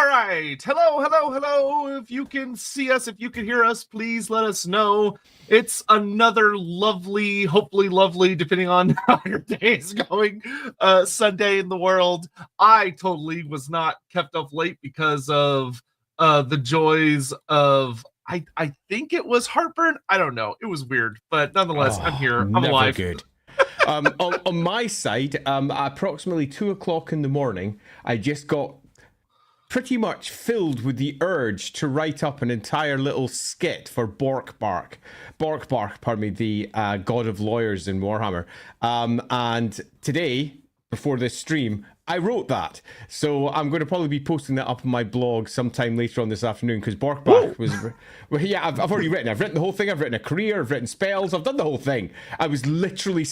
All right. Hello, hello, hello. If you can see us, if you can hear us, please let us know. It's another lovely, hopefully lovely, depending on how your day is going, Sunday in the world. I totally was not kept up late because of the joys of, I think it was heartburn. I don't know. It was weird. But nonetheless, I'm here. I'm Never alive. good. On my side, approximately 2 o'clock in the morning, I just got pretty much filled with the urge to write up an entire little skit for Borkbark, pardon me, the god of lawyers in Warhammer. And today, before this stream, I wrote that. So I'm going to probably be posting that up on my blog sometime later on this afternoon, because Borkbark was... Well, yeah, I've already written. I've written the whole thing. I've written a career. I've written spells. I've done the whole thing. I was literally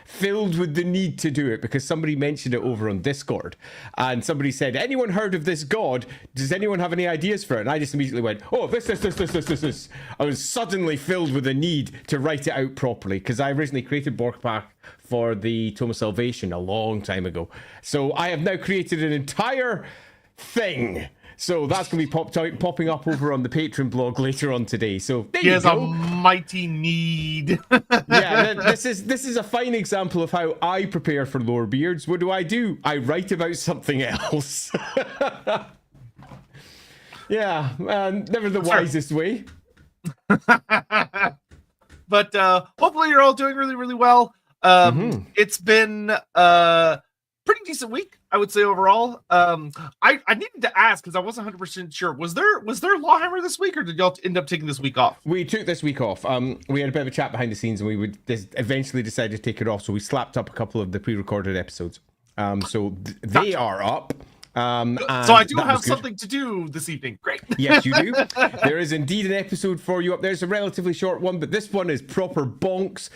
filled with the need to do it because somebody mentioned it over on Discord. And somebody said, anyone heard of this god? Does anyone have any ideas for it? And I just immediately went, oh, this. I was suddenly filled with a need to write it out properly because I originally created Borkbark for the Tome of Salvation a long time ago. So I have now created an entire thing. So that's going to be popping up over on the Patreon blog later on today. So there you go. A mighty need. Yeah, this is a fine example of how I prepare for Lorebeards. What do? I write about something else. Yeah, never the wisest way. But hopefully you're all doing really, really well. It's been a pretty decent week, I would say, overall. I needed to ask because I wasn't 100% sure. Was there LAWhammer this week, or did y'all end up taking this week off? We took this week off. We had a bit of a chat behind the scenes, and we would eventually decide to take it off. So we slapped up a couple of the pre-recorded episodes. So they are up. So I do have something to do this evening. Great. Yes, you do. There is indeed an episode for you up there. It's a relatively short one, but this one is proper bonks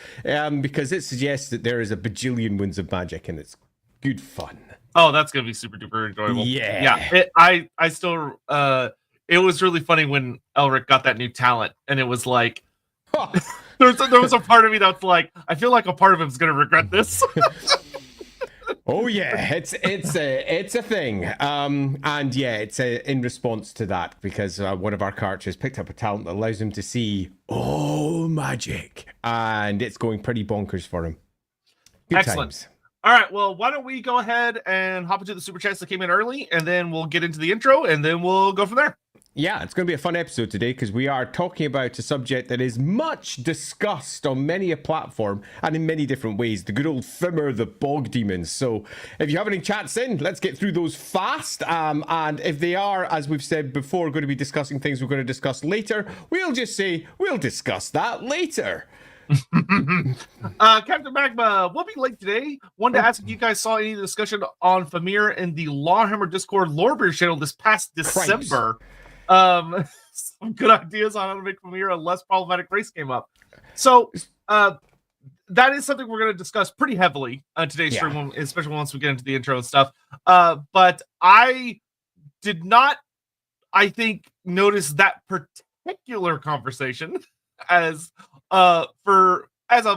because it suggests that there is a bajillion winds of magic and it's good fun. Oh, that's going to be super duper enjoyable. Yeah. I still, it was really funny when Elric got that new talent and it was like, there was a part of me that's like, I feel like a part of him is going to regret this. Oh yeah, it's a thing, and yeah, it's in response to that because one of our characters picked up a talent that allows him to see all magic, and it's going pretty bonkers for him. Good Excellent. Times. All right, well, why don't we go ahead and hop into the super chats that came in early, and then we'll get into the intro, and then we'll go from there. Yeah, it's going to be a fun episode today because we are talking about a subject that is much discussed on many a platform and in many different ways. The good old Fimir, the bog demons. So if you have any chats in, let's get through those fast. And if they are, as we've said before, going to be discussing things we're going to discuss later, we'll just say we'll discuss that later. Captain Magma, we'll be late today. Wanted to ask if you guys saw any discussion on Fimir in the LAWhammer Discord Lorebeards channel this past December. Some good ideas on how to make Fimir a less problematic race came up. So that is something we're going to discuss pretty heavily on today's stream, especially once we get into the intro and stuff. But I did not, I think, notice that particular conversation as a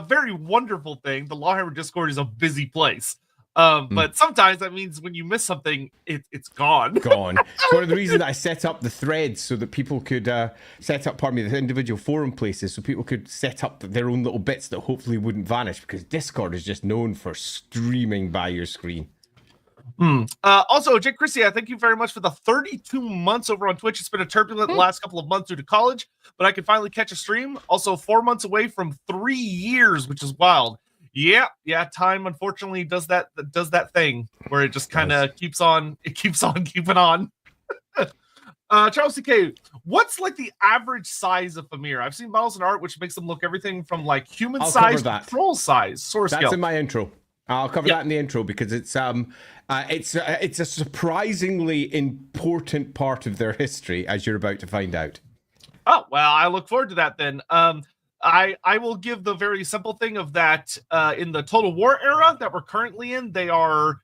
very wonderful thing. The LAWhammer Discord is a busy place. But sometimes that means when you miss something, it's gone. It's one of the reasons that I set up the threads so that people could set up, the individual forum places so people could set up their own little bits that hopefully wouldn't vanish because Discord is just known for streaming by your screen. Also, Jake Christie, I thank you very much for the 32 months over on Twitch. It's been a turbulent last couple of months due to college, but I can finally catch a stream. Also, 4 months away from 3 years, which is wild. Yeah. Time unfortunately does that thing where it just kind of keeps on keeping on. Charles CK, what's like the average size of Fimir? I've seen models in art which makes them look everything from like human size to troll size. Source That's scale. in my intro. I'll cover that in the intro because it's a surprisingly important part of their history, as you're about to find out. Oh well, I look forward to that then. I will give the very simple thing of that in the Total War era that we're currently in, they are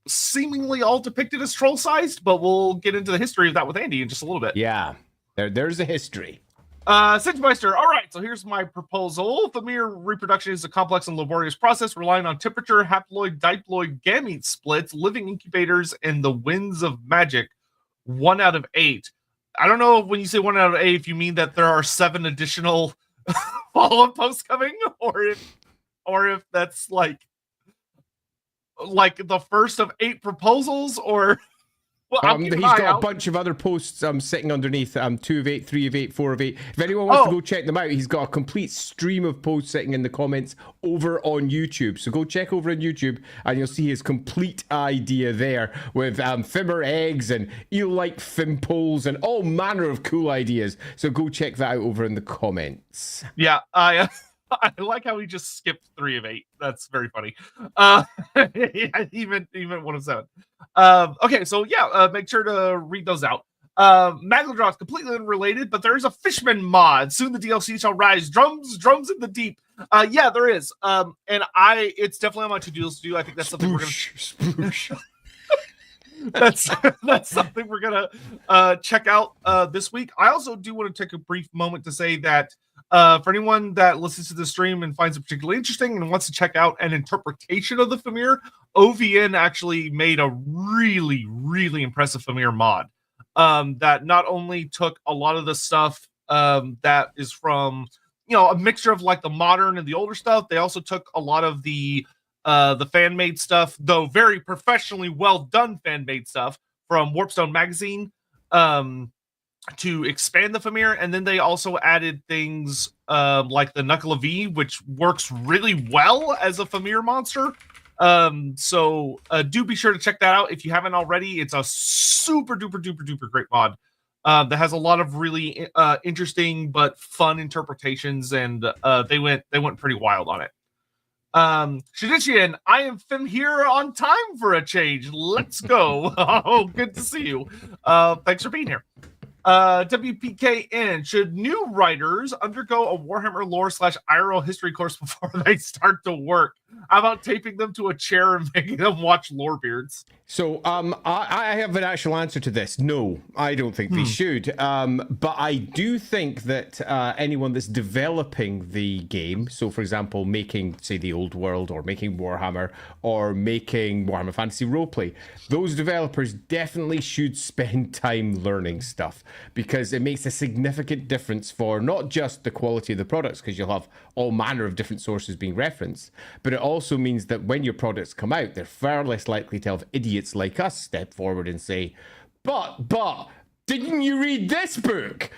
seemingly all depicted as troll-sized, but we'll get into the history of that with Andy in just a little bit. Yeah, there's a history. Singemeister, all right, so here's my proposal. Fimir reproduction is a complex and laborious process relying on temperature, haploid, diploid, gamete splits, living incubators, and the winds of magic. 1 out of 8. I don't know when you say 1 out of 8 if you mean that there are 7 additional follow-up posts coming, or if that's like the first of 8 proposals, or well, He's got a bunch of other posts sitting underneath 2 of 8, 3 of 8, 4 of 8. If anyone wants to go check them out, he's got a complete stream of posts sitting in the comments over on YouTube. So go check over on YouTube and you'll see his complete idea there with Fimir eggs and eel-like Fimpoles and all manner of cool ideas. So go check that out over in the comments. Yeah, I like how he just skipped 3 of 8. That's very funny. Even 1 of 7. Okay, so yeah, make sure to read those out. Magladrop is completely unrelated, but there is a Fishman mod. Soon the DLC shall rise. Drums in the deep. Yeah, there is. And it's definitely on my to-do list to do. I think that's something we're gonna. That's something we're gonna check out this week. I also do want to take a brief moment to say that for anyone that listens to the stream and finds it particularly interesting and wants to check out an interpretation of the Fimir, OVN actually made a really, really impressive Fimir mod that not only took a lot of the stuff that is from, a mixture of like the modern and the older stuff. They also took a lot of the fan-made stuff, though very professionally well done fan-made stuff from Warpstone magazine, to expand the Fimir. And then they also added things like the Knuckle of V, which works really well as a Fimir monster. So do be sure to check that out if you haven't already. It's a super duper duper duper great mod that has a lot of really interesting but fun interpretations, and they went pretty wild on it. Shadishian, I am Fimir on time for a change. Let's go. Oh, good to see you. Thanks for being here. WPKN, should new writers undergo a Warhammer lore / IRL history course before they start to work? How about taping them to a chair and making them watch Lorebeards? So I have an actual answer to this. No, I don't think they should. But I do think that anyone that's developing the game, so for example, making, say, the Old World or making Warhammer or making Warhammer Fantasy Roleplay, those developers definitely should spend time learning stuff, because it makes a significant difference for not just the quality of the products, because you'll have all manner of different sources being referenced, but it also means that when your products come out, they're far less likely to have idiots like us step forward and say, but didn't you read this book?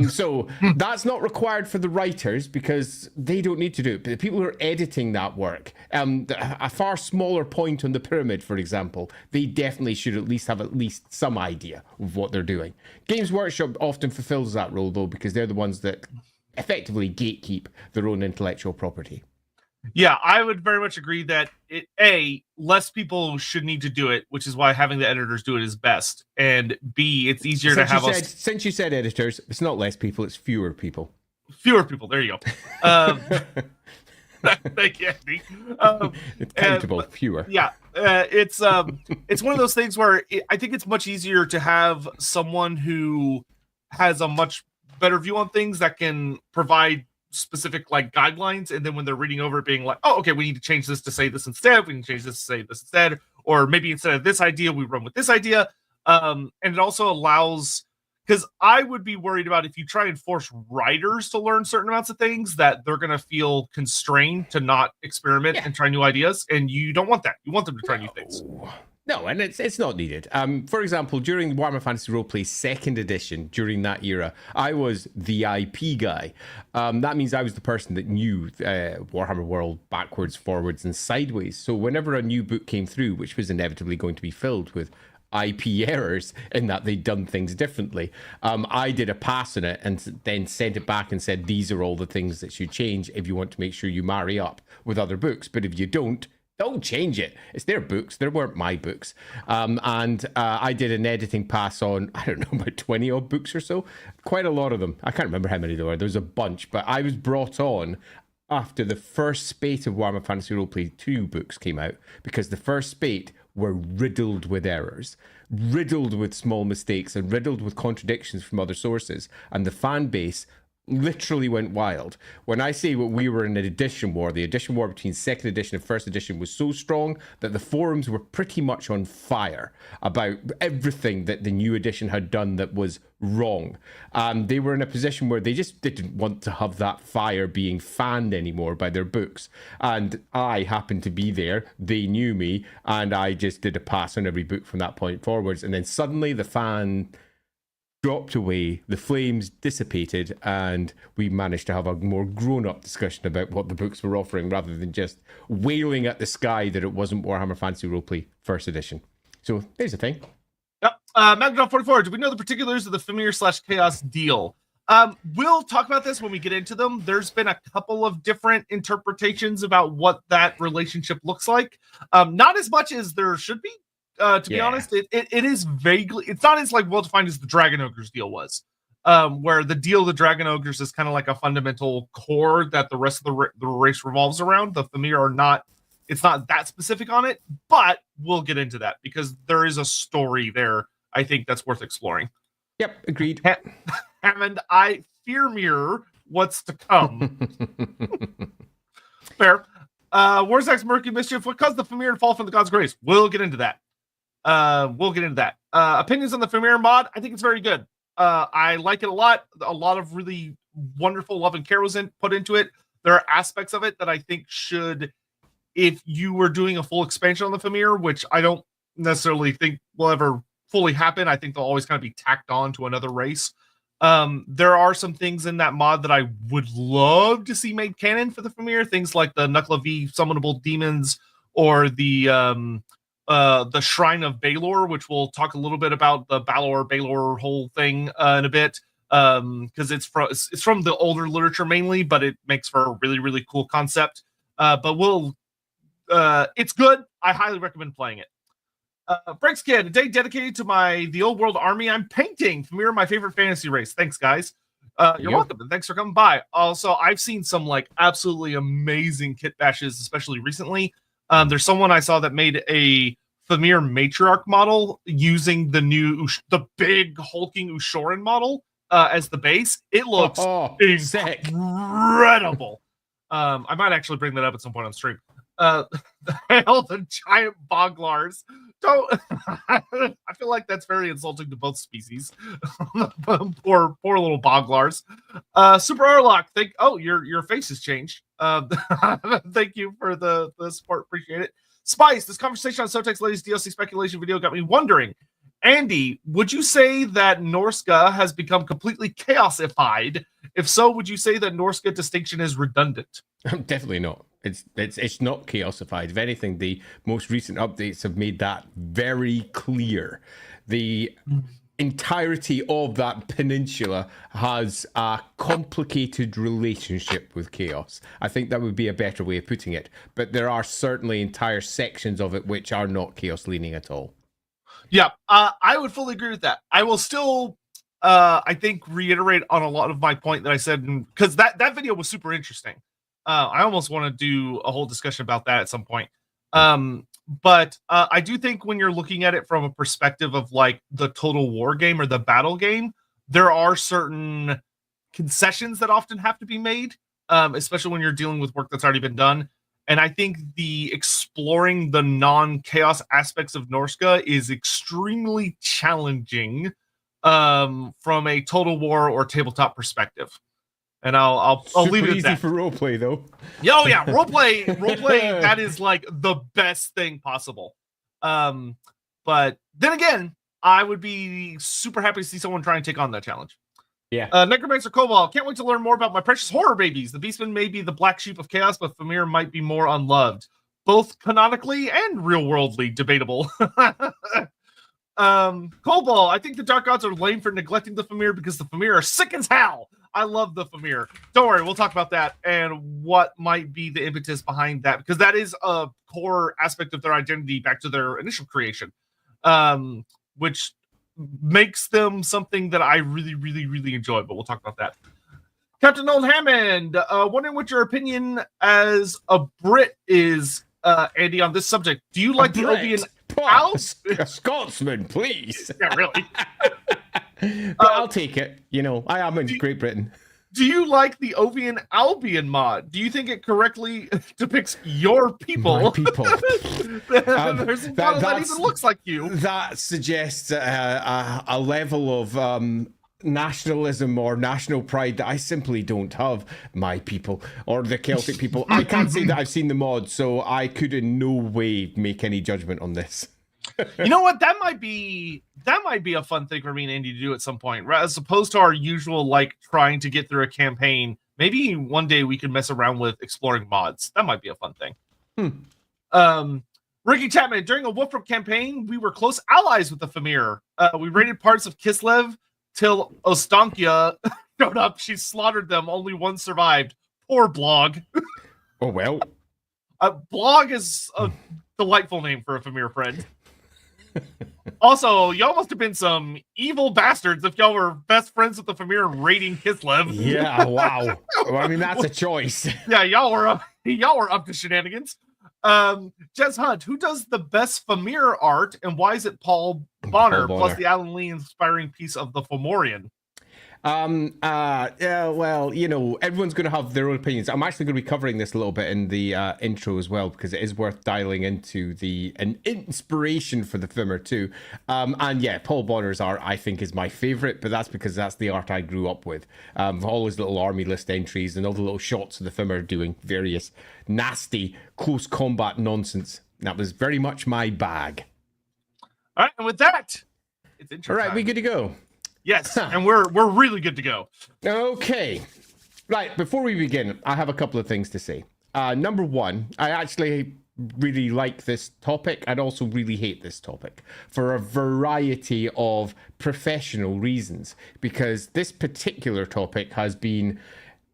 So that's not required for the writers, because they don't need to do it. But the people who are editing that work, a far smaller point on the pyramid, for example, they definitely should at least have some idea of what they're doing. Games Workshop often fulfills that role, though, because they're the ones that effectively gatekeep their own intellectual property. Yeah, I would very much agree that less people should need to do it, which is why having the editors do it is best. And B, it's easier to have since you said editors, it's not less people, it's fewer people. Fewer people, there you go. Thank you, Andy. It's countable, fewer. Yeah, it's one of those things where I think it's much easier to have someone who has a much better view on things that can provide specific like guidelines, and then when they're reading over it being like, oh, okay, we need to change this to say this instead, we can change this to say this instead, or maybe instead of this idea we run with this idea. And it also allows, because I would be worried about if you try and force writers to learn certain amounts of things, that they're going to feel constrained to not experiment and try new ideas, and you don't want that. You want them to try new things. No, and it's not needed. For example, during Warhammer Fantasy Roleplay 2nd edition, during that era, I was the IP guy. That means I was the person that knew Warhammer World backwards, forwards, and sideways. So whenever a new book came through, which was inevitably going to be filled with IP errors in that they'd done things differently, I did a pass on it and then sent it back and said, these are all the things that should change if you want to make sure you marry up with other books. But if you don't change it. It's their books. They weren't my books. And I did an editing pass on, I don't know, about 20 odd books or so. Quite a lot of them. I can't remember how many there were. There was a bunch. But I was brought on after the first spate of Warhammer Fantasy Roleplay 2 books came out, because the first spate were riddled with errors, riddled with small mistakes, and riddled with contradictions from other sources. And the fan base literally went wild. When I say what we were in an edition war, the edition war between second edition and first edition was so strong that the forums were pretty much on fire about everything that the new edition had done that was wrong. They were in a position where they just didn't want to have that fire being fanned anymore by their books. And I happened to be there. They knew me, and I just did a pass on every book from that point forwards. And then suddenly the fan dropped away, the flames dissipated, and we managed to have a more grown-up discussion about what the books were offering rather than just wailing at the sky that it wasn't Warhammer Fantasy Roleplay First Edition. So there's the thing. Yep. Magnum 44, do we know the particulars of the Fimir/Chaos deal? We'll talk about this when we get into them. There's been a couple of different interpretations about what that relationship looks like. Not as much as there should be. To be honest, it is vaguely, it's not as like well defined as the Dragon Ogres deal was, where the deal of the Dragon Ogres is kind of like a fundamental core that the rest of the race revolves around. The Fimir are not, it's not that specific on it, but we'll get into that because there is a story there, I think, that's worth exploring. Yep, agreed. Hammond, I fear mirror what's to come. Fair. Warzak's Murky Mischief, what caused the Fimir to fall from the God's grace? We'll get into that. Opinions on the Fimir mod, I think it's very good. I like it a lot. A lot of really wonderful love and care was put into it. There are aspects of it that I think should, if you were doing a full expansion on the Fimir, which I don't necessarily think will ever fully happen, I think they'll always kind of be tacked on to another race. There are some things in that mod that I would love to see made canon for the Fimir, things like the Knuckle V summonable demons, or the Shrine of Balor, which we'll talk a little bit about the Balor whole thing in a bit, because it's from the older literature mainly, but it makes for a really, really cool concept. But it's good. I highly recommend playing it. Breaks Kid, a day dedicated to the old world army I'm painting. Fimir, my favorite fantasy race. Thanks, guys. You're welcome, and thanks for coming by. Also, I've seen some like absolutely amazing kit bashes, especially recently. There's someone I saw that made a Fimir matriarch model using the big hulking Ushoran model as the base. It looks incredible. I might actually bring that up at some point on stream. The giant boglars. Don't. I feel like that's very insulting to both species. poor little boglars. Super Arlock, your face has changed. Thank you for the support. Appreciate it. Spice, this conversation on Sotek's latest DLC speculation video got me wondering. Andy, would you say that Norska has become completely chaosified? If so, would you say that Norska distinction is redundant? Definitely not. It's not chaosified. If anything, the most recent updates have made that very clear. The entirety of that peninsula has a complicated relationship with chaos. I think that would be a better way of putting it. But there are certainly entire sections of it which are not chaos leaning at all. Yeah, I would fully agree with that. I will still, I think, reiterate on a lot of my point that I said, because that video was super interesting. I almost want to do a whole discussion about that at some point. But I do think when you're looking at it from a perspective of like the total war game or the battle game, there are certain concessions that often have to be made, especially when you're dealing with work that's already been done. And I think the exploring the non-chaos aspects of Norska is extremely challenging from a Total War or tabletop perspective. And I'll leave it at that. Easy for roleplay though. Oh yeah, roleplay. That is like the best thing possible. But then again, I would be super happy to see someone try and take on that challenge. Yeah. Necromancer Cobalt, can't wait to learn more about my precious horror babies. The Beastmen may be the black sheep of chaos, but Fimir might be more unloved. Both canonically and real-worldly debatable. Cobalt, I think the Dark Gods are lame for neglecting the Fimir because the Fimir are sick as hell. I love the Fimir. Don't worry, we'll talk about that and what might be the impetus behind that, because that is a core aspect of their identity back to their initial creation, which makes them something that I really, really, really enjoy, but we'll talk about that. Captain Nolan Hammond, wondering what your opinion as a Brit is, Andy, on this subject. Do you like the Ovian House? A Scotsman, please. Yeah, really. But I'll take it. You know, I am in Great Britain. Do you like the Ovian Albion mod? Do you think it correctly depicts your people? My people. There's a model that even looks like you. That suggests a level of nationalism or national pride that I simply don't have. My people or the Celtic people. I can't say that I've seen the mod, so I could in no way make any judgment on this. You know what? That might be a fun thing for me and Andy to do at some point, right? As opposed to our usual like trying to get through a campaign. Maybe one day we could mess around with exploring mods. That might be a fun thing. Ricky Chapman, during a Wolfram campaign, we were close allies with the Fimir. We raided parts of Kislev till Ostankia showed up. She slaughtered them. Only one survived. Poor Blog. Oh well. Blog is a delightful name for a Fimir friend. Also, y'all must have been some evil bastards if y'all were best friends with the Fimir raiding Kislev. Yeah, wow. Well, I mean, that's a choice. Yeah, y'all were up to shenanigans. Jez Hunt, who does the best Fimir art, and why is it Paul Bonner, plus the Alan Lee inspiring piece of the Fomorian? Yeah, well, you know, everyone's going to have their own opinions. I'm actually going to be covering this a little bit in the intro as well, because it is worth dialing into an inspiration for the Fimir too. And yeah, Paul Bonner's art I think is my favorite, but that's because that's the art I grew up with. All his little army list entries and all the little shots of the Fimir doing various nasty close combat nonsense. That was very much my bag. All right, and with that, it's intro all right, time. we good to go. Yes, and we're really good to go. Okay. Right, before we begin, I have a couple of things to say. Number one, I actually really like this topic and also really hate this topic for a variety of professional reasons, because this particular topic has been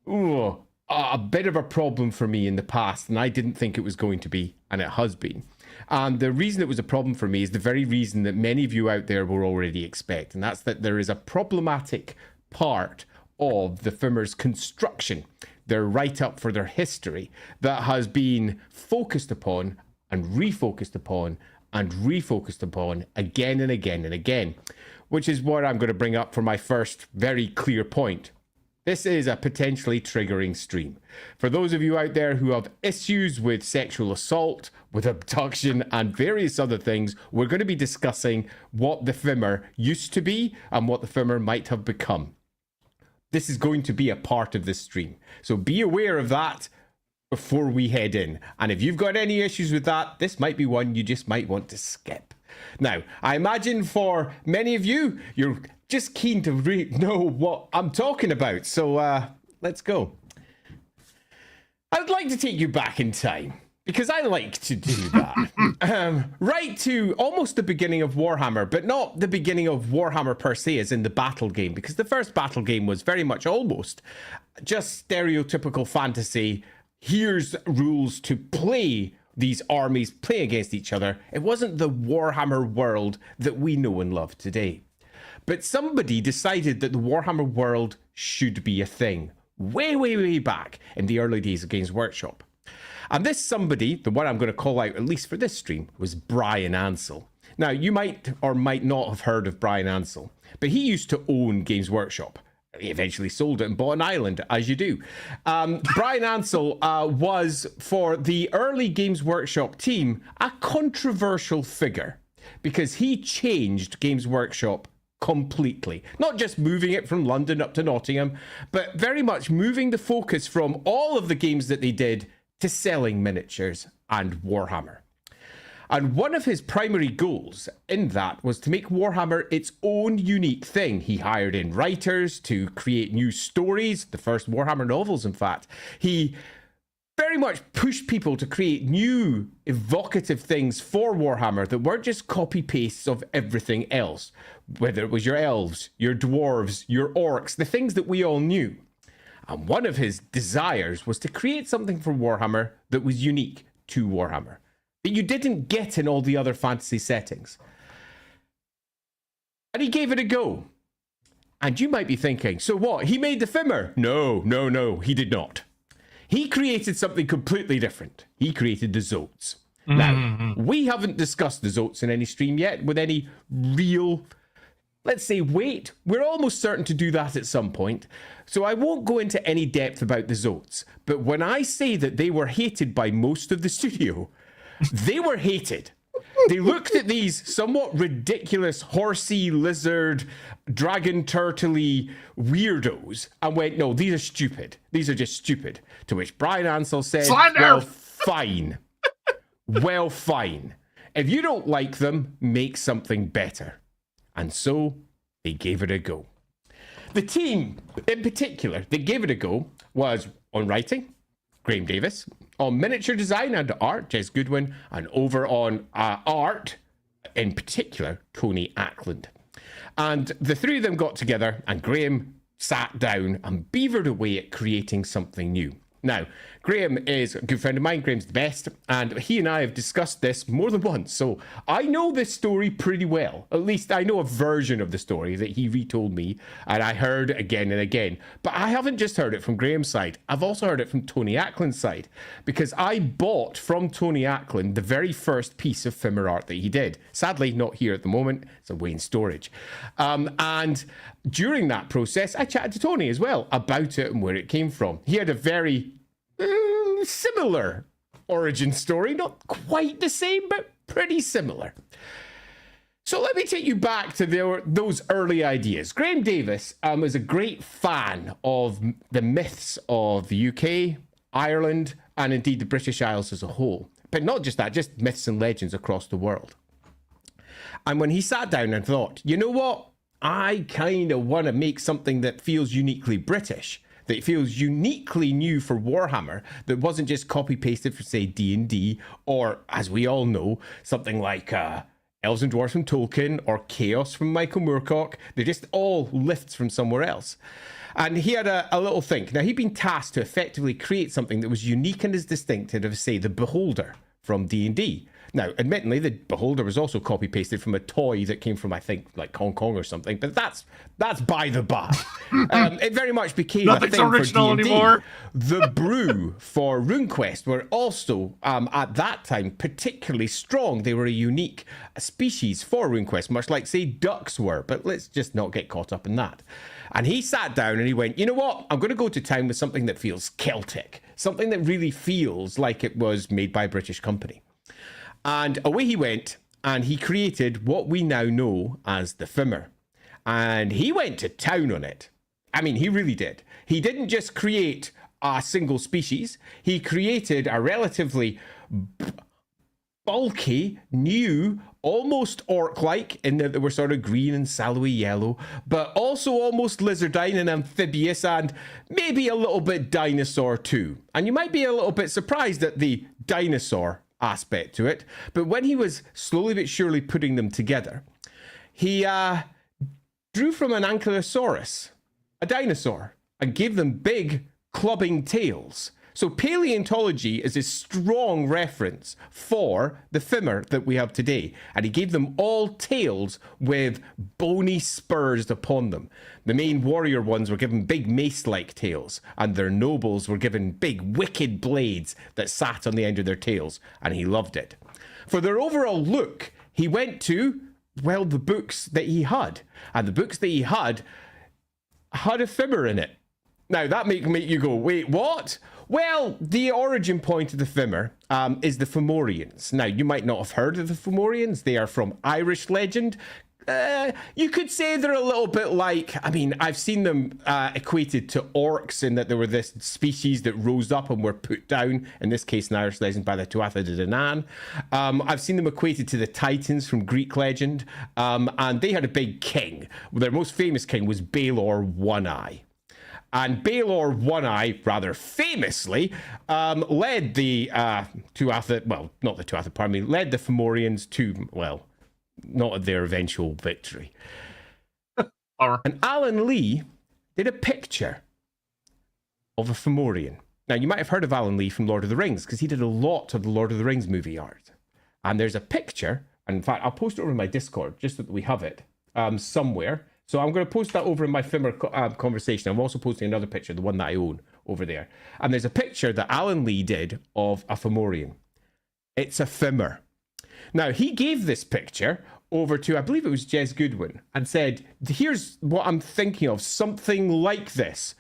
a bit of a problem for me in the past, and I didn't think it was going to be, and it has been. And the reason it was a problem for me is the very reason that many of you out there will already expect, and that's that there is a problematic part of the Fimir's construction, their write-up for their history, that has been focused upon and refocused upon and refocused upon again and again and again, which is what I'm going to bring up for my first very clear point. This is a potentially triggering stream. For those of you out there who have issues with sexual assault, with abduction, and various other things, we're going to be discussing what the Fimir used to be and what the Fimir might have become. This is going to be a part of this stream. So be aware of that before we head in. And if you've got any issues with that, this might be one you just might want to skip. Now, I imagine for many of you, you're just keen to know what I'm talking about. So let's go. I'd like to take you back in time, because I like to do that. Right to almost the beginning of Warhammer, but not the beginning of Warhammer per se, as in the battle game, because the first battle game was very much almost just stereotypical fantasy. Here's rules to play these armies, play against each other. It wasn't the Warhammer world that we know and love today. But somebody decided that the Warhammer world should be a thing. Way, way, way back in the early days of Games Workshop. And this somebody, the one I'm going to call out, at least for this stream, was Brian Ansell. Now, you might or might not have heard of Brian Ansell, but he used to own Games Workshop. He eventually sold it and bought an island, as you do. Brian Ansell was, for the early Games Workshop team, a controversial figure, because he changed Games Workshop completely. Not just moving it from London up to Nottingham, but very much moving the focus from all of the games that they did to selling miniatures and Warhammer. And one of his primary goals in that was to make Warhammer its own unique thing. He hired in writers to create new stories, the first Warhammer novels, in fact. He very much pushed people to create new evocative things for Warhammer that weren't just copy-pastes of everything else, whether it was your elves, your dwarves, your orcs, the things that we all knew. And one of his desires was to create something for Warhammer that was unique to Warhammer, that you didn't get in all the other fantasy settings. And he gave it a go. And you might be thinking, so what? He made the Fimir? No, he did not. He created something completely different. He created the Zotes. Now, we haven't discussed the Zotes in any stream yet with any real let's say, wait, we're almost certain to do that at some point. So I won't go into any depth about the Zotes. But when I say that they were hated by most of the studio, they were hated. They looked at these somewhat ridiculous horsey, lizard, dragon turtley weirdos and went, no, these are stupid. These are just stupid. To which Brian Ansell said, well, fine. Well, fine. If you don't like them, make something better. And so they gave it a go. The team, in particular, that gave it a go was on writing, Graham Davis, on miniature design and art, Jez Goodwin, and over on art, in particular, Tony Ackland. And the three of them got together, and Graham sat down and beavered away at creating something new. Now, Graham is a good friend of mine. Graham's the best, and he and I have discussed this more than once, so I know this story pretty well. At least I know a version of the story that he retold me, and I heard again and again. But I haven't just heard it from Graham's side. I've also heard it from Tony Ackland's side, because I bought from Tony Ackland the very first piece of Fimir art that he did. Sadly, not here at the moment. It's away in storage. And during that process, I chatted to Tony as well about it and where it came from. He had a very similar origin story, not quite the same, but pretty similar. So let me take you back to those early ideas. Graham Davis is a great fan of the myths of the UK, Ireland, and indeed the British Isles as a whole. But not just that, just myths and legends across the world. And when he sat down and thought, you know what? I kind of want to make something that feels uniquely British, that feels uniquely new for Warhammer, that wasn't just copy-pasted for, say, D&D, or, as we all know, something like Elves and Dwarves from Tolkien, or Chaos from Michael Moorcock. They're just all lifts from somewhere else. And he had a little think. Now, he'd been tasked to effectively create something that was unique and as distinctive as, say, the Beholder from D&D. Now, admittedly, the Beholder was also copy-pasted from a toy that came from, I think, like Hong Kong or something, but that's by the by. It very much became a thing for D&D. Anymore. The brew for RuneQuest were also, at that time, particularly strong. They were a unique species for RuneQuest, much like, say, ducks were, but let's just not get caught up in that. And he sat down and he went, you know what? I'm going to go to town with something that feels Celtic, something that really feels like it was made by a British company. And away he went, and he created what we now know as the Fimir. And he went to town on it. I mean, he really did. He didn't just create a single species. He created a relatively bulky, new, almost orc-like, in that they were sort of green and sallowy yellow, but also almost lizardine and amphibious, and maybe a little bit dinosaur too. And you might be a little bit surprised at the dinosaur aspect to it, but when he was slowly but surely putting them together, he drew from an ankylosaurus, a dinosaur, and gave them big clubbing tails. So paleontology is a strong reference for the Fimir that we have today. And he gave them all tails with bony spurs upon them. The main warrior ones were given big mace-like tails, and their nobles were given big wicked blades that sat on the end of their tails, and he loved it. For their overall look, he went to, well, the books that he had. And the books that he had a Fimir in it. Now, that make you go, wait, what? Well, the origin point of the Fimir is the Fomorians. Now, you might not have heard of the Fomorians. They are from Irish legend. You could say they're a little bit like, I mean, I've seen them equated to orcs in that they were this species that rose up and were put down, in this case in Irish legend, by the Tuatha De Danann. I've seen them equated to the Titans from Greek legend, and they had a big king. Their most famous king was Baelor One-Eye. And Baelor One-Eye, rather famously, led the Tuatha, well, not the Tuatha, pardon me, led the Fomorians to, well, not their eventual victory. And Alan Lee did a picture of a Fomorian. Now, you might have heard of Alan Lee from Lord of the Rings, because he did a lot of the Lord of the Rings movie art. And there's a picture, and in fact, I'll post it over in my Discord, just so that we have it somewhere. So I'm going to post that over in my Fimir conversation. I'm also posting another picture, the one that I own, over there. And there's a picture that Alan Lee did of a Fomorian. It's a Fimir. Now, he gave this picture over to, I believe it was Jez Goodwin, and said, here's what I'm thinking of, something like this.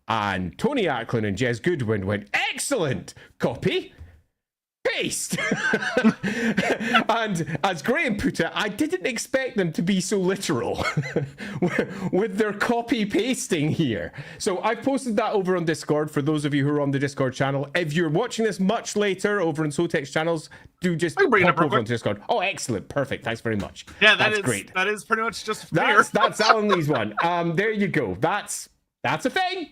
And Tony Ackland and Jez Goodwin went, excellent, copy, paste. And as Graham put it, I didn't expect them to be so literal with their copy pasting here. So I've posted that over on Discord for those of you who are on the Discord channel. If you're watching this much later over on Sotek's channels, do just pop over on Discord. Oh, excellent. Perfect. Thanks very much. Yeah, that's great. That is pretty much just fair. That's Alan Lee's one. There you go. That's a thing.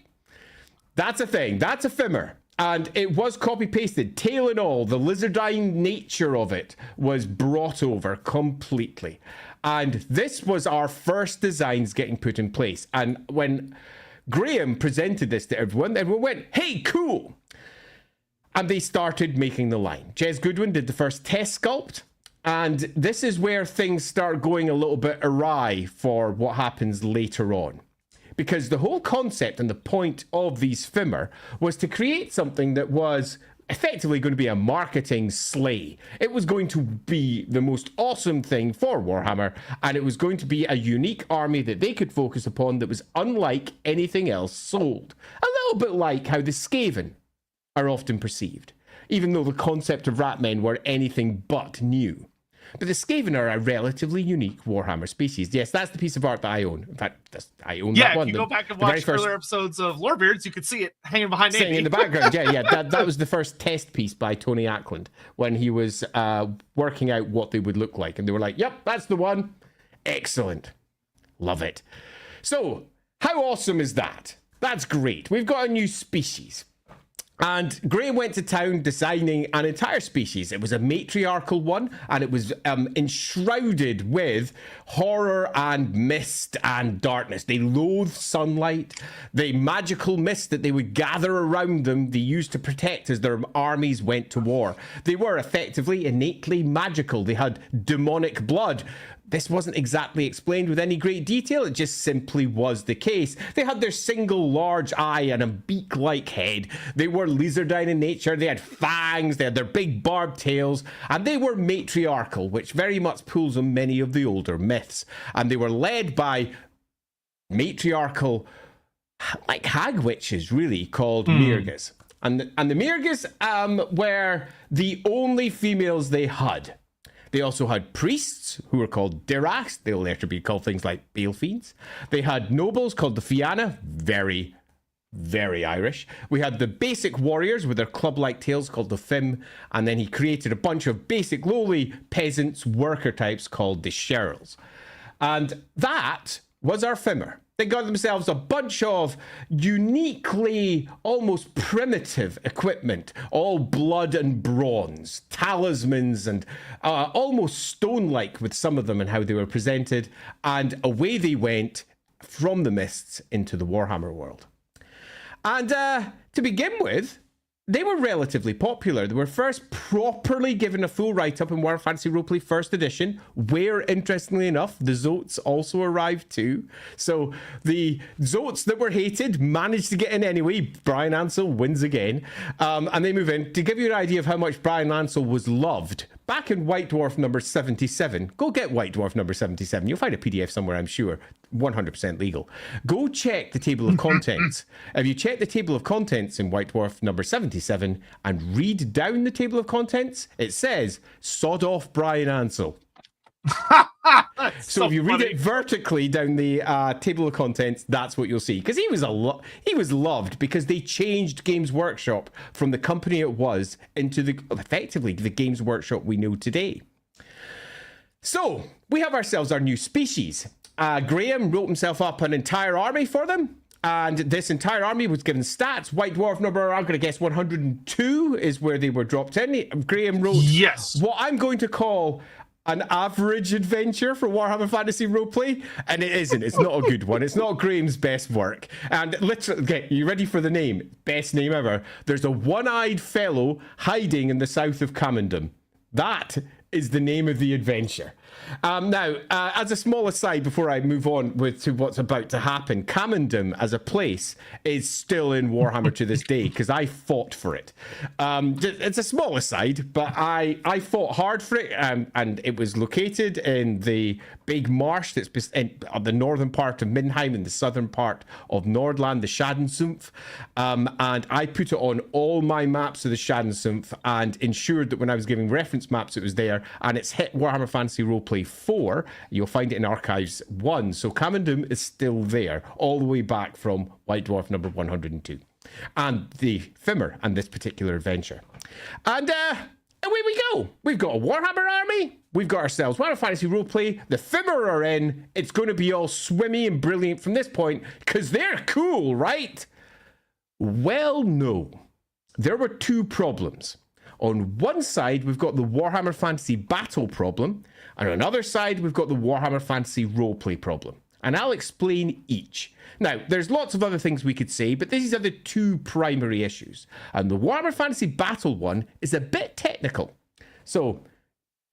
That's a thing. That's a Fimir. And it was copy-pasted. Tail and all, the lizardine nature of it was brought over completely. And this was our first designs getting put in place. And when Graham presented this to everyone went, hey, cool. And they started making the line. Jez Goodwin did the first test sculpt. And this is where things start going a little bit awry for what happens later on. Because the whole concept and the point of these Fimir was to create something that was effectively going to be a marketing sleigh. It was going to be the most awesome thing for Warhammer, and it was going to be a unique army that they could focus upon that was unlike anything else sold. A little bit like how the Skaven are often perceived, even though the concept of Ratmen were anything but new. But the Skaven are a relatively unique Warhammer species. Yes, that's the piece of art that I own. In fact, I own that one. Yeah, if you go back and watch earlier episodes of Lorebeards, you could see it hanging behind Andy. In the background, yeah. That was the first test piece by Tony Ackland when he was working out what they would look like. And they were like, yep, that's the one. Excellent. Love it. So, how awesome is that? That's great. We've got a new species. And Graham went to town designing an entire species. It was a matriarchal one, and it was enshrouded with horror and mist and darkness. They loathed sunlight. The magical mist that they would gather around them, they used to protect as their armies went to war. They were effectively innately magical. They had demonic blood. This wasn't exactly explained with any great detail. It just simply was the case. They had their single large eye and a beak-like head. They were lizardine in nature. They had fangs. They had their big barbed tails. And they were matriarchal, which very much pulls on many of the older myths. And they were led by matriarchal, like hag witches, really, called Mirgas. And the Mirgas were the only females they had. They also had priests who were called Dirachs. They'll later be called things like Balefiends. They had nobles called the Fianna, very, very Irish. We had the basic warriors with their club-like tails called the Fim. And then he created a bunch of basic lowly peasants, worker types called the Sherrills. And that was our Fimir. They got themselves a bunch of uniquely, almost primitive equipment, all blood and bronze, talismans and almost stone-like with some of them and how they were presented. And away they went from the mists into the Warhammer world. And to begin with, they were relatively popular. They were first properly given a full write-up in Warhammer Fantasy Roleplay First Edition, where, interestingly enough, the Zotes also arrived too. So the Zotes that were hated managed to get in anyway. Brian Ansell wins again. And they move in. To give you an idea of how much Brian Ansell was loved, back in White Dwarf number 77, go get White Dwarf number 77. You'll find a PDF somewhere, I'm sure. 100% legal. Go check the table of contents. If you check the table of contents in White Dwarf number 77 and read down the table of contents, it says, sod off Brian Ansell. So if you read it vertically down the table of contents, that's what you'll see. Because he was loved because they changed Games Workshop from the company it was into effectively the Games Workshop we know today. So we have ourselves our new species. Graham wrote himself up an entire army for them. And this entire army was given stats. White Dwarf number, I'm going to guess 102 is where they were dropped in. Graham wrote what I'm going to call an average adventure for Warhammer Fantasy Roleplay, and it isn't. It's not a good one. It's not Graham's best work. And literally, okay, you ready for the name? Best name ever. There's a one-eyed fellow hiding in the south of Camendon. That is the name of the adventure. Now, as a small aside, before I move on to what's about to happen, Camendum as a place is still in Warhammer to this day because I fought for it. It's a small aside, but I fought hard for it, and it was located in the big marsh that's in the northern part of Middenheim and the southern part of Nordland, the Schadensumpf. And I put it on all my maps of the Schadensumpf and ensured that when I was giving reference maps, it was there. And it's hit Warhammer Fantasy Roleplay 4. You'll find it in Archives 1. So Camendum is still there, all the way back from White Dwarf number 102. And the Fimir and this particular adventure. And away we go. We've got a Warhammer army. We've got ourselves Warhammer Fantasy Roleplay. The Fimir are in. It's going to be all swimmy and brilliant from this point because they're cool, right? Well, no. There were two problems. On one side, we've got the Warhammer Fantasy Battle problem, and on another side, we've got the Warhammer Fantasy Roleplay problem. And I'll explain each. Now, there's lots of other things we could say, but these are the two primary issues. And the Warhammer Fantasy Battle one is a bit technical. So,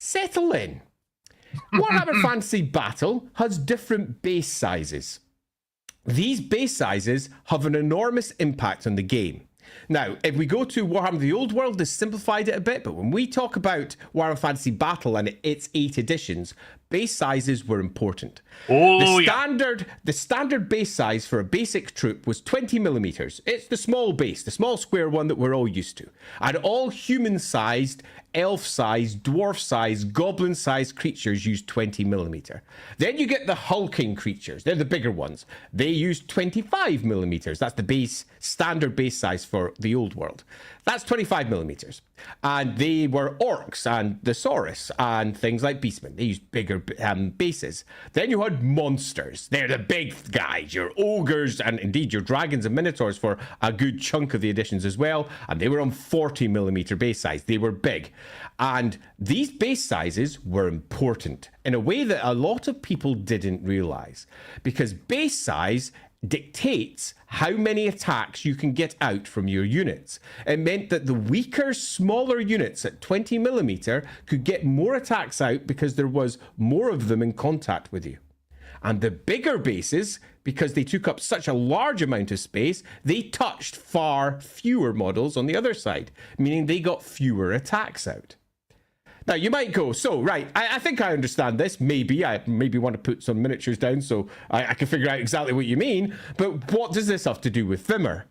settle in. Warhammer Fantasy Battle has different base sizes. These base sizes have an enormous impact on the game. Now, if we go to Warhammer the Old World, they simplified it a bit, but when we talk about Warhammer Fantasy Battle and its 8 editions, base sizes were important. The standard base size for a basic troop was 20 millimeters. It's the small base, the small square one that we're all used to. And all human-sized, elf-sized, dwarf-sized, goblin-sized creatures use 20 millimeter. Then you get the hulking creatures. They're the bigger ones. They use 25 millimeters. That's the standard base size for the Old World. That's 25 millimeters. And they were orcs and the Saurus and things like beastmen. They used bigger bases. Then you had monsters. They're the big guys, your ogres and indeed your dragons and minotaurs for a good chunk of the editions as well. And they were on 40 millimeter base size. They were big. And these base sizes were important in a way that a lot of people didn't realize, because base size dictates how many attacks you can get out from your units. It meant that the weaker, smaller units at 20 millimeter could get more attacks out because there was more of them in contact with you. And the bigger bases, because they took up such a large amount of space, they touched far fewer models on the other side, meaning they got fewer attacks out. Now, you might go, so, right, I think I understand this. Maybe I want to put some miniatures down so I can figure out exactly what you mean. But what does this have to do with Fimir?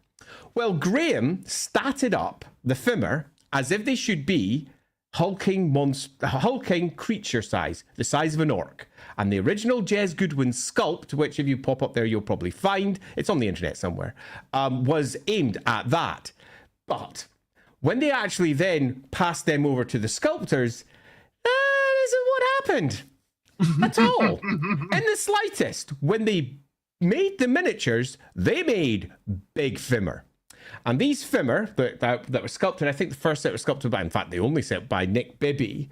Well, Graham statted up the Fimir as if they should be hulking creature size, the size of an orc. And the original Jez Goodwin sculpt, which if you pop up there, you'll probably find, it's on the internet somewhere, was aimed at that. But when they actually then passed them over to the sculptors, that isn't what happened at all. In the slightest. When they made the miniatures, they made big Fimir. And these Fimir that were sculpted, I think the first set was sculpted by, in fact, the only set by Nick Bibby.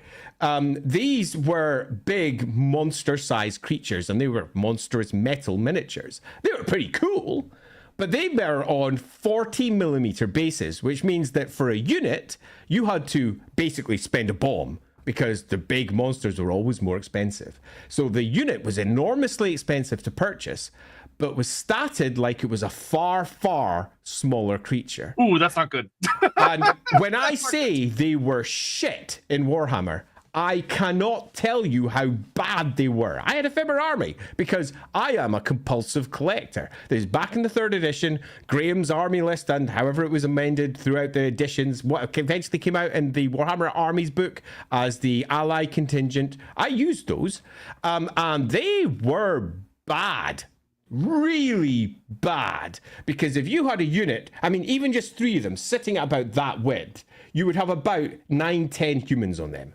These were big monster-sized creatures, and they were monstrous metal miniatures. They were pretty cool. But they were on 40 millimeter bases, which means that for a unit, you had to basically spend a bomb because the big monsters were always more expensive. So the unit was enormously expensive to purchase, but was statted like it was a far, far smaller creature. Ooh, that's not good. And when I say they were shit in Warhammer, I cannot tell you how bad they were. I had a Fimir army because I am a compulsive collector. This is back in the 3rd edition, Graham's army list, and however it was amended throughout the editions, what eventually came out in the Warhammer Armies book as the ally contingent. I used those, and they were bad. Really bad. Because if you had a unit, I mean, even just 3 of them sitting at about that width, you would have about 9-10 humans on them.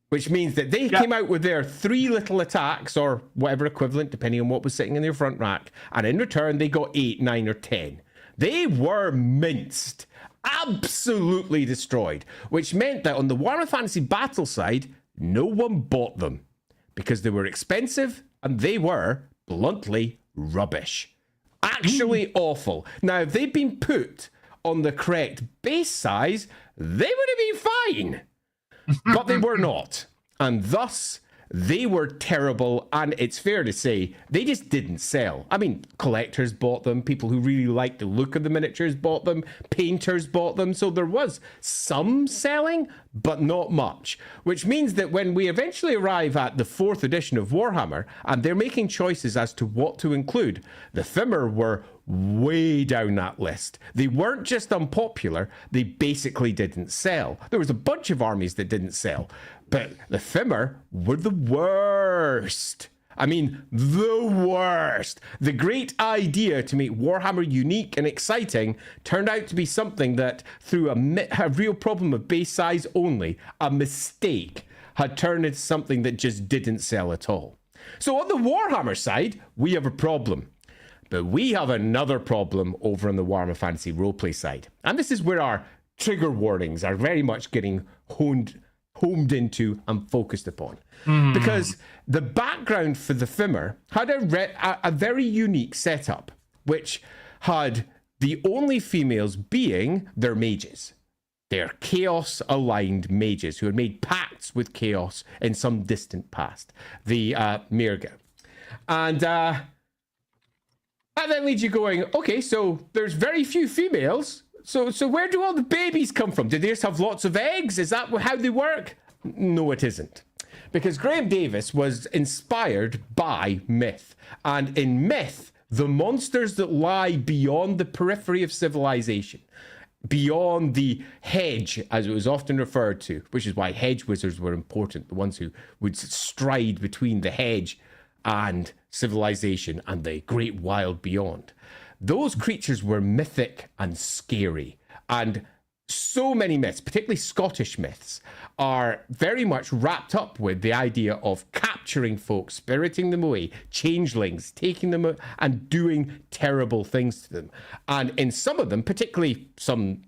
Which means that they came out with their 3 little attacks, or whatever equivalent, depending on what was sitting in their front rack. And in return, they got 8, 9, or 10. They were minced. Absolutely destroyed. Which meant that on the Warhammer Fantasy Battle side, no one bought them. Because they were expensive, and they were, bluntly, rubbish. Actually awful. Now, if they'd been put on the correct base size, they would have been fine. but they were not. And thus, they were terrible, and it's fair to say they just didn't sell. I mean, collectors bought them, people who really liked the look of the miniatures bought them, painters bought them, so there was some selling, but not much. Which means that when we eventually arrive at the 4th edition of Warhammer, and they're making choices as to what to include, the Fimir were way down that list. They weren't just unpopular, they basically didn't sell. There was a bunch of armies that didn't sell, but the Fimir were the worst. I mean, the worst. The great idea to make Warhammer unique and exciting turned out to be something that, through a real problem of base size only, a mistake, had turned into something that just didn't sell at all. So on the Warhammer side, we have a problem. But we have another problem over on the Warhammer Fantasy Roleplay side. And this is where our trigger warnings are very much getting homed into and focused upon. Because the background for the Fimir had a very unique setup, which had the only females being their mages. They're chaos-aligned mages who had made pacts with chaos in some distant past. The Mire. And that then leads you going, okay, so there's very few females. So where do all the babies come from? Do they just have lots of eggs? Is that how they work? No, it isn't. Because Graham Davis was inspired by myth. And in myth, the monsters that lie beyond the periphery of civilization, beyond the hedge, as it was often referred to, which is why hedge wizards were important, the ones who would stride between the hedge and civilization and the great wild beyond. Those creatures were mythic and scary. And so many myths, particularly Scottish myths, are very much wrapped up with the idea of capturing folks, spiriting them away, changelings, taking them and doing terrible things to them. And in some of them, particularly some,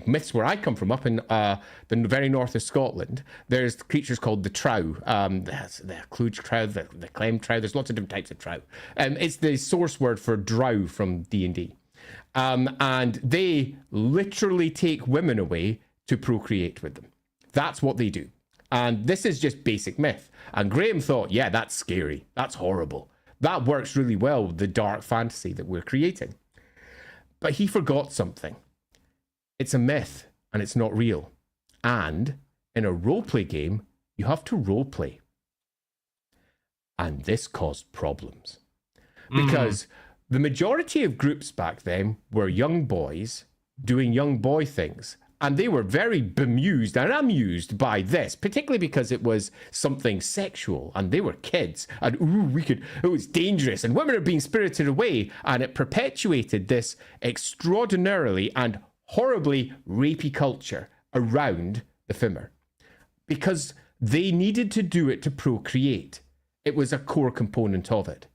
myths where I come from, up in the very north of Scotland, there's creatures called the trow, the Cluj trow, the Clem trow. There's lots of different types of trow. It's the source word for drow from D&D. And they literally take women away to procreate with them. That's what they do. And this is just basic myth. And Graham thought, yeah, that's scary. That's horrible. That works really well with the dark fantasy that we're creating. But he forgot something. It's a myth and it's not real. And in a roleplay game, you have to roleplay. And this caused problems. Because the majority of groups back then were young boys doing young boy things. And they were very bemused and amused by this, particularly because it was something sexual and they were kids. And it was dangerous and women are being spirited away. And it perpetuated this extraordinarily and horribly rapey culture around the Fimir. Because they needed to do it to procreate. It was a core component of it.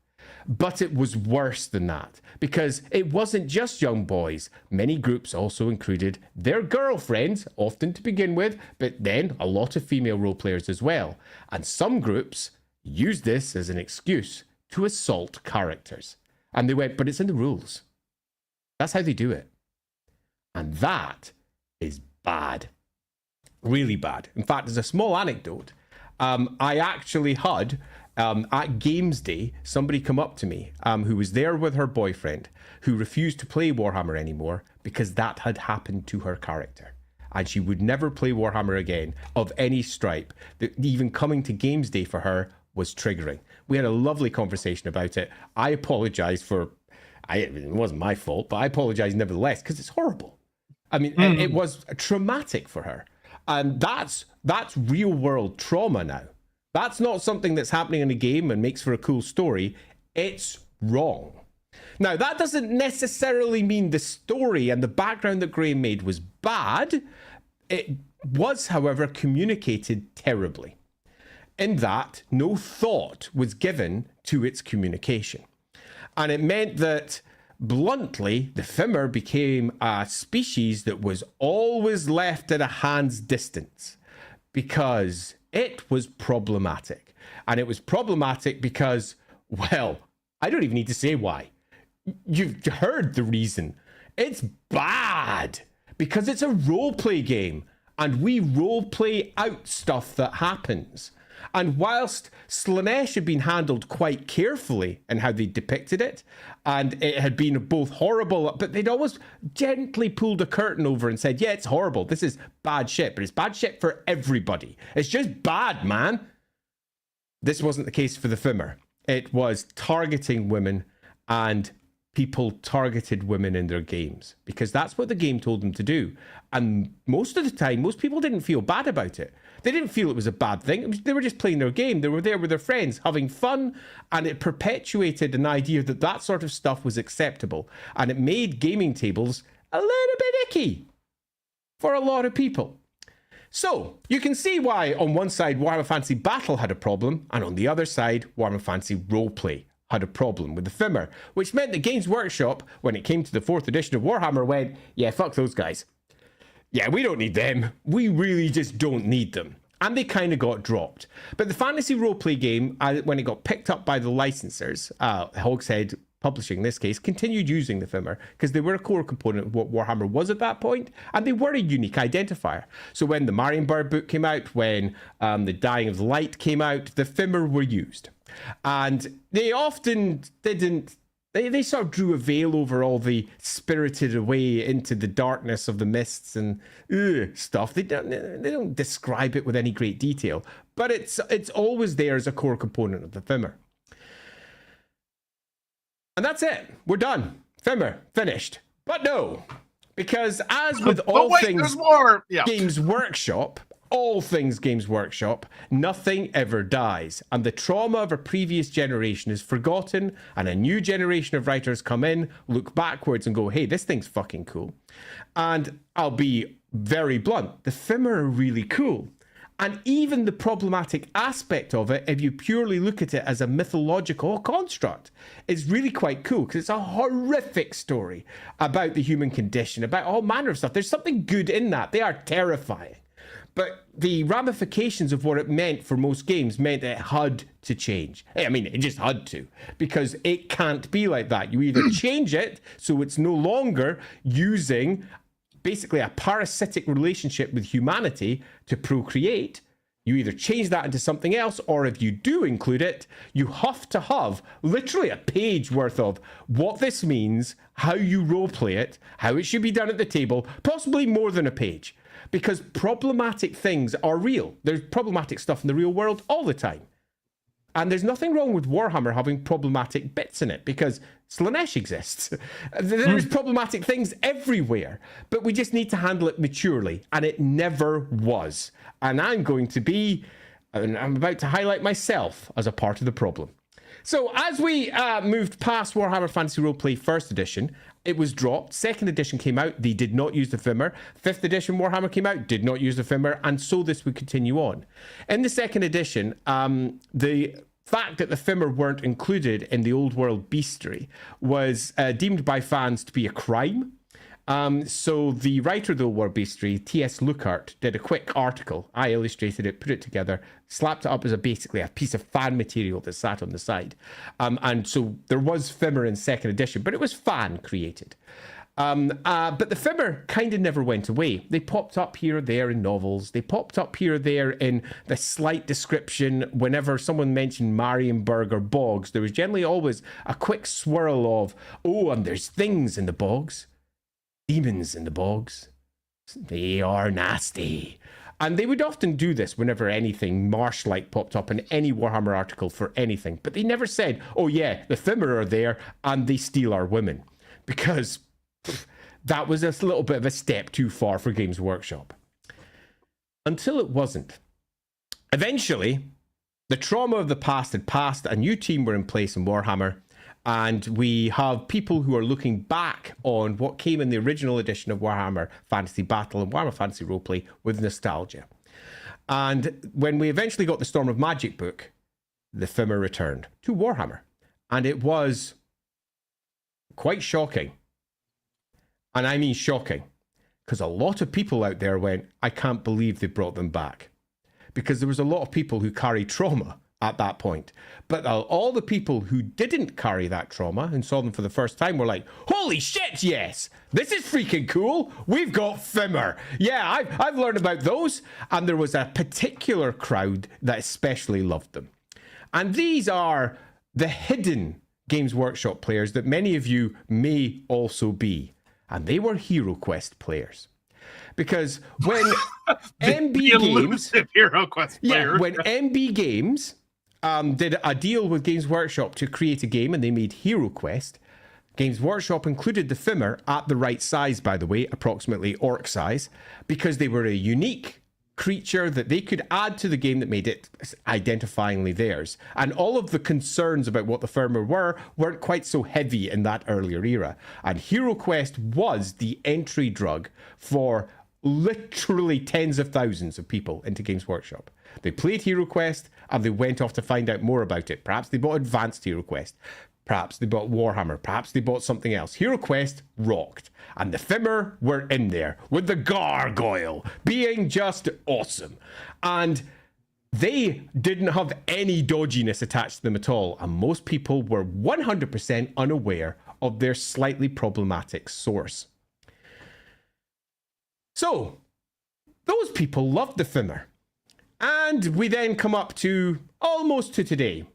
But it was worse than that, because it wasn't just young boys. Many groups also included their girlfriends, often to begin with, but then a lot of female role players as well. And some groups used this as an excuse to assault characters. And they went, but it's in the rules. That's how they do it. And that is bad. Really bad. In fact, there's a small anecdote. I actually had... at Games Day, somebody come up to me who was there with her boyfriend, who refused to play Warhammer anymore because that had happened to her character. And she would never play Warhammer again of any stripe. Even coming to Games Day for her was triggering. We had a lovely conversation about it. I apologized for... it wasn't my fault, but I apologized nevertheless because it's horrible. It was traumatic for her. And that's real world trauma now. That's not something that's happening in a game and makes for a cool story. It's wrong. Now, that doesn't necessarily mean the story and the background that Graham made was bad. It was, however, communicated terribly, in that no thought was given to its communication. And it meant that, bluntly, the Fimir became a species that was always left at a hand's distance, because it was problematic. And it was problematic because, well, I don't even need to say why. You've heard the reason. It's bad because it's a roleplay game. and we role play out stuff that happens. And whilst Slaanesh had been handled quite carefully in how they depicted it, and it had been both horrible, but they'd always gently pulled a curtain over and said, yeah, it's horrible. This is bad shit, but it's bad shit for everybody. It's just bad, man. This wasn't the case for the Fimir. It was targeting women, and people targeted women in their games because that's what the game told them to do. And most of the time, most people didn't feel bad about it. They didn't feel it was a bad thing. They were just playing their game. They were there with their friends, having fun, and it perpetuated an idea that that sort of stuff was acceptable. And it made gaming tables a little bit icky for a lot of people. So you can see why on one side Warhammer Fantasy Battle had a problem, and on the other side Warhammer Fantasy Roleplay had a problem with the Fimir, which meant that Games Workshop, when it came to the 4th edition of Warhammer, went, yeah, fuck those guys. Yeah, we don't need them. We really just don't need them. And they kind of got dropped. But the fantasy roleplay game, when it got picked up by the licensors, Hogshead Publishing in this case, continued using the Fimir because they were a core component of what Warhammer was at that point, and they were a unique identifier. So when the Marienburg book came out, when the Dying of the Light came out, the Fimir were used. And they often didn't, they sort of drew a veil over all the spirited away into the darkness of the mists and stuff. They don't describe it with any great detail, but it's always there as a core component of the Fimir. And that's it. We're done. Fimir, finished. But no, because as with all things Games Workshop, all things Games Workshop, nothing ever dies. And the trauma of a previous generation is forgotten, and a new generation of writers come in, look backwards and go, hey, this thing's fucking cool. And I'll be very blunt, the Fimir are really cool. And even the problematic aspect of it, if you purely look at it as a mythological construct, is really quite cool because it's a horrific story about the human condition, about all manner of stuff. There's something good in that. They are terrifying. But the ramifications of what it meant for most games meant it had to change. I mean, it just had to, because it can't be like that. You either change it so it's no longer using basically a parasitic relationship with humanity to procreate. You either change that into something else, or if you do include it, you have to have literally a page worth of what this means, how you roleplay it, how it should be done at the table, possibly more than a page. Because problematic things are real. There's problematic stuff in the real world all the time. And there's nothing wrong with Warhammer having problematic bits in it, because Slaanesh exists. There's problematic things everywhere, but we just need to handle it maturely, and it never was. And I'm about to highlight myself as a part of the problem. So as we moved past Warhammer Fantasy Roleplay 1st edition, it was dropped. 2nd edition came out, they did not use the Fimir. 5th edition Warhammer came out, did not use the Fimir, and so this would continue on. In the 2nd edition, the fact that the Fimir weren't included in the Old World Bestiary was deemed by fans to be a crime. So the writer of the Old World Bestiary, T.S. Lookhart, did a quick article. I illustrated it, put it together, slapped it up as basically a piece of fan material that sat on the side. And so there was Fimir in 2nd edition, but it was fan created. But the Fimir kind of never went away. They popped up here or there in novels. They popped up here or there in the slight description. Whenever someone mentioned Marienburg or bogs, there was generally always a quick swirl of, oh, and there's things in the bogs. Demons in the bogs. They are nasty. And they would often do this whenever anything marsh-like popped up in any Warhammer article for anything. But they never said, oh yeah, the Fimir are there and they steal our women. Because that was a little bit of a step too far for Games Workshop. Until it wasn't. Eventually, the trauma of the past had passed, a new team were in place in Warhammer, and we have people who are looking back on what came in the original edition of Warhammer Fantasy Battle and Warhammer Fantasy Roleplay with nostalgia. And when we eventually got the Storm of Magic book, the Fimir returned to Warhammer. And it was quite shocking. And I mean shocking, because a lot of people out there went, I can't believe they brought them back. Because there was a lot of people who carried trauma at that point. But all the people who didn't carry that trauma and saw them for the first time were like, holy shit, yes, this is freaking cool. We've got Fimir. Yeah, I've learned about those. And there was a particular crowd that especially loved them. And these are the hidden Games Workshop players that many of you may also be. And they were HeroQuest players. Because when MB Games... HeroQuest player. Yeah, when MB Games did a deal with Games Workshop to create a game and they made HeroQuest, Games Workshop included the Fimir at the right size, by the way, approximately orc size, because they were a unique creature that they could add to the game that made it identifyingly theirs. And all of the concerns about what the Fimir weren't quite so heavy in that earlier era. And HeroQuest was the entry drug for literally tens of thousands of people into Games Workshop. They played HeroQuest and they went off to find out more about it. Perhaps they bought Advanced HeroQuest. Perhaps they bought Warhammer. Perhaps they bought something else. HeroQuest rocked. And the Fimir were in there with the gargoyle being just awesome. And they didn't have any dodginess attached to them at all. And most people were 100% unaware of their slightly problematic source. So, those people loved the Fimir. And we then come up to almost to today.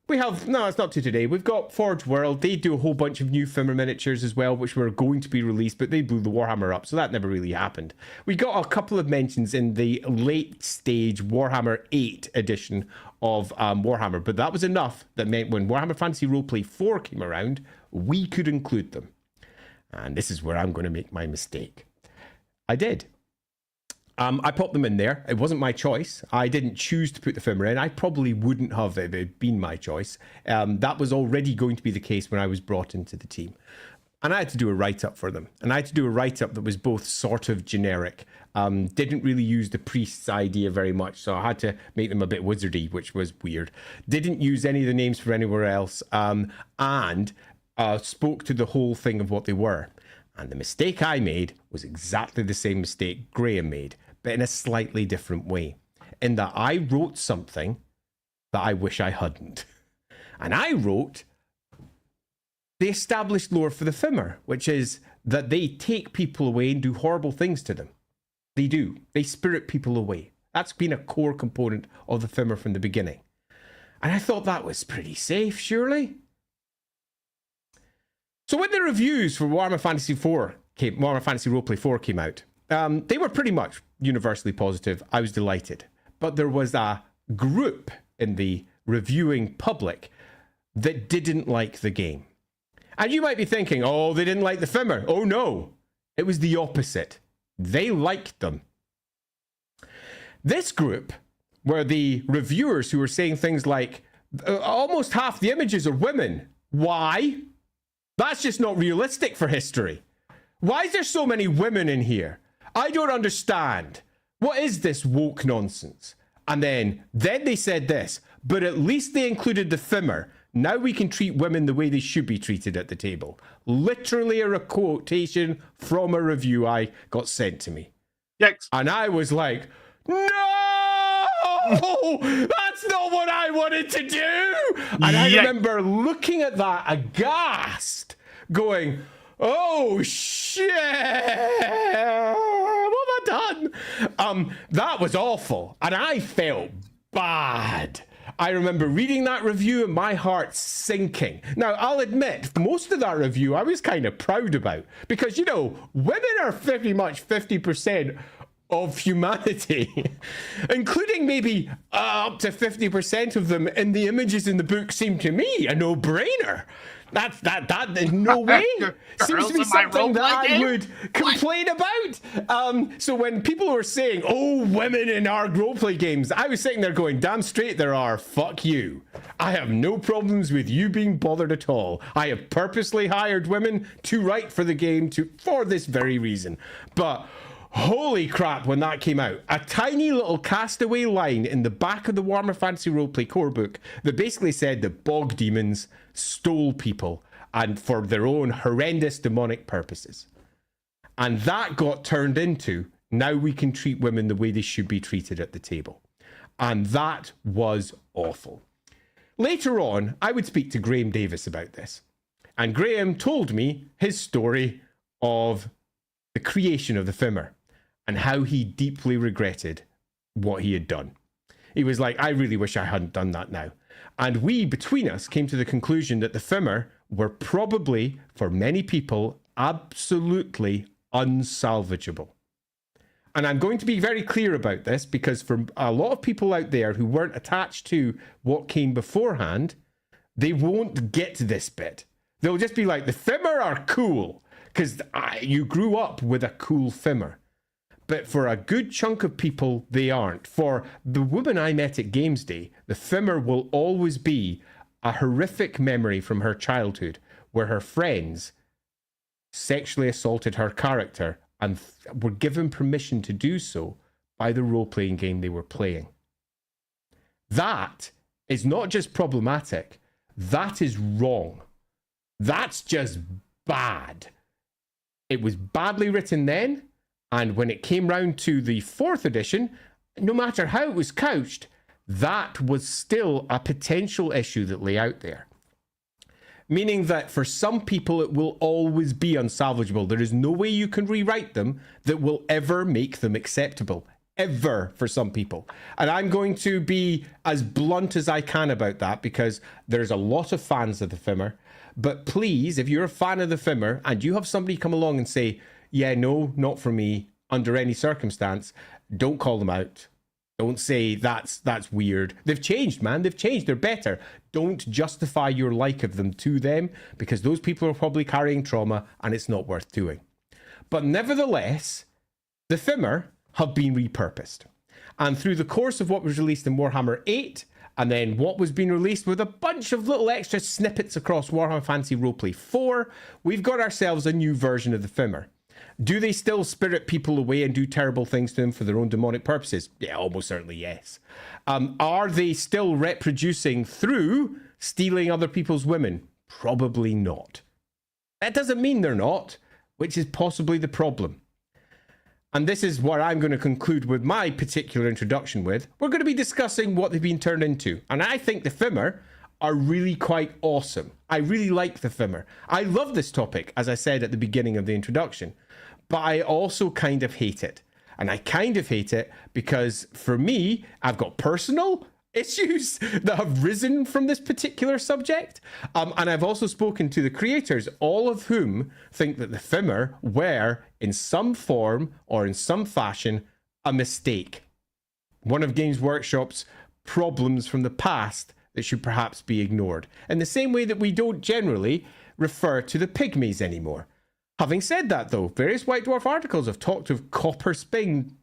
We have, no, it's not to today. We've got Forge World. They do a whole bunch of new Fimir miniatures as well, which were going to be released, but they blew the Warhammer up, so that never really happened. We got a couple of mentions in the late stage Warhammer 8 edition of Warhammer, but that was enough that meant when Warhammer Fantasy Roleplay 4 came around, we could include them. And this is where I'm going to make my mistake. I did. I popped them in there. It wasn't my choice. I didn't choose to put the Fimir in. I probably wouldn't have if it had been my choice. That was already going to be the case when I was brought into the team. And I had to do a write-up for them. And I had to do a write-up that was both sort of generic. Didn't really use the priest's idea very much. So I had to make them a bit wizardy, which was weird. Didn't use any of the names for anywhere else. And spoke to the whole thing of what they were. And the mistake I made was exactly the same mistake Graham made, but in a slightly different way. In that I wrote something that I wish I hadn't. And I wrote the established lore for the Fimir, which is that they take people away and do horrible things to them. They do. They spirit people away. That's been a core component of the Fimir from the beginning. And I thought that was pretty safe, surely. So when the reviews for Warhammer Fantasy Roleplay 4 came out, they were pretty much universally positive. I was delighted. But there was a group in the reviewing public that didn't like the game. And you might be thinking, oh, they didn't like the Fimir. Oh, no. It was the opposite. They liked them. This group were the reviewers who were saying things like, almost half the images are women. Why? That's just not realistic for history. Why is there so many women in here? I don't understand. What is this woke nonsense? And then they said this, but at least they included the Fimir. Now we can treat women the way they should be treated at the table. Literally a quotation from a review I got sent to me. Yikes. And I was like, no! That's not what I wanted to do! And I remember looking at that aghast, going, oh shit! What have I done? That was awful. And I felt bad. I remember reading that review and my heart sinking. Now, I'll admit, most of that review I was kind of proud about. Because, you know, women are pretty much 50% of humanity, including maybe up to 50% of them in the images in the book seem to me a no-brainer. That in no way seems to be something that I would complain about. So when people were saying, oh, women in our roleplay games, I was sitting there going, damn straight there are, fuck you. I have no problems with you being bothered at all. I have purposely hired women to write for the game for this very reason. But holy crap, when that came out, a tiny little castaway line in the back of the Warhammer Fantasy Roleplay core book that basically said that bog demons stole people and for their own horrendous demonic purposes. And that got turned into, now we can treat women the way they should be treated at the table. And that was awful. Later on, I would speak to Graham Davis about this. And Graham told me his story of the creation of the Fimir and how he deeply regretted what he had done. He was like, I really wish I hadn't done that now. And we, between us, came to the conclusion that the Fimir were probably, for many people, absolutely unsalvageable. And I'm going to be very clear about this because for a lot of people out there who weren't attached to what came beforehand, they won't get this bit. They'll just be like, the Fimir are cool because you grew up with a cool Fimir. But for a good chunk of people, they aren't. For the woman I met at Games Day, the Fimir will always be a horrific memory from her childhood where her friends sexually assaulted her character and were given permission to do so by the role-playing game they were playing. That is not just problematic, that is wrong. That's just bad. It was badly written then, and when it came round to the 4th edition, no matter how it was couched, that was still a potential issue that lay out there. Meaning that for some people, it will always be unsalvageable. There is no way you can rewrite them that will ever make them acceptable. Ever, for some people. And I'm going to be as blunt as I can about that because there's a lot of fans of the Fimir. But please, if you're a fan of the Fimir and you have somebody come along and say, yeah, no, not for me, under any circumstance, don't call them out. Don't say that's weird. They've changed, man. They've changed. They're better. Don't justify your like of them to them because those people are probably carrying trauma and it's not worth doing. But nevertheless, the Fimir have been repurposed. And through the course of what was released in Warhammer 8, and then what was being released with a bunch of little extra snippets across Warhammer Fantasy Roleplay 4, we've got ourselves a new version of the Fimir. Do they still spirit people away and do terrible things to them for their own demonic purposes? Yeah, almost certainly yes. Are they still reproducing through stealing other people's women? Probably not. That doesn't mean they're not, which is possibly the problem. And this is what I'm going to conclude with my particular introduction with. We're going to be discussing what they've been turned into. And I think the Fimir are really quite awesome. I really like the Fimir. I love this topic, as I said at the beginning of the introduction. But I also kind of hate it. And I kind of hate it because for me, I've got personal issues that have risen from this particular subject. And I've also spoken to the creators, all of whom think that the Fimir were, in some form or in some fashion, a mistake. One of Games Workshop's problems from the past that should perhaps be ignored. In the same way that we don't generally refer to the pygmies anymore. Having said that, though, various White Dwarf articles have talked of copper-skinned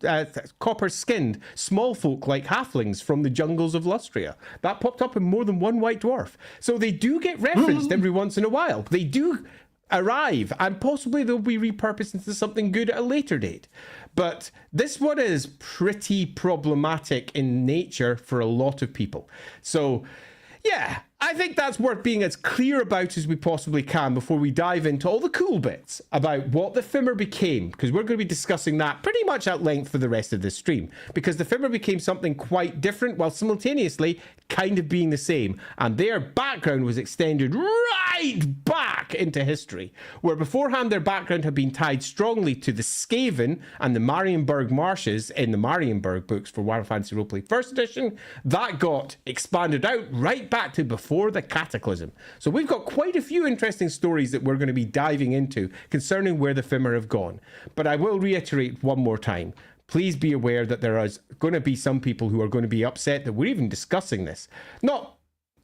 small folk like halflings from the jungles of Lustria. That popped up in more than one White Dwarf. So they do get referenced every once in a while. They do arrive, and possibly they'll be repurposed into something good at a later date. But this one is pretty problematic in nature for a lot of people. So, yeah, I think that's worth being as clear about as we possibly can before we dive into all the cool bits about what the Fimir became, because we're going to be discussing that pretty much at length for the rest of this stream, because the Fimir became something quite different while simultaneously kind of being the same, and their background was extended right back into history, where beforehand their background had been tied strongly to the Skaven and the Marienburg marshes in the Marienburg books for Warhammer Fantasy Roleplay 1st edition. That got expanded out right back to before the Cataclysm. So we've got quite a few interesting stories that we're going to be diving into concerning where the Fimir have gone. But I will reiterate one more time. Please be aware that there is going to be some people who are going to be upset that we're even discussing this. Not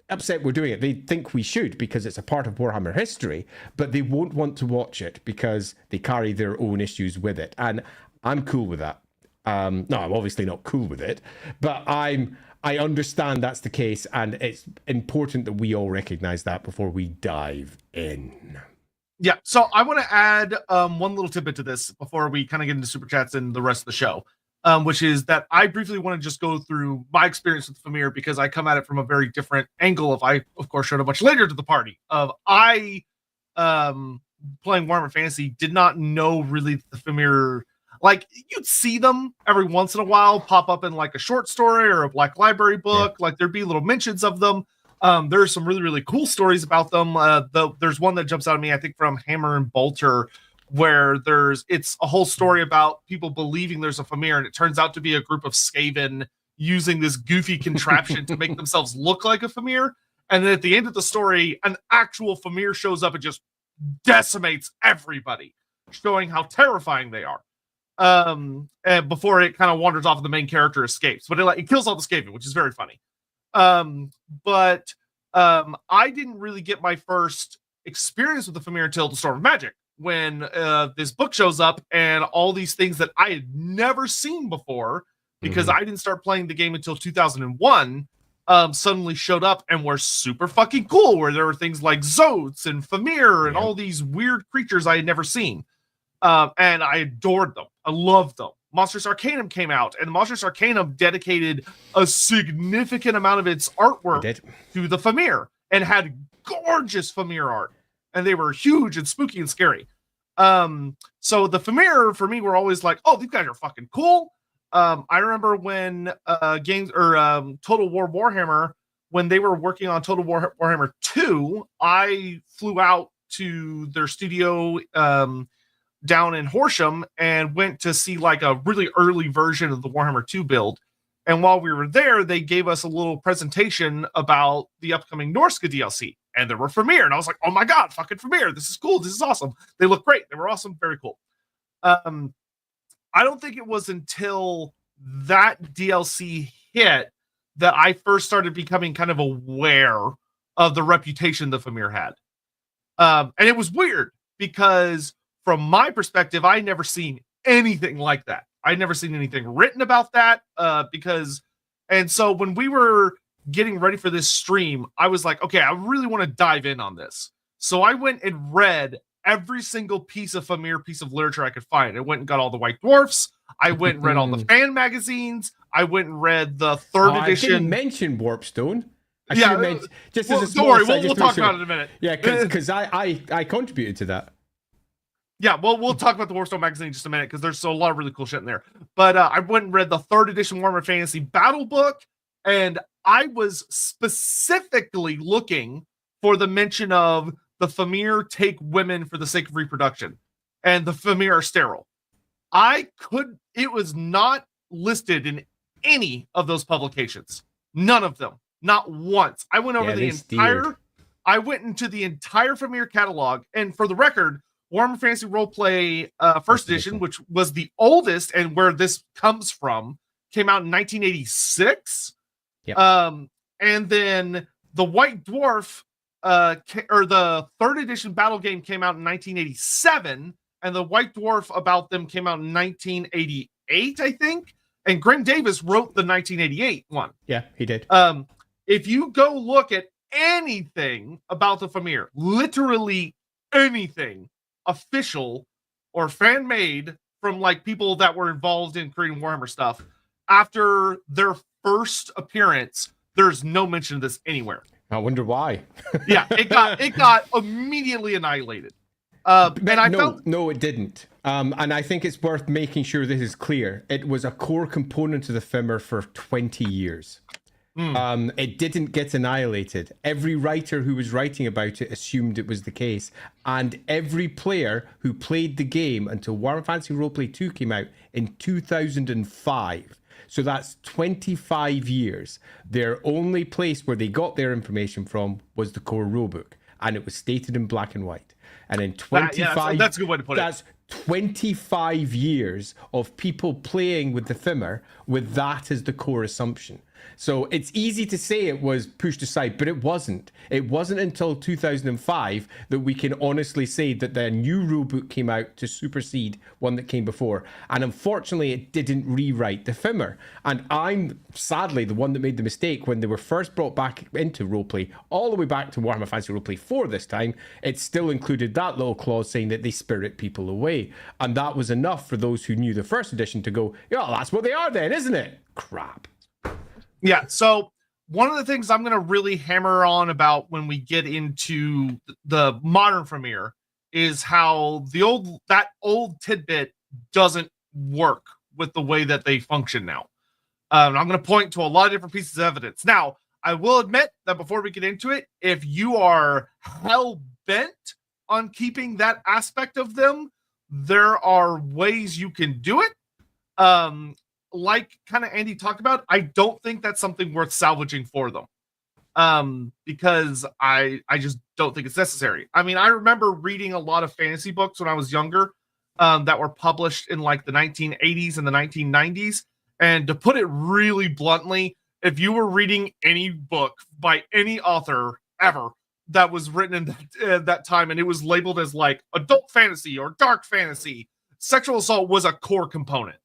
upset we're doing it. They think we should because it's a part of Warhammer history, but they won't want to watch it because they carry their own issues with it. And I'm cool with that. No, I'm obviously not cool with it, but I understand that's the case, and it's important that we all recognize that before we dive in. Yeah, so I want to add one little tidbit to this before we kind of get into super chats and the rest of the show, which is that I briefly want to just go through my experience with Fimir because I come at it from a very different angle. I, of course, showed up much later to the party. I playing Warhammer Fantasy did not know really the Fimir. Like, you'd see them every once in a while pop up in like a short story or a Black Library book. Yeah. Like, there'd be little mentions of them. There's some really, really cool stories about them. There's one that jumps out at me, I think, from Hammer and Bolter, where it's a whole story about people believing there's a Fimir, and it turns out to be a group of Skaven using this goofy contraption to make themselves look like a Fimir. And then at the end of the story, an actual Fimir shows up and just decimates everybody, showing how terrifying they are. And before it kind of wanders off and the main character escapes. But it kills all the Skaven, which is very funny. But I didn't really get my first experience with the Fimir until the Storm of Magic, when this book shows up and all these things that I had never seen before, because I didn't start playing the game until 2001, suddenly showed up and were super fucking cool, where there were things like Zotes and Fimir and all these weird creatures I had never seen. And I adored them. I loved them. Monstrous Arcanum came out, and Monstrous Arcanum dedicated a significant amount of its artwork to the Fimir, and had gorgeous Fimir art. And they were huge and spooky and scary. So the Fimir, for me, were always like, oh, these guys are fucking cool. I remember when Total War Warhammer, when they were working on Total War Warhammer 2, I flew out to their studio down in Horsham and went to see like a really early version of the Warhammer 2 build. And while we were there, they gave us a little presentation about the upcoming Norska DLC. And there were Fimir. And I was like, oh my God, fucking Fimir. This is cool. This is awesome. They look great. They were awesome. Very cool. I don't think it was until that DLC hit that I first started becoming kind of aware of the reputation the Fimir had. And it was weird because from my perspective, I never seen anything like that. I'd never seen anything written about that and so when we were getting ready for this stream, I was like, okay, I really want to dive in on this. So I went and read every single piece of Fimir piece of literature I could find. I went and got all the White Dwarfs. I went and read all the fan magazines. I went and read the third edition. I didn't mention Warpstone. I should have mentioned, just as a small don't worry, we'll talk about it in a minute. Yeah, because I contributed to that. Yeah, well, we'll talk about the Warstone magazine in just a minute, because there's a lot of really cool shit in there. But I went and read the third edition Warhammer Fantasy Battle Book, and I was specifically looking for the mention of the Fimir take women for the sake of reproduction, and the Fimir are sterile. It was not listed in any of those publications. None of them. Not once. I went over I went into the entire Fimir catalog, and for the record, Warhammer Fantasy Roleplay first edition, which was the oldest and where this comes from, came out in 1986. Yep. And then the White Dwarf, or the third edition battle game, came out in 1987, and the White Dwarf about them came out in 1988, I think. And Graham Davis wrote the 1988 one. Yeah, he did. If you go look at anything about the Fimir, literally anything official or fan made from like people that were involved in creating Warhammer stuff, after their first appearance, there's no mention of this anywhere. I wonder why. Yeah, it got immediately annihilated. No, it didn't. And I think it's worth making sure this is clear. It was a core component of the Fimir for 20 years. It didn't get annihilated. Every writer who was writing about it assumed it was the case, and every player who played the game until Warhammer Fantasy Roleplay 2 came out in 2005. So that's 25 years. Their only place where they got their information from was the core rulebook, and it was stated in black and white. And in 25, that's a good way to put it. That's 25 years of people playing with the Fimir with that as the core assumption. So it's easy to say it was pushed aside, but it wasn't. It wasn't until 2005 that we can honestly say that the new rulebook came out to supersede one that came before. And unfortunately, it didn't rewrite the Fimir. And I'm sadly the one that made the mistake when they were first brought back into roleplay, all the way back to Warhammer Fantasy Roleplay 4 this time. It still included that little clause saying that they spirit people away. And that was enough for those who knew the first edition to go, yeah, that's what they are then, isn't it? Crap. Yeah, so one of the things I'm going to really hammer on about when we get into the modern Fimir is how that old tidbit doesn't work with the way that they function now. I'm going to point to a lot of different pieces of evidence. Now, I will admit that before we get into it, if you are hell bent on keeping that aspect of them, there are ways you can do it. Like kind of Andy talked about, I don't think that's something worth salvaging for them. Because I just don't think it's necessary. I mean, I remember reading a lot of fantasy books when I was younger, that were published in like the 1980s and the 1990s. And to put it really bluntly, if you were reading any book by any author ever that was written in that time and it was labeled as like adult fantasy or dark fantasy, sexual assault was a core component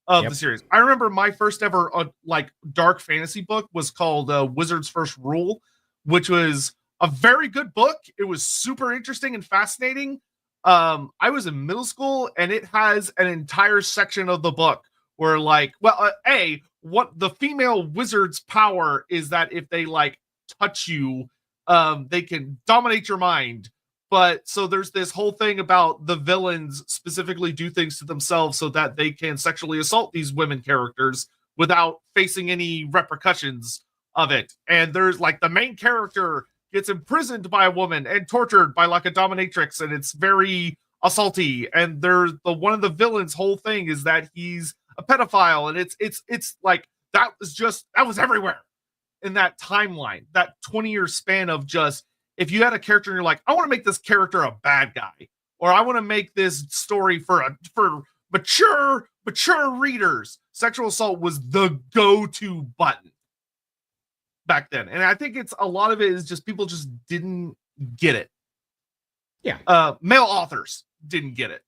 of the series. I remember my first ever like dark fantasy book was called Wizard's First Rule, which was a very good book. It was super interesting and fascinating. I was in middle school and it has an entire section of the book where like, well, what the female wizard's power is that if they like touch you, they can dominate your mind. But so there's this whole thing about the villains specifically do things to themselves so that they can sexually assault these women characters without facing any repercussions of it. And there's like the main character gets imprisoned by a woman and tortured by like a dominatrix, and it's very assaulty. And there's one of the villains' whole thing is that he's a pedophile, and it's like that was everywhere in that timeline, that 20-year span of just, if you had a character and you're like, I want to make this character a bad guy, or I want to make this story for mature readers, sexual assault was the go-to button back then. And I think it's a lot of it is just people just didn't get it. Yeah. Male authors didn't get it.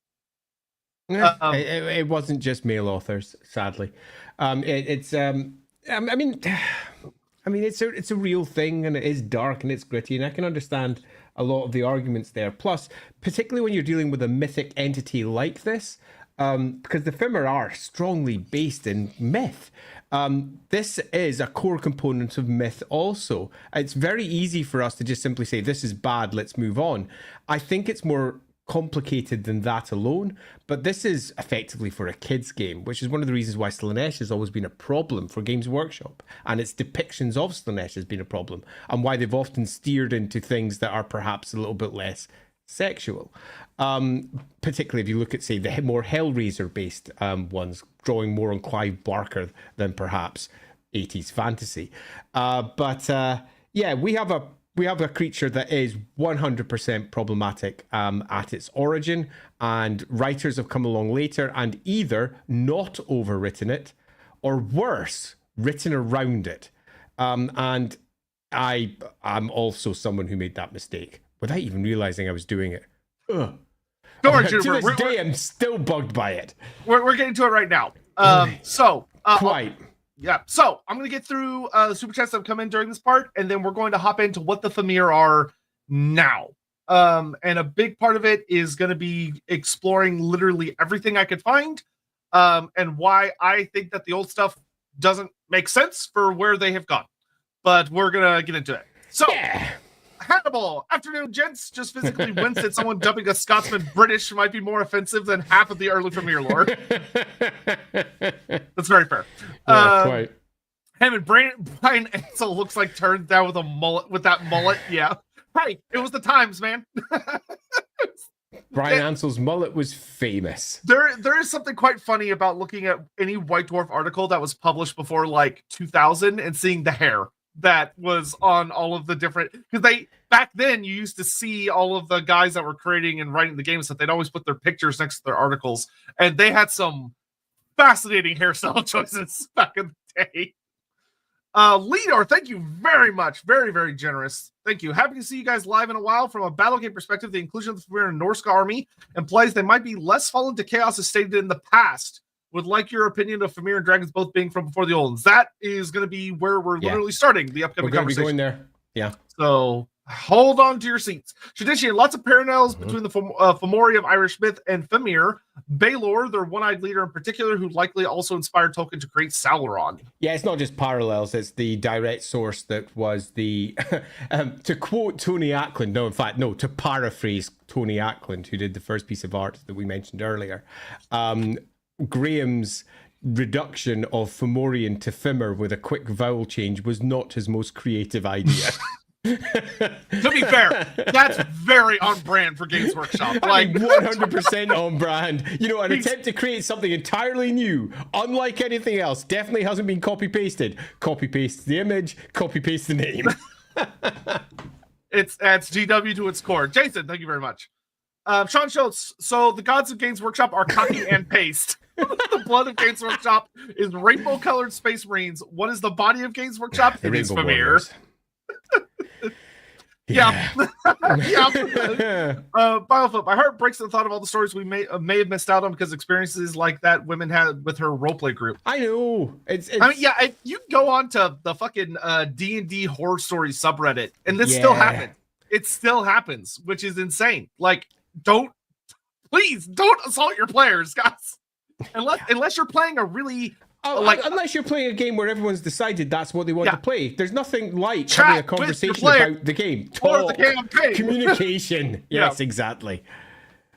It wasn't just male authors, sadly. I mean, it's a real thing, and it is dark and it's gritty, and I can understand a lot of the arguments there. Plus, particularly when you're dealing with a mythic entity like this, because the Fimir are strongly based in myth. This is a core component of myth also. It's very easy for us to just simply say, this is bad, let's move on. I think it's more complicated than that alone, but this is effectively for a kid's game, which is one of the reasons why Slaanesh has always been a problem for Games Workshop, and its depictions of Slaanesh has been a problem, and why they've often steered into things that are perhaps a little bit less sexual. Particularly if you look at, say, the more Hellraiser-based ones, drawing more on Clive Barker than perhaps 80s fantasy. Yeah, we have a creature that is 100% problematic at its origin, and writers have come along later and either not overwritten it, or worse, written around it. And I'm also someone who made that mistake without even realizing I was doing it. Ugh. Don't worry, to this day, I'm still bugged by it. We're getting to it right now. Quite. Yeah, so I'm going to get through the super chats that have come in during this part, and then we're going to hop into what the Fimir are now. And a big part of it is going to be exploring literally everything I could find, and why I think that the old stuff doesn't make sense for where they have gone. But we're going to get into it. So, yeah. Hannibal, afternoon, gents. Just physically winced that someone dubbing a Scotsman British might be more offensive than half of the early Fimir lore. That's very fair. Yeah, quite. Him and Brian Ansel looks like turned down with a mullet. With that mullet, yeah. Hey, it was the times, man. Brian Ansel's mullet was famous. There is something quite funny about looking at any White Dwarf article that was published before like 2000 and seeing the hair that was on all of the different, because they back then you used to see all of the guys that were creating and writing the games that they'd always put their pictures next to their articles, and they had some fascinating hairstyle choices back in the day. Leador, thank you very much. Very, very generous. Thank you. Happy to see you guys live in a while. From a battle game perspective, the inclusion of the Fimir and Norska army implies they might be less fallen to chaos as stated in the past. Would like your opinion of Fimir and dragons both being from before the Oldens. That is going to be where we're literally starting the upcoming conversation. We're going there. Yeah. So hold on to your seats. Tradition, lots of parallels between the Fomori of Irish myth and Fimir. Baelor, their one-eyed leader in particular, who likely also inspired Tolkien to create Sauron. Yeah, it's not just parallels, it's the direct source that was the... to quote Tony Ackland, to paraphrase Tony Ackland, who did the first piece of art that we mentioned earlier, Graham's reduction of Fomorian to Fimir with a quick vowel change was not his most creative idea. To be fair, that's very on brand for Games Workshop. Like 100% on brand. You know, an attempt to create something entirely new, unlike anything else, definitely hasn't been copy pasted. Copy paste the image, copy paste the name. It's GW to its core. Jason, thank you very much. Sean Schultz. So the gods of Games Workshop are copy and paste. The blood of Games Workshop is rainbow-colored Space Marines. What is the body of Games Workshop? It is Fimir. Yeah. Bioflip. My heart breaks at the thought of all the stories we may have missed out on because experiences like that women had with her roleplay group. I know. I mean, yeah. You can go on to the fucking D&D horror stories subreddit, and this still happens. It still happens, which is insane. Like, please don't assault your players, guys. Unless you're playing a really. Unless you're playing a game where everyone's decided that's what they want to play. There's nothing like having a conversation about the game. Or the campaign. Communication. Yes, exactly.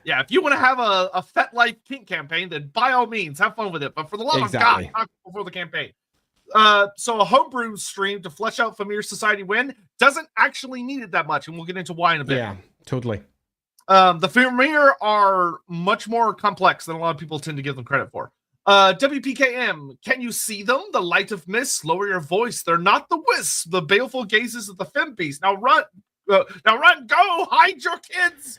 Yeah, if you want to have a Fet Life Kink campaign, then by all means, have fun with it. But for the love of God, not before the campaign. So a homebrew stream to flesh out Fimir's Society win doesn't actually need it that much, and we'll get into why in a bit. Yeah, totally. The Fimir are much more complex than a lot of people tend to give them credit for. WPKM, can you see them? The light of mist, lower your voice. They're not the wisps, the baleful gazes of the Fem Beast. Now run, go, hide your kids.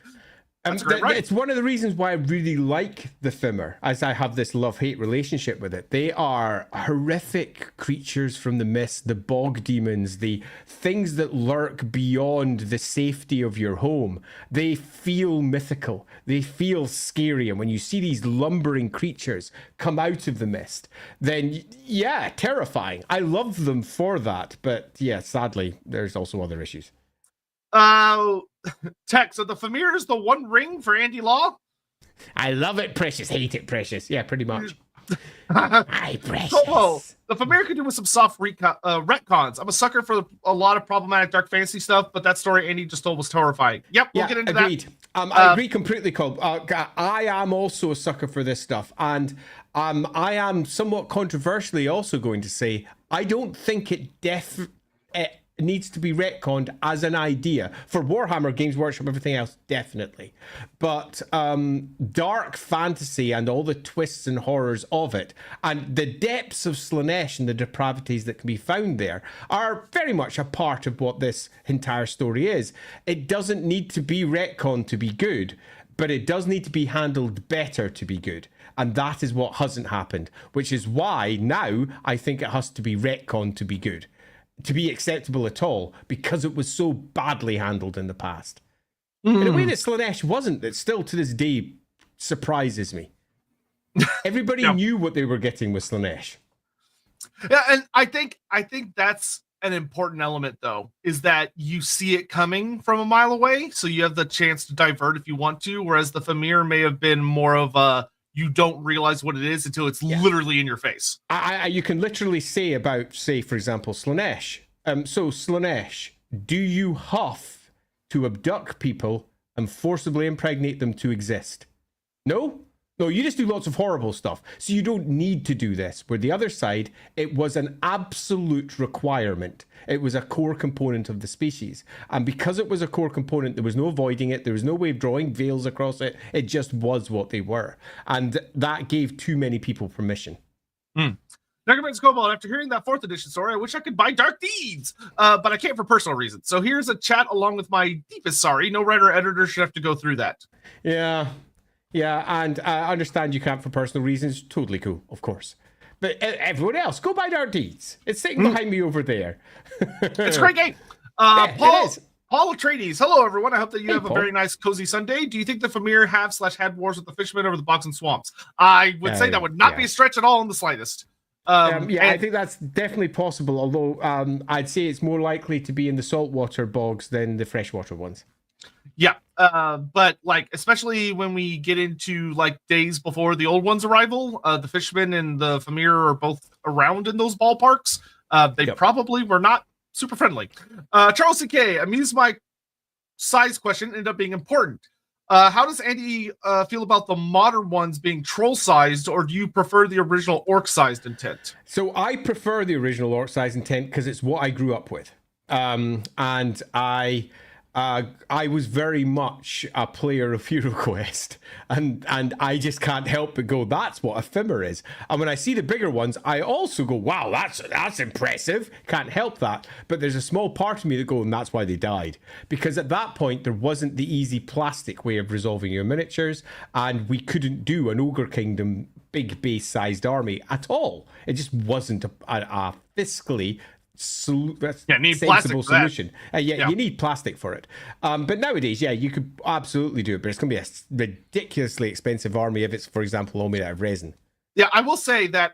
That's great, right? It's one of the reasons why I really like the Fimir, as I have this love-hate relationship with it. They are horrific creatures from the mist, the bog demons, the things that lurk beyond the safety of your home. They feel mythical. They feel scary. And when you see these lumbering creatures come out of the mist, then, yeah, terrifying. I love them for that. But, yeah, sadly, there's also other issues. Tech, so the Fimir is the one ring for Andy Law? I love it, Precious. Hate it, Precious. Yeah, pretty much. Hi, Precious. The Fimir could do with some soft retcons. I'm a sucker for a lot of problematic dark fantasy stuff, but that story Andy just told was horrifying. Yep, we'll get into agreed. that. I agree completely, Cobb. I am also a sucker for this stuff, and I am somewhat controversially also going to say I don't think it needs to be retconned as an idea. For Warhammer, Games Workshop, everything else, definitely. But dark fantasy and all the twists and horrors of it, and the depths of Slaanesh and the depravities that can be found there, are very much a part of what this entire story is. It doesn't need to be retconned to be good, but it does need to be handled better to be good. And that is what hasn't happened, which is why now I think it has to be retconned to be good, to be acceptable at all, because it was so badly handled in the past. In a way that Slaanesh wasn't, that still to this day surprises me. Everybody knew what they were getting with Slaanesh. Yeah, and I think that's an important element, though, is that you see it coming from a mile away, so you have the chance to divert if you want to, whereas the Fimir may have been more of a you don't realize what it is until it's literally in your face. You can literally say about, say, for example, Slaanesh. So, Slaanesh, do you huff to abduct people and forcibly impregnate them to exist? No? No, you just do lots of horrible stuff. So you don't need to do this. Where the other side, it was an absolute requirement. It was a core component of the species. And because it was a core component, there was no avoiding it. There was no way of drawing veils across it. It just was what they were. And that gave too many people permission. Necromancer's Cobalt, after hearing that 4th edition story, I wish I could buy Dark Deeds, but I can't for personal reasons. So here's a chat along with my deepest sorry. No writer or editor should have to go through that. Yeah, and I understand you can't for personal reasons. Totally cool, of course. But everyone else, go buy Dark Deeds. It's sitting behind me over there. It's a great game. Paul Atreides, hello everyone. I hope that you have a very nice, cozy Sunday. Do you think the Fimir had wars with the fishermen over the bogs and swamps? I would say that would not be a stretch at all in the slightest. I think that's definitely possible, although I'd say it's more likely to be in the saltwater bogs than the freshwater ones. Yeah, but like, especially when we get into like days before the old one's arrival, the fishermen and the Fimir are both around in those ballparks. They probably were not super friendly. Charles C.K., amuse my size question ended up being important. How does Andy feel about the modern ones being troll-sized, or do you prefer the original orc-sized intent? So I prefer the original orc-sized intent because it's what I grew up with. And I was very much a player of HeroQuest, and I just can't help but go, that's what a Fimir is. And when I see the bigger ones, I also go, wow, that's impressive. Can't help that. But there's a small part of me that go, and that's why they died. Because at that point, there wasn't the easy plastic way of resolving your miniatures, and we couldn't do an Ogre Kingdom big base-sized army at all. It just wasn't a fiscally sensible solution. You need plastic for it. But nowadays, you could absolutely do it, but it's going to be a ridiculously expensive army if it's, for example, all made out of resin. Yeah, I will say that,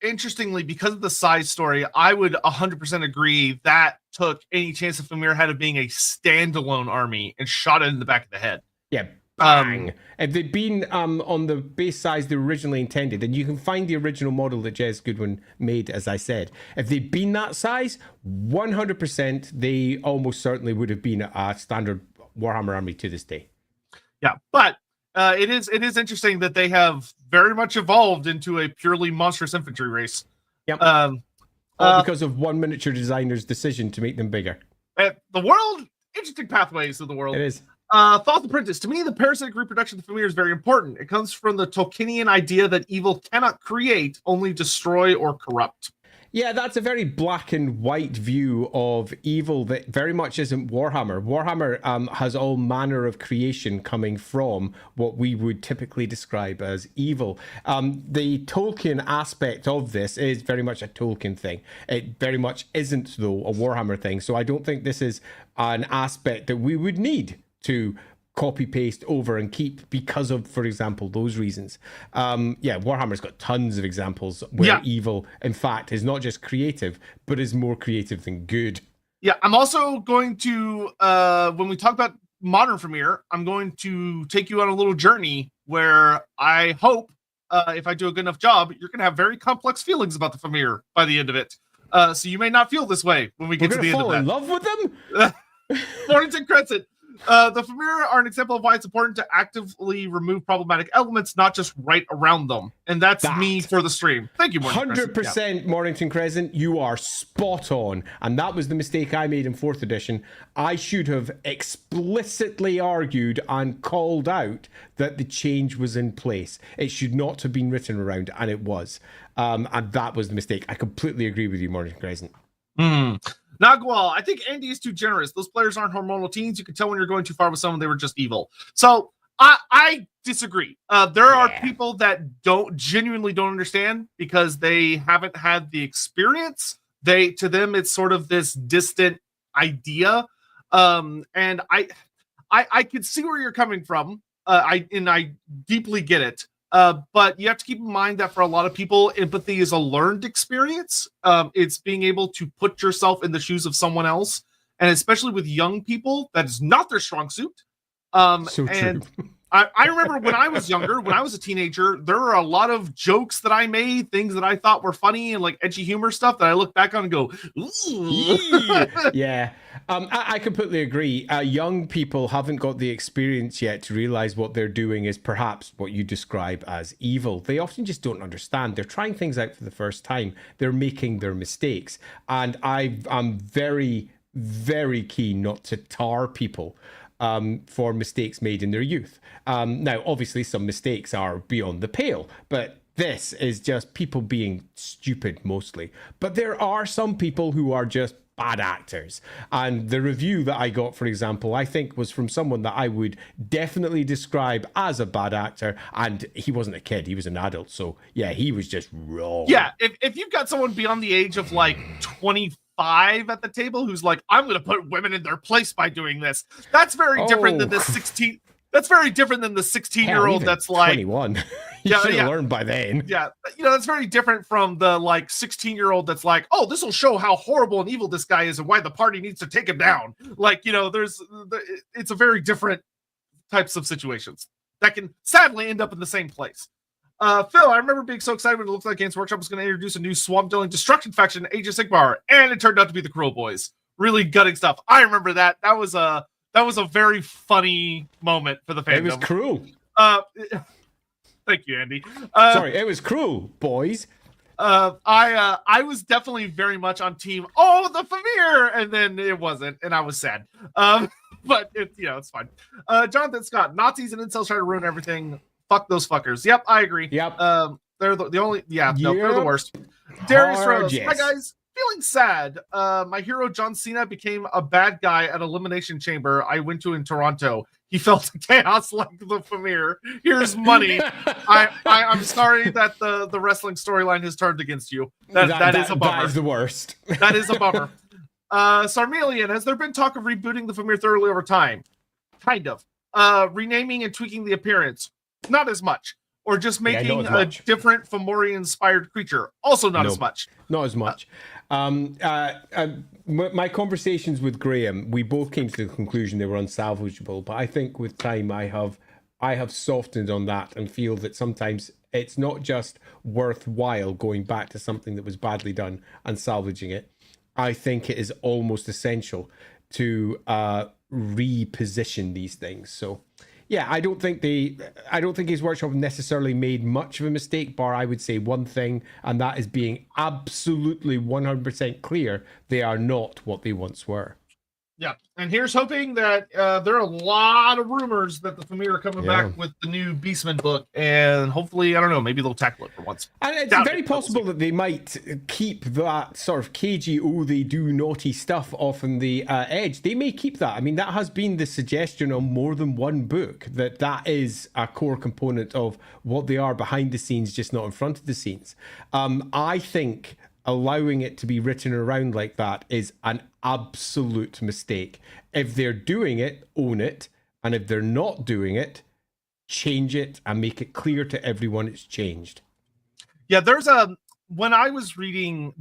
interestingly, because of the size story, I would 100% agree that took any chance of Fimir had of being a standalone army and shot it in the back of the head. Yeah. Bang. If they'd been on the base size they originally intended, and you can find the original model that Jez Goodwin made, as I said, if they'd been that size, 100% they almost certainly would have been a standard Warhammer army to this day. Yeah, but it is interesting that they have very much evolved into a purely monstrous infantry race. Yep. All because of one miniature designer's decision to make them bigger. The world, interesting pathways of the world. It is. Thought Apprentice. To me, the parasitic reproduction of the Fimir is very important. It comes from the Tolkienian idea that evil cannot create, only destroy or corrupt. Yeah, that's a very black and white view of evil that very much isn't Warhammer. Warhammer has all manner of creation coming from what we would typically describe as evil. The Tolkien aspect of this is very much a Tolkien thing. It very much isn't, though, a Warhammer thing. So I don't think this is an aspect that we would need to copy paste over and keep because of, for example, those reasons. Warhammer's got tons of examples where evil, in fact, is not just creative, but is more creative than good. Yeah, I'm also going to, when we talk about modern Fimir, I'm going to take you on a little journey where I hope, if I do a good enough job, you're going to have very complex feelings about the Fimir by the end of it. So you may not feel this way when we get to the end of that. Fall in love with them? Mornington Crescent. The Fimir are an example of why it's important to actively remove problematic elements, not just write around them. And that's me for the stream. Thank you, Mornington 100% Crescent. Mornington Crescent, you are spot on. And that was the mistake I made in 4th edition. I should have explicitly argued and called out that the change was in place. It should not have been written around, and it was. And that was the mistake. I completely agree with you, Mornington Crescent. Nagwal, I think Andy is too generous. Those players aren't hormonal teens. You can tell when you're going too far with someone. They were just evil. So I disagree. There are people that genuinely don't understand because they haven't had the experience. To them, it's sort of this distant idea. And I could see where you're coming from. I deeply get it. But you have to keep in mind that for a lot of people, empathy is a learned experience. It's being able to put yourself in the shoes of someone else. And especially with young people, that is not their strong suit. True. I remember when I was younger, when I was a teenager, there were a lot of jokes that I made, things that I thought were funny and like edgy humor stuff that I look back on and go, ooh. Yeah. I completely agree. Young people haven't got the experience yet to realize what they're doing is perhaps what you describe as evil. They often just don't understand. They're trying things out for the first time. They're making their mistakes. And I'm very, very keen not to tar people for mistakes made in their youth. Now, obviously, some mistakes are beyond the pale, but this is just people being stupid mostly. But there are some people who are just bad actors. And the review that I got, for example, I think was from someone that I would definitely describe as a bad actor. And he wasn't a kid, he was an adult. So yeah, he was just wrong. Yeah, if you've got someone beyond the age of like 25 at the table who's like, I'm going to put women in their place by doing this, that's very different than the 16. That's very different than the 16-year-old that's like 21. You should have learned by then. Yeah, that's very different from the like 16-year-old that's like, oh, this will show how horrible and evil this guy is and why the party needs to take him down. Like, it's a very different types of situations that can sadly end up in the same place. Phil, I remember being so excited when it looked like Games Workshop was going to introduce a new swamp dwelling destruction faction in Age of Sigmar, and it turned out to be the Crow Boys. Really gutting stuff. I remember that. That was That was a very funny moment for the fandom. It was cruel. Thank you, Andy. Sorry, it was cruel, boys. I was definitely very much on team, oh, the Fimir, and then it wasn't, and I was sad. But it's fine. Jonathan Scott, Nazis and incels try to ruin everything. Fuck those fuckers. Yep, I agree. Yep. They're the only, they're the worst. Darius Rose, hi guys. Feeling sad. My hero John Cena became a bad guy at Elimination Chamber I went to in Toronto. He felt chaos like the Fimir. Here's money. I'm sorry that the wrestling storyline has turned against you. That is a bummer. That is the worst. That is a bummer. Sarmelian, has there been talk of rebooting the Fimir thoroughly over time? Kind of. Renaming and tweaking the appearance? Not as much. Or just making a different Fomori-inspired creature? Also not as much. Not as much. My conversations with Graham, we both came to the conclusion they were unsalvageable, but I think with time I have softened on that and feel that sometimes it's not just worthwhile going back to something that was badly done and salvaging it. I think it is almost essential to reposition these things. So yeah, I don't think his workshop necessarily made much of a mistake, bar I would say one thing, and that is being absolutely 100% clear they are not what they once were. Yeah, and here's hoping that there are a lot of rumors that the Fimir are coming back with the new Beastman book, and hopefully, I don't know, maybe they'll tackle it for once. And it's very possible that they might keep that sort of cagey, they do naughty stuff off on the edge. They may keep that. I mean, that has been the suggestion on more than one book, that is a core component of what they are behind the scenes, just not in front of the scenes. I think allowing it to be written around like that is an absolute mistake. If they're doing it, own it. And if they're not doing it, change it and make it clear to everyone it's changed. Yeah, when I was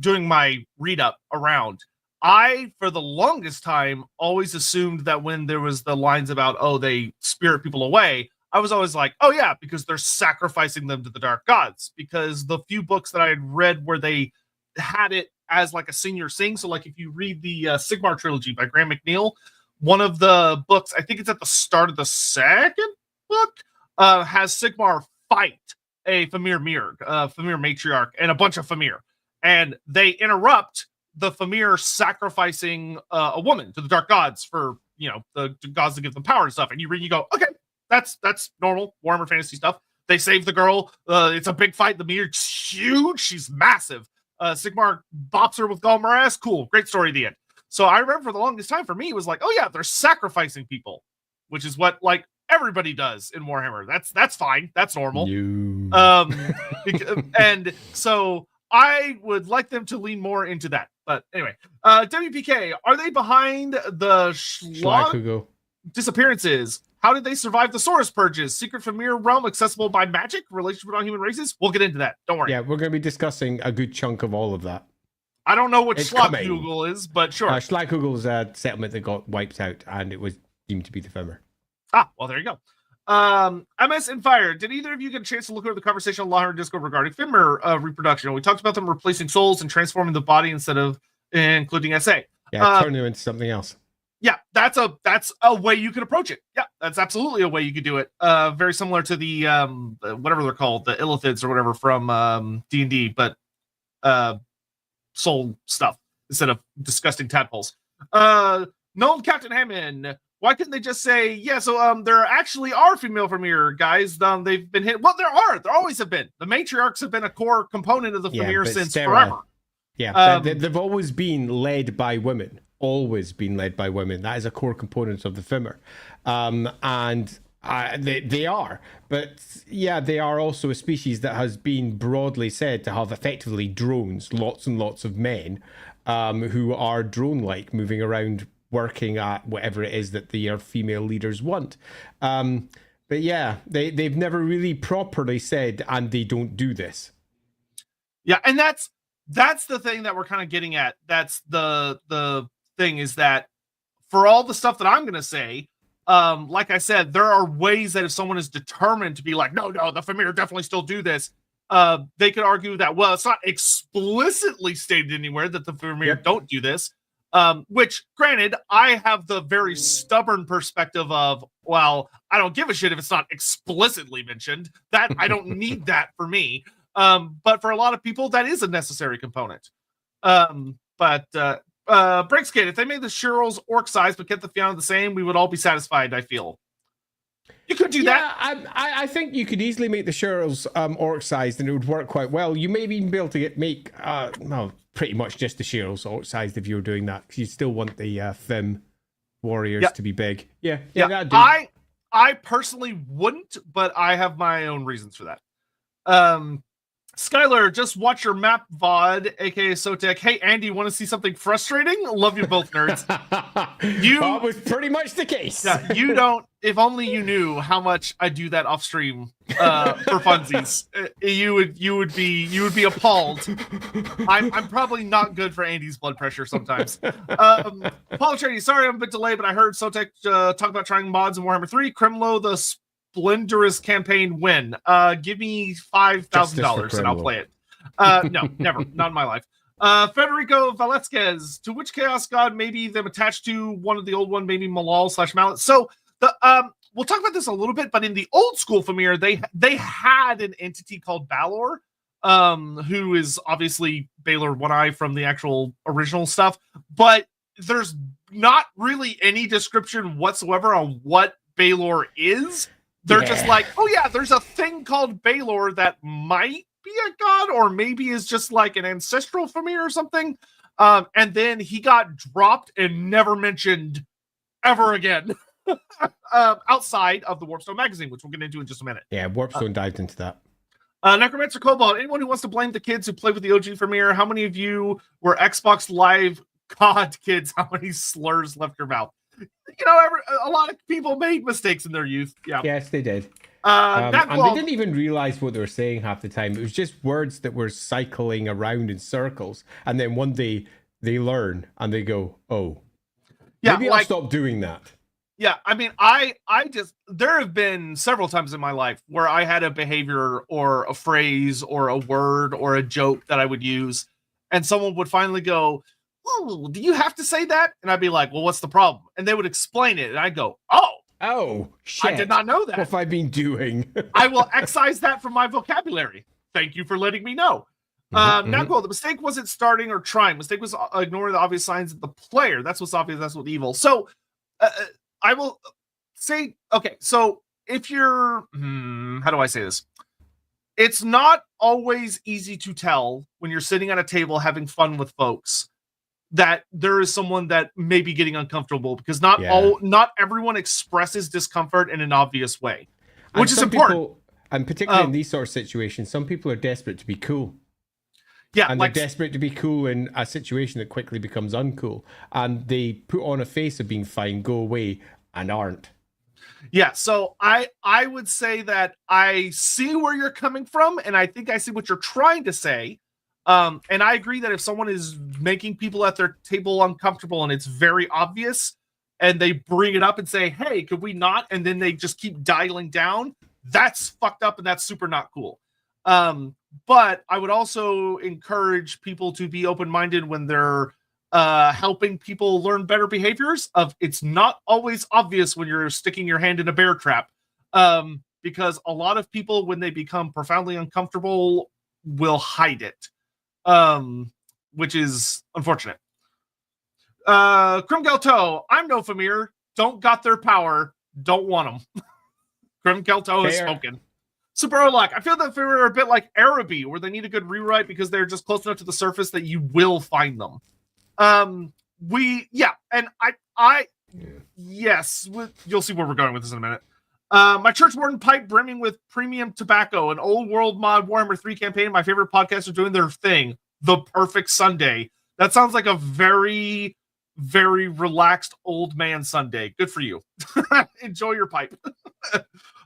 doing my read up around, I, for the longest time, always assumed that when there was the lines about, they spirit people away, I was always like, oh yeah, because they're sacrificing them to the dark gods. Because the few books that I had read where they had it as like a senior sing. So like if you read the Sigmar trilogy by Graham McNeil, one of the books, I think it's at the start of the second book, has Sigmar fight a Fimir matriarch and a bunch of Fimir. And they interrupt the Fimir sacrificing a woman to the dark gods for, the gods to give them power and stuff. And you read and you go, okay, that's normal Warhammer fantasy stuff. They save the girl. It's a big fight. The Mire's huge. She's massive. Sigmar bops her with Golmar ass. Cool. Great story at the end. So I remember for the longest time for me, it was like, oh yeah, they're sacrificing people, which is what like everybody does in Warhammer. That's fine. That's normal. And so I would like them to lean more into that. But anyway, WPK, are they behind the Schlag disappearances? How did they survive the Saurus purges? Secret Fimir realm accessible by magic? Relationship with non-human races? We'll get into that. Don't worry. Yeah, we're going to be discussing a good chunk of all of that. I don't know what Schlagkugel is, but sure. Schlagkugel is a settlement that got wiped out, and it was deemed to be the Fimir. Well, there you go. MS and Fire, did either of you get a chance to look over the conversation on LAWhammer Discord regarding Fimir reproduction? We talked about them replacing souls and transforming the body instead of including SA. Yeah, turning them into something else. Yeah, that's a way you can approach it. Yeah, that's absolutely a way you could do it. Very similar to the whatever they're called, the Illithids or whatever from D&D, but soul stuff instead of disgusting tadpoles. Nolan Captain Hammond, why couldn't they just say, yeah, so there actually are female Fimir guys. They've been hit. Well, there always have been. The matriarchs have been a core component of the Fimir since forever. Yeah, they've always been led by women. Always been led by women. That is a core component of the Fimir. They are. But yeah, they are also a species that has been broadly said to have effectively drones, lots and lots of men who are drone-like, moving around, working at whatever it is that their female leaders want. But yeah, they've never really properly said, and they don't do this. Yeah, and that's the thing that we're kind of getting at. That's the thing, is that for all the stuff that I'm going to say, like I said, there are ways that if someone is determined to be like, no, the Fimir definitely still do this, they could argue that, well, it's not explicitly stated anywhere that the Fimir don't do this. Which, granted, I have the very stubborn perspective of, well, I don't give a shit if it's not explicitly mentioned. That I don't need that for me. But for a lot of people, that is a necessary component. Breaks Kid, if they made the Shirls orc size but kept the Fianna the same, we would all be satisfied, I feel. You could do that. I think you could easily make the Shirls orc sized and it would work quite well. You may even be able to make pretty much just the Shirls orc sized if you were doing that, because you still want the Fim warriors to be big. Yeah. I personally wouldn't, but I have my own reasons for that. Skylar, just watch your map VOD, aka Sotek. Hey, Andy, want to see something frustrating? Love you both, nerds. That was pretty much the case. Yeah, you don't. If only you knew how much I do that off stream for funsies, you would be appalled. I'm probably not good for Andy's blood pressure sometimes. Paul Trady, sorry I'm a bit delayed, but I heard Sotek talk about trying mods in Warhammer 3. Crimlo, the Splendorous campaign win. Give me $5,000 and I'll play it. No, never. Not in my life. Federico Valesquez, to which chaos god maybe them attached to one of the old one, maybe Malal/Mallet. So we'll talk about this a little bit, but in the old school Fimir, they had an entity called Balor, who is obviously Balor One Eye from the actual original stuff, but there's not really any description whatsoever on what Balor is. They're just like, oh yeah, there's a thing called Balor that might be a god, or maybe is just like an ancestral Fimir or something. And then he got dropped and never mentioned ever again. Outside of the Warpstone magazine, which we'll get into in just a minute. Yeah, Warpstone dived into that. Necromancer Cobalt, anyone who wants to blame the kids who played with the OG Fimir, how many of you were Xbox Live COD kids? How many slurs left your mouth? You know, a lot of people made mistakes in their youth. Yeah. Yes, they did. And they didn't even realize what they were saying half the time. It was just words that were cycling around in circles. And then one day they learn and they go, oh, maybe I'll stop doing that. Yeah, I mean, there have been several times in my life where I had a behavior or a phrase or a word or a joke that I would use, and someone would finally go, "Oh, do you have to say that?" And I'd be like, "Well, what's the problem?" And they would explain it, and I'd go, "Oh, shit. I did not know that. What have I been doing?" I will excise that from my vocabulary. Thank you for letting me know. Now, the mistake wasn't starting or trying. Mistake was ignoring the obvious signs of the player. That's what's obvious. That's what evil. So, I will say, okay, so if you're, how do I say this? It's not always easy to tell when you're sitting at a table having fun with folks that there is someone that may be getting uncomfortable, because not everyone expresses discomfort in an obvious way, which is important. And particularly in these sort of situations, some people are desperate to be cool. Yeah, and they're desperate to be cool in a situation that quickly becomes uncool. And they put on a face of being fine, go away, and aren't. Yeah, so I would say that I see where you're coming from, and I think I see what you're trying to say. And I agree that if someone is making people at their table uncomfortable and it's very obvious, and they bring it up and say, hey, could we not? And then they just keep dialing down, that's fucked up and that's super not cool. But I would also encourage people to be open-minded when they're helping people learn better behaviors. It's not always obvious when you're sticking your hand in a bear trap, because a lot of people, when they become profoundly uncomfortable, will hide it, which is unfortunate. Krimgelto, I'm no Fimir. Don't got their power. Don't want them. Krimgelto has spoken. Super Olak, I feel that Fimir are a bit like Araby, where they need a good rewrite because they're just close enough to the surface that you will find them. Yes, you'll see where we're going with this in a minute. My church warden pipe brimming with premium tobacco, an old world mod Warhammer 3 campaign. My favorite podcasts are doing their thing. The Perfect Sunday. That sounds like a very, very relaxed old man Sunday. Good for you. Enjoy your pipe.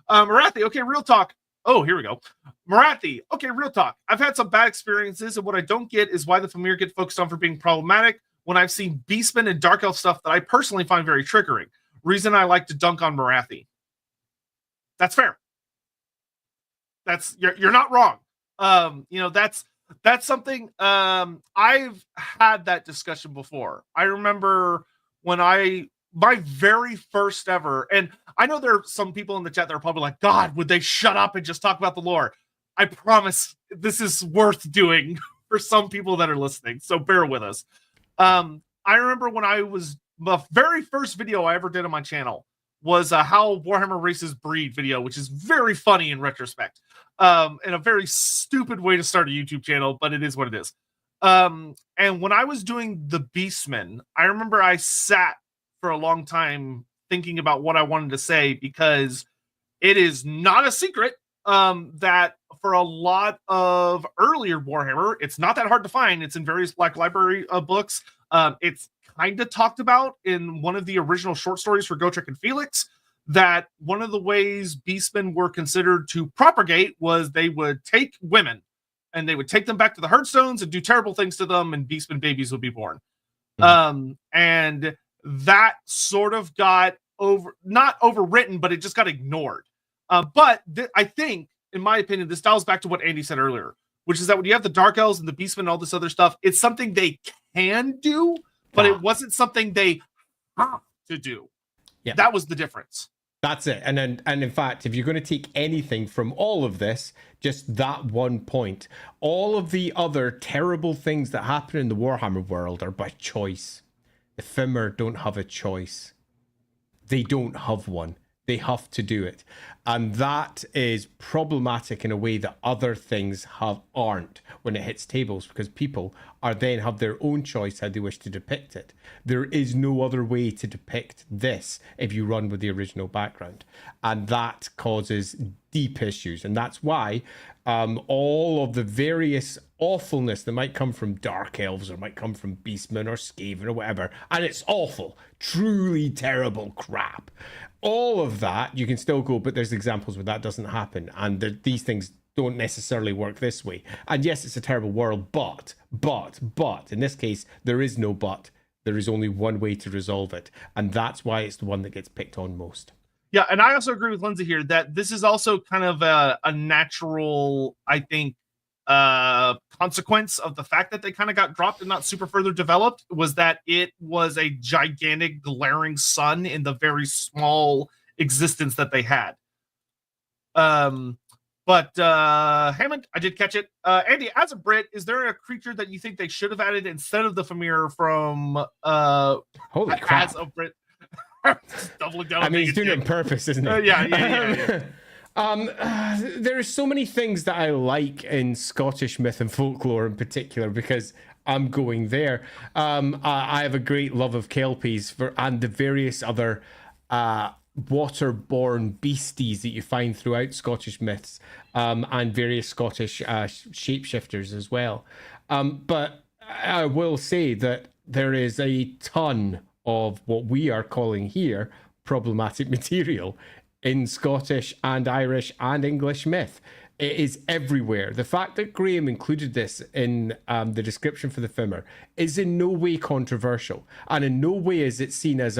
Marathi, okay, real talk. Oh, here we go. Marathi, okay, real talk. I've had some bad experiences, and what I don't get is why the Fimir get focused on for being problematic when I've seen Beastmen and Dark Elf stuff that I personally find very triggering. Reason I like to dunk on Marathi. That's fair. You're not wrong. That's That's something I've had that discussion before. I remember when my very first ever, and I know there are some people in the chat that are probably like, God, would they shut up and just talk about the lore? I promise this is worth doing for some people that are listening, so bear with us. I remember when the very first video I ever did on my channel was how Warhammer races breed video, which is very funny in retrospect. And a very stupid way to start a YouTube channel, but it is what it is. And when I was doing the Beastmen, I remember I sat for a long time thinking about what I wanted to say, because it is not a secret that for a lot of earlier Warhammer, it's not that hard to find. It's in various Black Library books. It's kind of talked about in one of the original short stories for Gotrek and Felix, that one of the ways Beastmen were considered to propagate was they would take women and they would take them back to the Hearthstones and do terrible things to them, and Beastmen babies would be born. And that sort of got not overwritten, but it just got ignored. But I think, in my opinion, this dials back to what Andy said earlier, which is that when you have the Dark Elves and the Beastmen and all this other stuff, it's something they can do, but it wasn't something they have to do. Yeah. That was the difference. That's it. And in fact, if you're going to take anything from all of this, just that one point, all of the other terrible things that happen in the Warhammer world are by choice. The Fimir don't have a choice. They don't have one. They have to do it. And that is problematic in a way that other things aren't when it hits tables, because people then have their own choice how they wish to depict it. There is no other way to depict this if you run with the original background. And that causes deep issues. And that's why all of the various awfulness that might come from Dark Elves or might come from Beastmen or Skaven or whatever, and it's awful, truly terrible crap. All of that, you can still go, but there's examples where that doesn't happen, and these things don't necessarily work this way. And yes, it's a terrible world, but, in this case, there is no but. There is only one way to resolve it, and that's why it's the one that gets picked on most. Yeah, and I also agree with Lindsay here that this is also kind of a natural, I think, consequence of the fact that they kind of got dropped and not super further developed, was that it was a gigantic glaring sun in the very small existence that they had. But Hammond, I did catch it. Andy, as a Brit, is there a creature that you think they should have added instead of the Fimir from Holy crap. As a Brit? Doubling down. I mean, he's doing it on purpose, isn't he? Yeah. There are so many things that I like in Scottish myth and folklore in particular, because I'm going there. I have a great love of Kelpies and the various other waterborne beasties that you find throughout Scottish myths, and various Scottish shapeshifters as well. But I will say that there is a ton of what we are calling here problematic material in Scottish and Irish and English myth. It is everywhere. The fact that Graham included this in the description for the Fimir is in no way controversial, and in no way is it seen as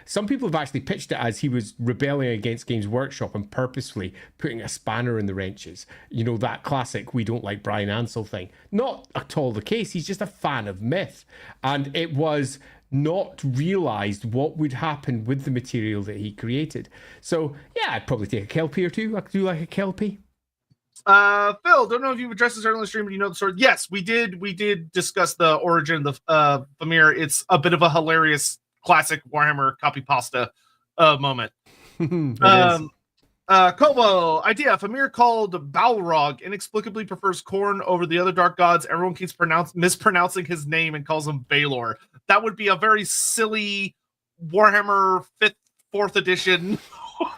some people have actually pitched it as he was rebelling against Games Workshop and purposefully putting a spanner in the wrenches. You know, that classic "we don't like Brian Ansell" thing. Not at all the case. He's just a fan of myth, and it was not realized what would happen with the material that he created. So yeah, I'd probably take a Kelpie or two. I could do like a Kelpie. Phil, don't know if you've addressed this earlier in the stream, but you know the story. Yes, we did discuss the origin of the Fimir. It's a bit of a hilarious classic Warhammer copy pasta moment. Kobo, idea. Fimir called Balrog inexplicably prefers corn over the other dark gods. Everyone keeps mispronouncing his name and calls him Balor. That would be a very silly Warhammer 4th edition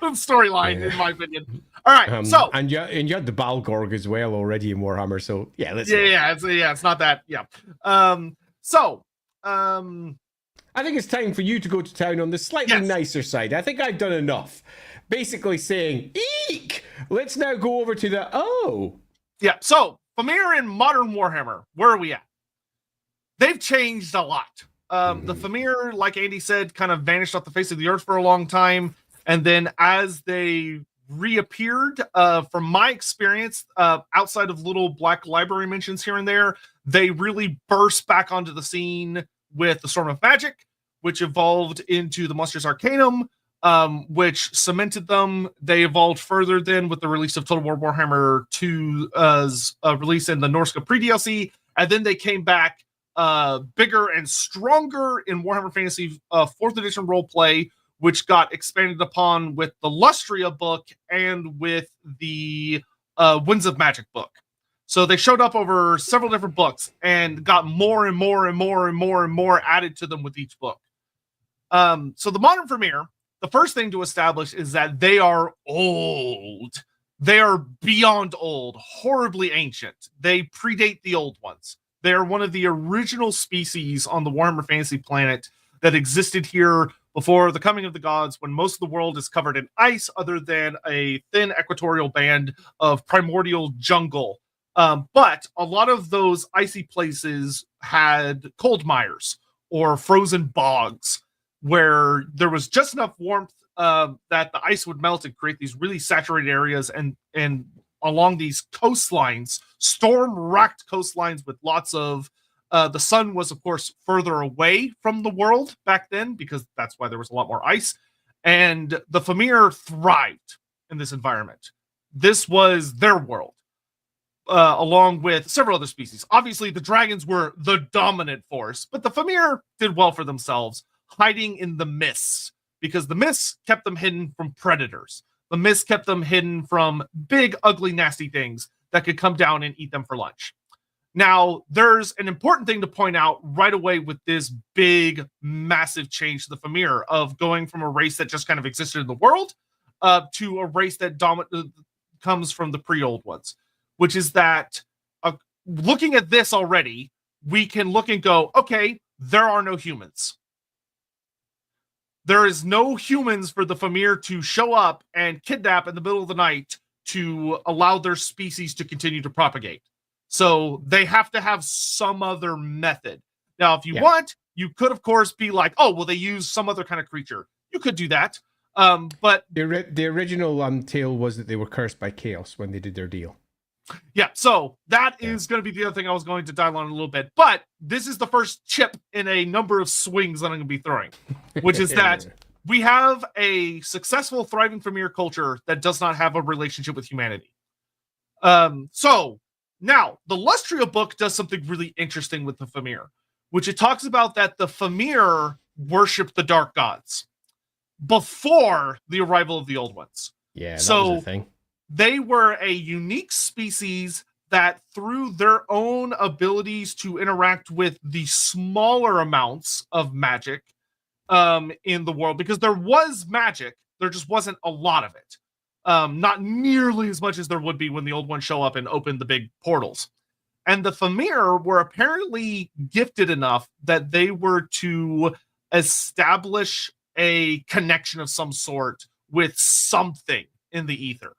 storyline, in my opinion. All right, so and you had the Balgorg as well already in Warhammer, so yeah, let's it's not that. I think it's time for you to go to town on the slightly nicer side. I think I've done enough. Basically saying, eek! Let's now go over to the So Fimir in modern Warhammer, where are we at? They've changed a lot. The Fimir, like Andy said, kind of vanished off the face of the earth for a long time, and then as they reappeared. From my experience, outside of little black library mentions here and there, they really burst back onto the scene with the Storm of Magic, which evolved into the Monstrous Arcanum, which cemented them. They evolved further then with the release of Total War Warhammer 2's release in the Norse Capri DLC, and then they came back bigger and stronger in Warhammer Fantasy 4th edition roleplay, which got expanded upon with the Lustria book and with the Winds of Magic book. So they showed up over several different books and got more and more and more and more and more added to them with each book. So the modern Fimir, the first thing to establish is that they are old. They are beyond old, horribly ancient. They predate the old ones. They are one of the original species on the Warhammer Fantasy planet that existed here before the coming of the gods, when most of the world is covered in ice other than a thin equatorial band of primordial jungle. But a lot of those icy places had cold mires or frozen bogs where there was just enough warmth that the ice would melt and create these really saturated areas, and along these coastlines, storm-racked coastlines with lots of the sun was, of course, further away from the world back then, because that's why there was a lot more ice. And the Fimir thrived in this environment. This was their world, along with several other species. Obviously, the dragons were the dominant force, but the Fimir did well for themselves, hiding in the mists, because the mists kept them hidden from predators. The mists kept them hidden from big, ugly, nasty things that could come down and eat them for lunch. Now, there's an important thing to point out right away with this big, massive change to the Fimir of going from a race that just kind of existed in the world to a race that comes from the pre-old ones, which is that looking at this already, we can look and go, okay, there are no humans. There is no humans for the Fimir to show up and kidnap in the middle of the night to allow their species to continue to propagate. So they have to have some other method. Now, if you want, you could, of course, be like, oh, well, they use some other kind of creature. You could do that. But the original tale was that they were cursed by chaos when they did their deal. Yeah, so that is going to be the other thing I was going to dial on a little bit. But this is the first chip in a number of swings that I'm going to be throwing, which is that we have a successful, thriving Fimir culture that does not have a relationship with humanity. So now, the Lustria book does something really interesting with the Fimir, which it talks about that the Fimir worship the dark gods before the arrival of the old ones. Yeah, that was a thing. They were a unique species that, through their own abilities to interact with the smaller amounts of magic in the world, because there was magic, there just wasn't a lot of it. Not nearly as much as there would be when the old ones show up and open the big portals. And the Fimir were apparently gifted enough that they were to establish a connection of some sort with something in the ether.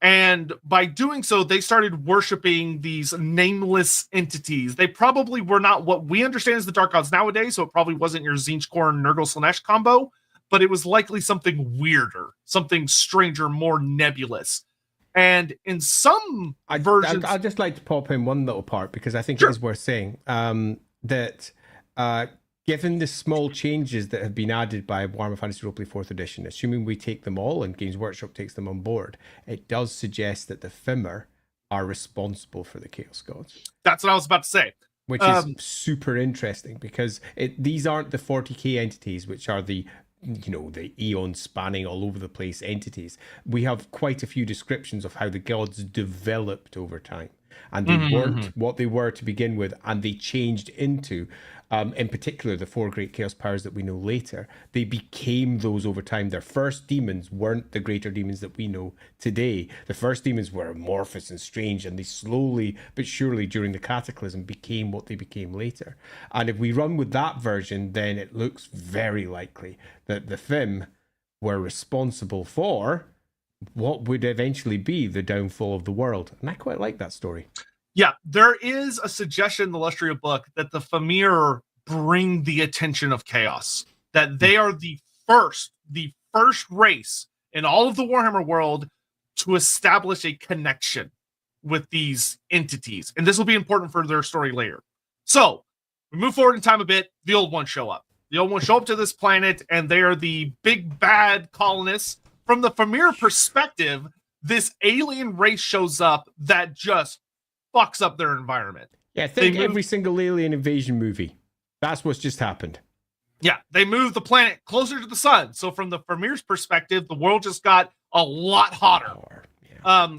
And by doing so, they started worshiping these nameless entities. They probably were not what we understand as the Dark Gods nowadays, so it probably wasn't your Tzeentch-Khorne Nurgle Slaanesh combo, but it was likely something weirder, something stranger, more nebulous. And in some versions... I'd just like to pop in one little part, because I think it is worth saying that given the small changes that have been added by Warhammer Fantasy Roleplay 4th Edition, assuming we take them all and Games Workshop takes them on board, it does suggest that the Fimir are responsible for the Chaos Gods. That's what I was about to say. Which is super interesting, because these aren't the 40k entities, which are the eon spanning all over the place entities. We have quite a few descriptions of how the gods developed over time, and they weren't what they were to begin with, and they changed into in particular the four great chaos powers that we know later. They became those over time. Their first demons weren't the greater demons that we know today. The first demons were amorphous and strange, and they slowly but surely during the cataclysm became what they became later. And if we run with that version, then it looks very likely that the Fim were responsible for what would eventually be the downfall of the world. And I quite like that story. Yeah, there is a suggestion in the Lustria book that the Fimir bring the attention of chaos. That they are the first race in all of the Warhammer world to establish a connection with these entities. And this will be important for their story later. So we move forward in time a bit. The Old Ones show up. The Old Ones show up to this planet, and they are the big bad colonists. From the Fimir perspective, this alien race shows up that just fucks up their environment. Yeah, think every single alien invasion movie. That's what's just happened. Yeah, they move the planet closer to the sun. So from the Fimir's perspective, the world just got a lot hotter.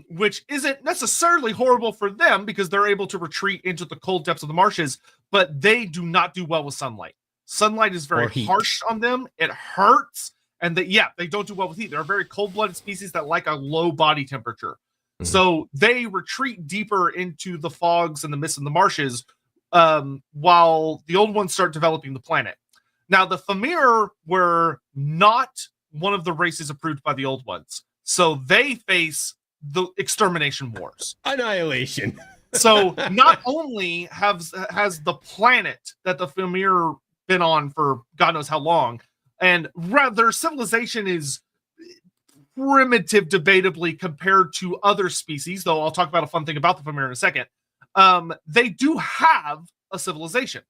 Which isn't necessarily horrible for them because they're able to retreat into the cold depths of the marshes, but they do not do well with sunlight. Sunlight is very harsh on them. It hurts. And they don't do well with heat. They're a very cold-blooded species that like a low body temperature. Mm-hmm. So they retreat deeper into the fogs and the mists and the marshes while the Old Ones start developing the planet. Now, the Fimir were not one of the races approved by the Old Ones. So they face the extermination wars. Annihilation. So not only has the planet that the Fimir been on for God knows how long, and their civilization is primitive, debatably, compared to other species, though I'll talk about a fun thing about the Fimir in a second. They do have a civilization.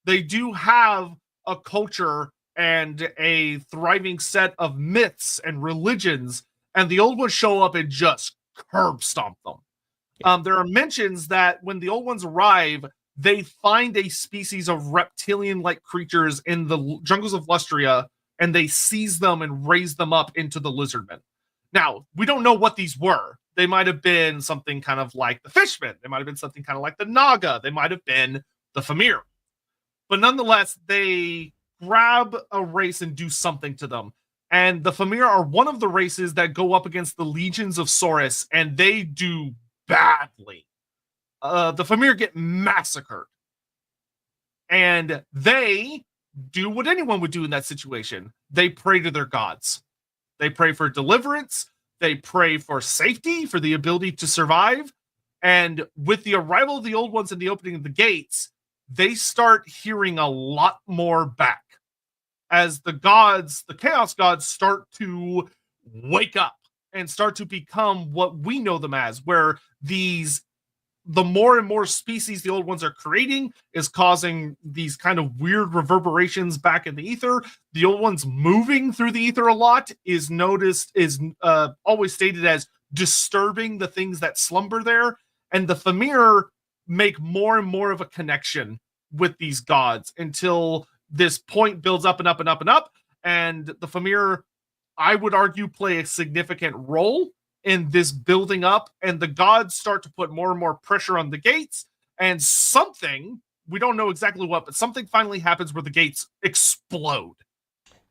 They do have a culture and a thriving set of myths and religions, and the Old Ones show up and just curb stomp them. There are mentions that when the Old Ones arrive, they find a species of reptilian-like creatures in the jungles of Lustria, and they seize them and raise them up into the lizardmen. Now, we don't know what these were. They might have been something kind of like the Fishmen. They might have been something kind of like the Naga. They might have been the Fimir. But nonetheless, they grab a race and do something to them. And the Fimir are one of the races that go up against the legions of Saurus, and they do badly. The Fimir get massacred. And they do what anyone would do in that situation. They pray to their gods. They pray for deliverance. They pray for safety, for the ability to survive. And with the arrival of the Old Ones and the opening of the gates, they start hearing a lot more back. As the gods, the Chaos gods, start to wake up and start to become what we know them as, where the more and more species the Old Ones are creating is causing these kind of weird reverberations back in the ether. The Old Ones moving through the ether a lot is always stated as disturbing the things that slumber there. And the Fimir make more and more of a connection with these gods until this point builds up and up and up and up. And the Fimir, I would argue, play a significant role in this building up, and the gods start to put more and more pressure on the gates, and something, we don't know exactly what, but something finally happens where the gates explode.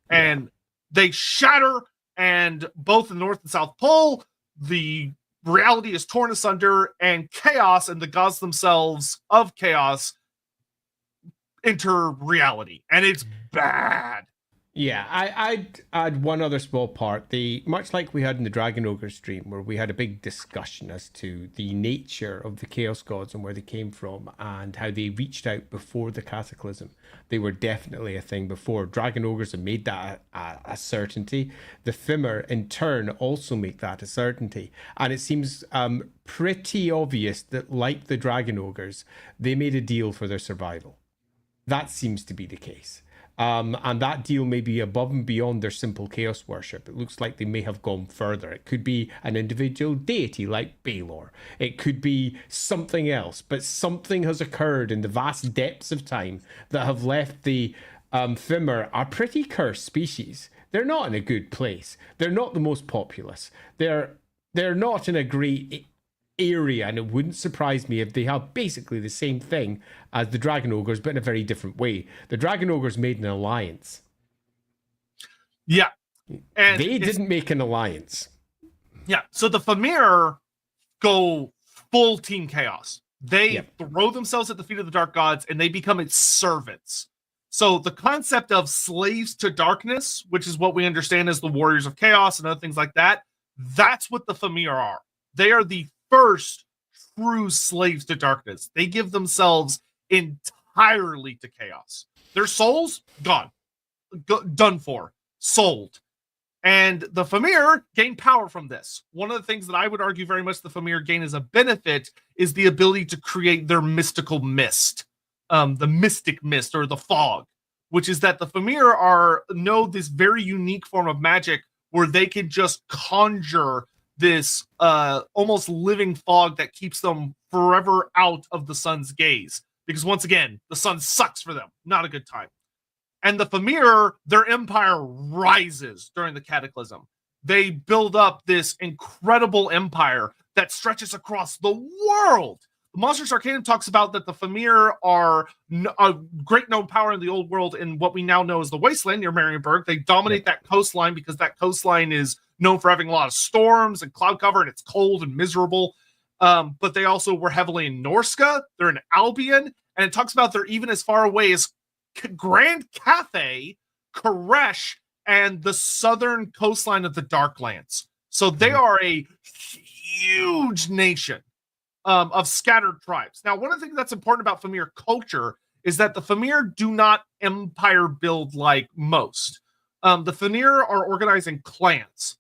Yeah. And they shatter, and both the North and South Pole, the reality is torn asunder, and chaos and the gods themselves of chaos enter reality, and it's bad. Yeah, I'd add one other small part. Much like we had in the Dragon Ogre stream, where we had a big discussion as to the nature of the Chaos Gods and where they came from and how they reached out before the Cataclysm. They were definitely a thing before. Dragon Ogres have made that a certainty. The Fimir, in turn, also make that a certainty. And it seems pretty obvious that, like the Dragon Ogres, they made a deal for their survival. That seems to be the case. And that deal may be above and beyond their simple chaos worship. It looks like they may have gone further. It could be an individual deity like Baelor. It could be something else, but something has occurred in the vast depths of time that have left the Fimir a pretty cursed species. They're not in a good place. They're not the most populous. They're not in a great area, and it wouldn't surprise me if they have basically the same thing as the Dragon Ogres, but in a very different way. The Dragon Ogres made an alliance. Yeah. And they didn't make an alliance. Yeah. So the Fimir go full Team Chaos. They throw themselves at the feet of the Dark Gods, and they become its servants. So the concept of slaves to darkness, which is what we understand as the Warriors of Chaos and other things like that, that's what the Fimir are. They are the first true slaves to darkness. They give themselves entirely to chaos. Their souls, gone. Done for. Sold. And the Fimir gain power from this. One of the things that I would argue very much the Fimir gain as a benefit is the ability to create their mystical mist, the mystic mist or the fog, which is that the Fimir know this very unique form of magic where they can just conjure this almost living fog that keeps them forever out of the sun's gaze. Because once again, the sun sucks for them. Not a good time. And the Fimir, their empire rises during the Cataclysm. They build up this incredible empire that stretches across the world. The Monsters Arcanum talks about that the Fimir are a great known power in the old world in what we now know as the Wasteland near Marienburg. They dominate that coastline because that coastline is known for having a lot of storms and cloud cover, and it's cold and miserable. But they also were heavily in Norska. They're in Albion. And it talks about they're even as far away as Grand Cathay, Koresh, and the southern coastline of the Darklands. So they are a huge nation of scattered tribes. Now, one of the things that's important about Fimir culture is that the Fimir do not empire build like most. The Fimir are organized in clans.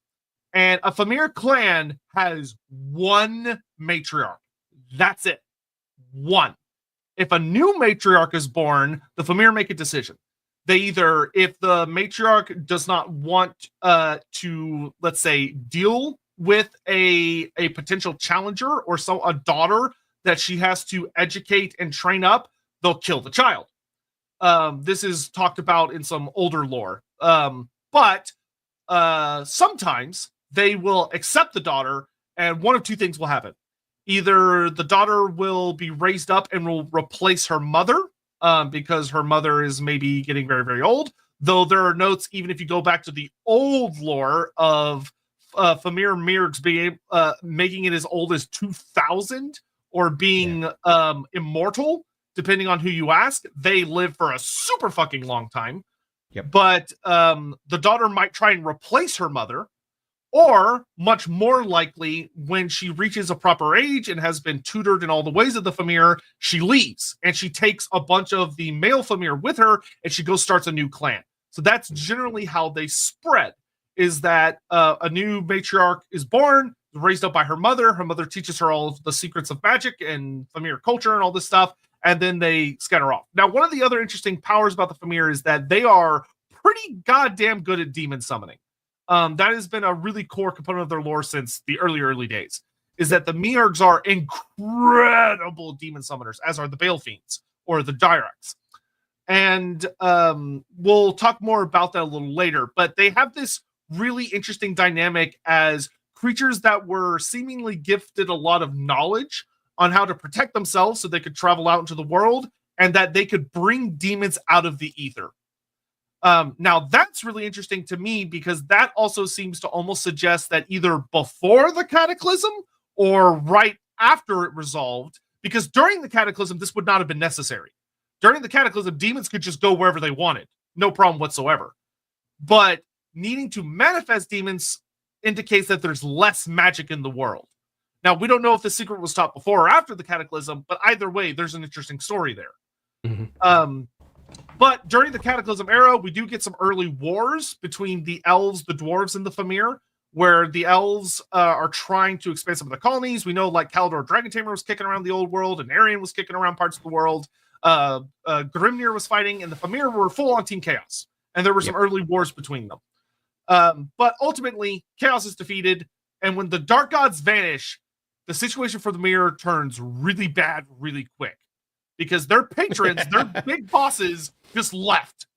And a Fimir clan has one matriarch. That's it. One. If a new matriarch is born, the Fimir make a decision. They either, if the matriarch does not want to, let's say, deal with a potential challenger or a daughter that she has to educate and train up, they'll kill the child. This is talked about in some older lore. But sometimes they will accept the daughter, and one of two things will happen. Either the daughter will be raised up and will replace her mother because her mother is maybe getting very, very old. Though there are notes, even if you go back to the old lore of Fimir Mirgs being making it as old as 2000 or being immortal, depending on who you ask. They live for a super fucking long time. Yep. But the daughter might try and replace her mother. Or, much more likely, when she reaches a proper age and has been tutored in all the ways of the Fimir, she leaves. And she takes a bunch of the male Fimir with her, and she goes starts a new clan. So that's generally how they spread, is that a new matriarch is born, raised up by her mother. Her mother teaches her all of the secrets of magic and Fimir culture and all this stuff, and then they scatter off. Now, one of the other interesting powers about the Fimir is that they are pretty goddamn good at demon summoning. That has been a really core component of their lore since the early days, is that the Mirgs are incredible demon summoners, as are the Bale Fiends or the Direks. And we'll talk more about that a little later, but they have this really interesting dynamic as creatures that were seemingly gifted a lot of knowledge on how to protect themselves so they could travel out into the world, and that they could bring demons out of the ether. Now, that's really interesting to me because that also seems to almost suggest that either before the Cataclysm or right after it resolved, because during the Cataclysm, this would not have been necessary. During the Cataclysm, demons could just go wherever they wanted. No problem whatsoever. But needing to manifest demons indicates that there's less magic in the world. Now, we don't know if the secret was taught before or after the Cataclysm, but either way, there's an interesting story there. Mm-hmm. But during the Cataclysm era, we do get some early wars between the elves, the dwarves, and the Fimir, where the elves are trying to expand some of the colonies. We know, like, Kalador Dragon Tamer was kicking around the old world, and Arian was kicking around parts of the world. Grimnir was fighting, and the Fimir were full on Team Chaos. And there were some early wars between them. But ultimately, Chaos is defeated, and when the Dark Gods vanish, the situation for the Mirror turns really bad really quick. Because their patrons, their big bosses, just left.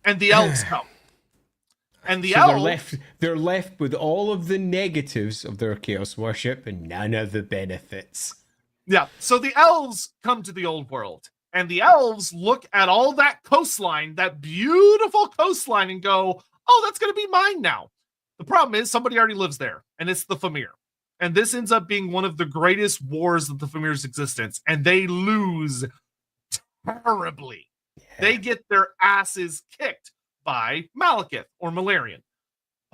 And the elves come. And the elves... They're left with all of the negatives of their chaos worship and none of the benefits. Yeah, so the elves come to the old world. And the elves look at all that coastline, that beautiful coastline, and go, oh, that's going to be mine now. The problem is somebody already lives there, and it's the Fimir. And this ends up being one of the greatest wars of the Fimir's existence. And they lose terribly. Yeah. They get their asses kicked by Malekith or Malarian,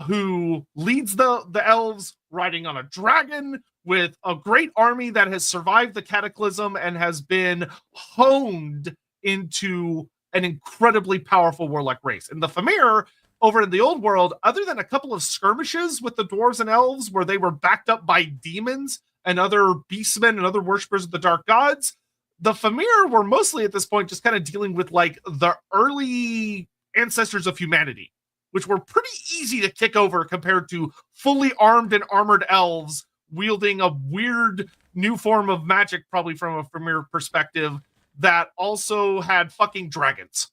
who leads the elves riding on a dragon with a great army that has survived the Cataclysm and has been honed into an incredibly powerful warlike race. And the Fimir, over in the old world, other than a couple of skirmishes with the dwarves and elves where they were backed up by demons and other beastmen and other worshippers of the dark gods, the Fimir were mostly at this point just kind of dealing with like the early ancestors of humanity, which were pretty easy to kick over compared to fully armed and armored elves wielding a weird new form of magic, probably from a Fimir perspective, that also had fucking dragons.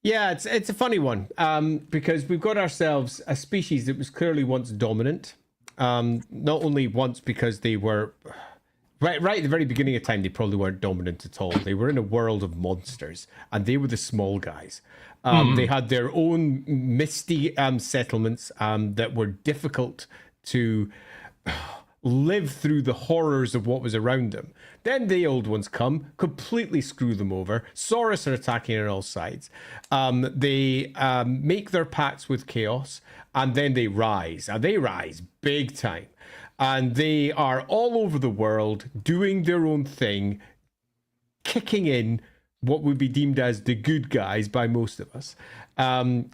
Yeah, it's a funny one because we've got ourselves a species that was clearly once dominant. Not only once because they were right at the very beginning of time, they probably weren't dominant at all. They were in a world of monsters, and they were the small guys. They had their own misty settlements that were difficult to live through the horrors of what was around them. Then the old ones come, completely screw them over. Saurus are attacking on all sides. They make their pacts with chaos, and then they rise. And they rise big time. And they are all over the world doing their own thing, kicking in what would be deemed as the good guys by most of us.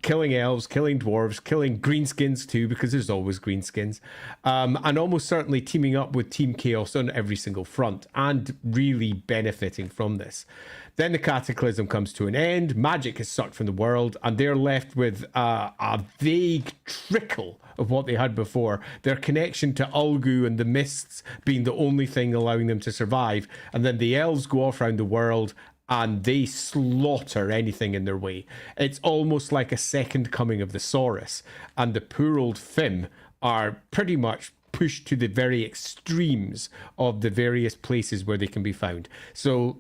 Killing elves, killing dwarves, killing greenskins too, because there's always greenskins. And almost certainly teaming up with Team Chaos on every single front and really benefiting from this. Then the cataclysm comes to an end, magic is sucked from the world, and they're left with a vague trickle of what they had before. Their connection to Ulgu and the mists being the only thing allowing them to survive. And then the elves go off around the world and they slaughter anything in their way. It's almost like a second coming of the Saurus. And the poor old Fim are pretty much pushed to the very extremes of the various places where they can be found. So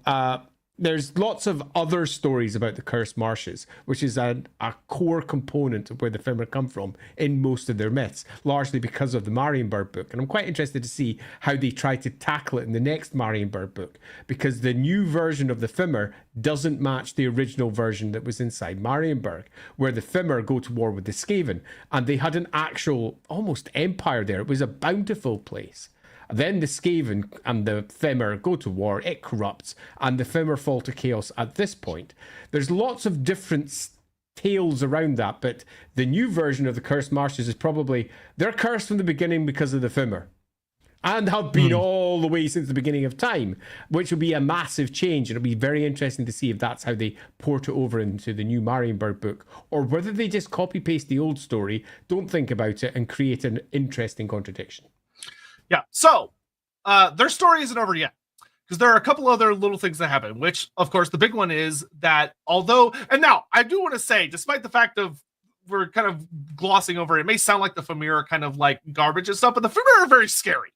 there's lots of other stories about the Cursed Marshes, which is a core component of where the Fimir come from in most of their myths, largely because of the Marienburg book. And I'm quite interested to see how they try to tackle it in the next Marienburg book, because the new version of the Fimir doesn't match the original version that was inside Marienburg, where the Fimir go to war with the Skaven, and they had an actual almost empire there. It was a bountiful place. Then the Skaven and the Fimir go to war, it corrupts, and the Fimir fall to chaos at this point. There's lots of different tales around that, but the new version of the Cursed Marshes is probably, they're cursed from the beginning because of the Fimir. And have been all the way since the beginning of time, which will be a massive change. It'll be very interesting to see if that's how they port it over into the new Marienburg book, or whether they just copy-paste the old story, don't think about it, and create an interesting contradiction. Yeah, so their story isn't over yet, because there are a couple other little things that happen, which, of course, the big one is that although, and now I do want to say, despite the fact of we're kind of glossing over it, it may sound like the Fimir are kind of like garbage and stuff, but the Fimir are very scary.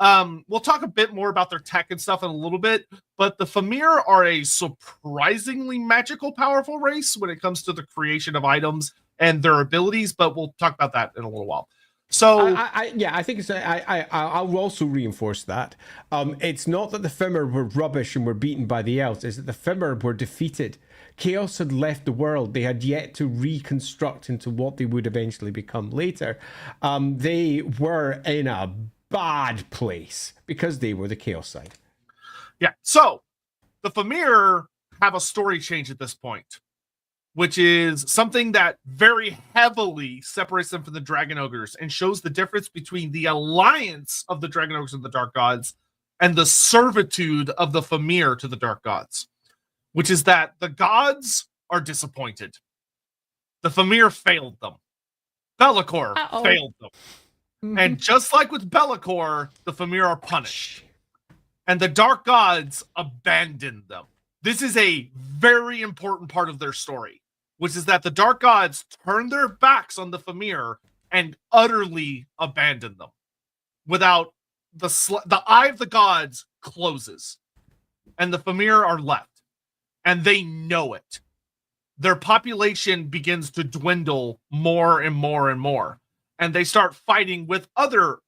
We'll talk a bit more about their tech and stuff in a little bit, but the Fimir are a surprisingly magical, powerful race when it comes to the creation of items and their abilities, but we'll talk about that in a little while. So I think it's I'll also reinforce that it's not that the Fimir were rubbish and were beaten by the elves, it's that the Fimir were defeated. Chaos had left the world. They had yet to reconstruct into what they would eventually become later. They were in a bad place because they were the Chaos side. Yeah, so the Fimir have a story change at this point, which is something that very heavily separates them from the Dragon Ogres and shows the difference between the alliance of the Dragon Ogres and the Dark Gods and the servitude of the Fimir to the Dark Gods, which is that the gods are disappointed. The Fimir failed them. Be'lakor failed them. Mm-hmm. And just like with Be'lakor, the Fimir are punished. And the Dark Gods abandoned them. This is a very important part of their story, which is that the Dark Gods turn their backs on the Fimir and utterly abandon them. Without the eye of the gods closes, and the Fimir are left, and they know it. Their population begins to dwindle more and more and more, and they start fighting with other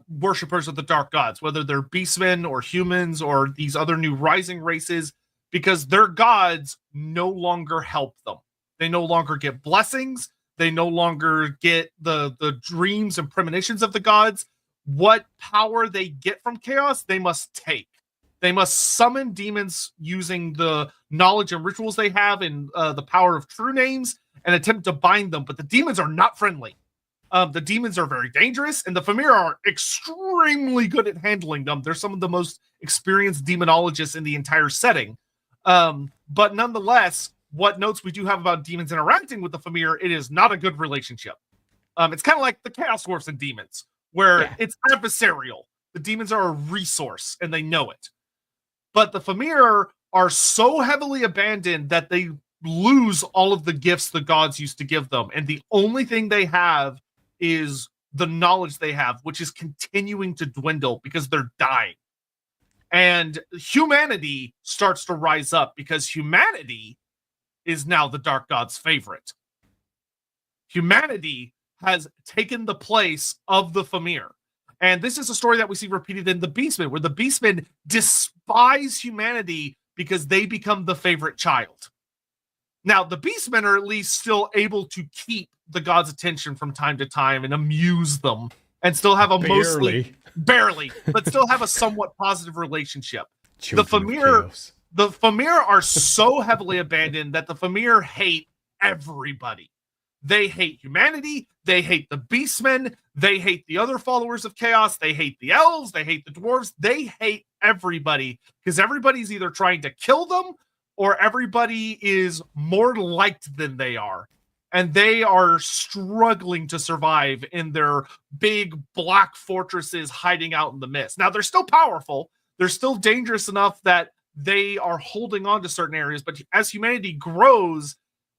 worshippers of the Dark Gods, whether they're beastmen or humans or these other new rising races, because their gods no longer help them. They no longer get blessings. They no longer get the dreams and premonitions of the gods. What power they get from chaos, they must take. They must summon demons using the knowledge and rituals they have and the power of true names. and attempt to bind them, but the demons are not friendly. The demons are very dangerous, and the Fimir are extremely good at handling them. They're some of the most experienced demonologists in the entire setting. But nonetheless, what notes we do have about demons interacting with the Fimir, it is not a good relationship. It's kind of like the Chaos Dwarfs and demons, where it's adversarial. The demons are a resource, and they know it. But the Fimir are so heavily abandoned that they lose all of the gifts the gods used to give them. And the only thing they have is the knowledge they have, which is continuing to dwindle because they're dying. And humanity starts to rise up because humanity is now the Dark God's favorite. Humanity has taken the place of the Fimir. And this is a story that we see repeated in the Beastmen, where the Beastmen despise humanity because they become the favorite child. Now, the Beastmen are at least still able to keep the gods' attention from time to time and amuse them and still have a barely, but still have a somewhat positive relationship. The Fimir are so heavily abandoned that the Fimir hate everybody. They hate humanity. They hate the Beastmen. They hate the other followers of Chaos. They hate the elves. They hate the dwarves. They hate everybody because everybody's either trying to kill them or everybody is more liked than they are. And they are struggling to survive in their big black fortresses hiding out in the mist. Now, they're still powerful. They're still dangerous enough that they are holding on to certain areas. But as humanity grows,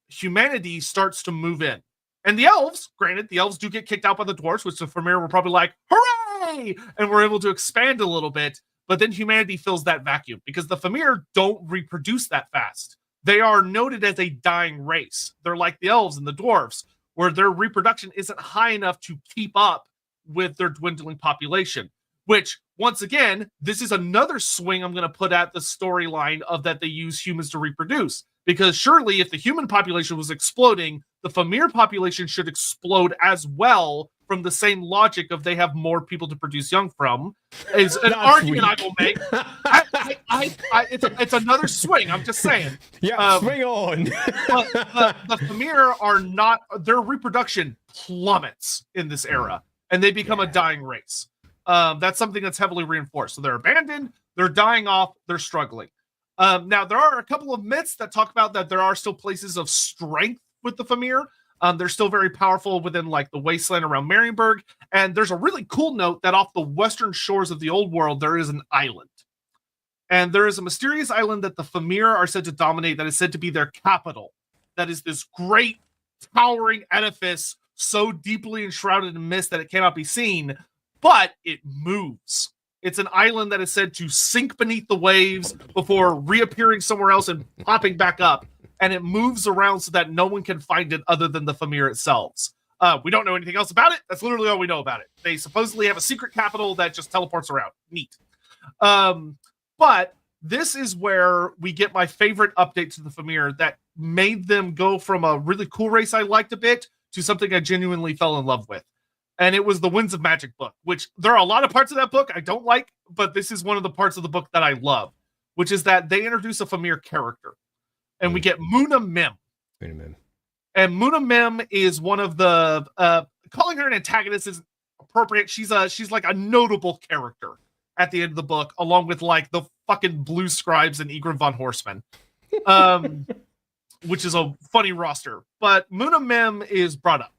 humanity starts to move in. And the elves, granted, the elves do get kicked out by the dwarves, which the Fimir were probably like, hooray! And we're able to expand a little bit. But then humanity fills that vacuum because the Fimir don't reproduce that fast. They are noted as a dying race. They're like the elves and the dwarves, where their reproduction isn't high enough to keep up with their dwindling population. Which, once again, this is another swing I'm going to put at the storyline of that they use humans to reproduce. Because surely if the human population was exploding, the Fimir population should explode as well from the same logic of they have more people to produce young from. Is an argument I will make. It's another swing. I'm just saying. Yeah, swing on. But the Fimir are not, their reproduction plummets in this era, and they become a dying race. That's something that's heavily reinforced. So they're abandoned, they're dying off, they're struggling. Now, there are a couple of myths that talk about that there are still places of strength with the Fimir. They're still very powerful within like the wasteland around Marienburg. And there's a really cool note that off the western shores of the old world, there is an island. And there is a mysterious island that the Fimir are said to dominate that is said to be their capital. That is this great towering edifice so deeply enshrouded in mist that it cannot be seen, but it moves. It's an island that is said to sink beneath the waves before reappearing somewhere else and popping back up. And it moves around so that no one can find it other than the Fimir itself. We don't know anything else about it. That's literally all we know about it. They supposedly have a secret capital that just teleports around. Neat. But this is where we get my favorite update to the Fimir that made them go from a really cool race I liked a bit to something I genuinely fell in love with. And it was the Winds of Magic book, which there are a lot of parts of that book I don't like, but this is one of the parts of the book that I love, which is that they introduce a Fimir character. And we get Muna Mim. And Muna Mim is one of the calling her an antagonist is appropriate. She's like a notable character at the end of the book, along with like the fucking Blue Scribes and Egrin von Horseman. Which is a funny roster. But Muna Mim is brought up.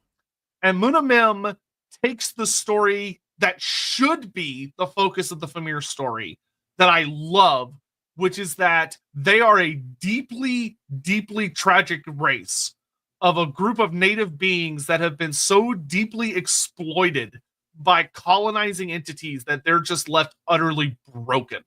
And Muna Mim takes the story that should be the focus of the Fimir story that I love, which is that they are a deeply, deeply tragic race of a group of native beings that have been so deeply exploited by colonizing entities that they're just left utterly broken.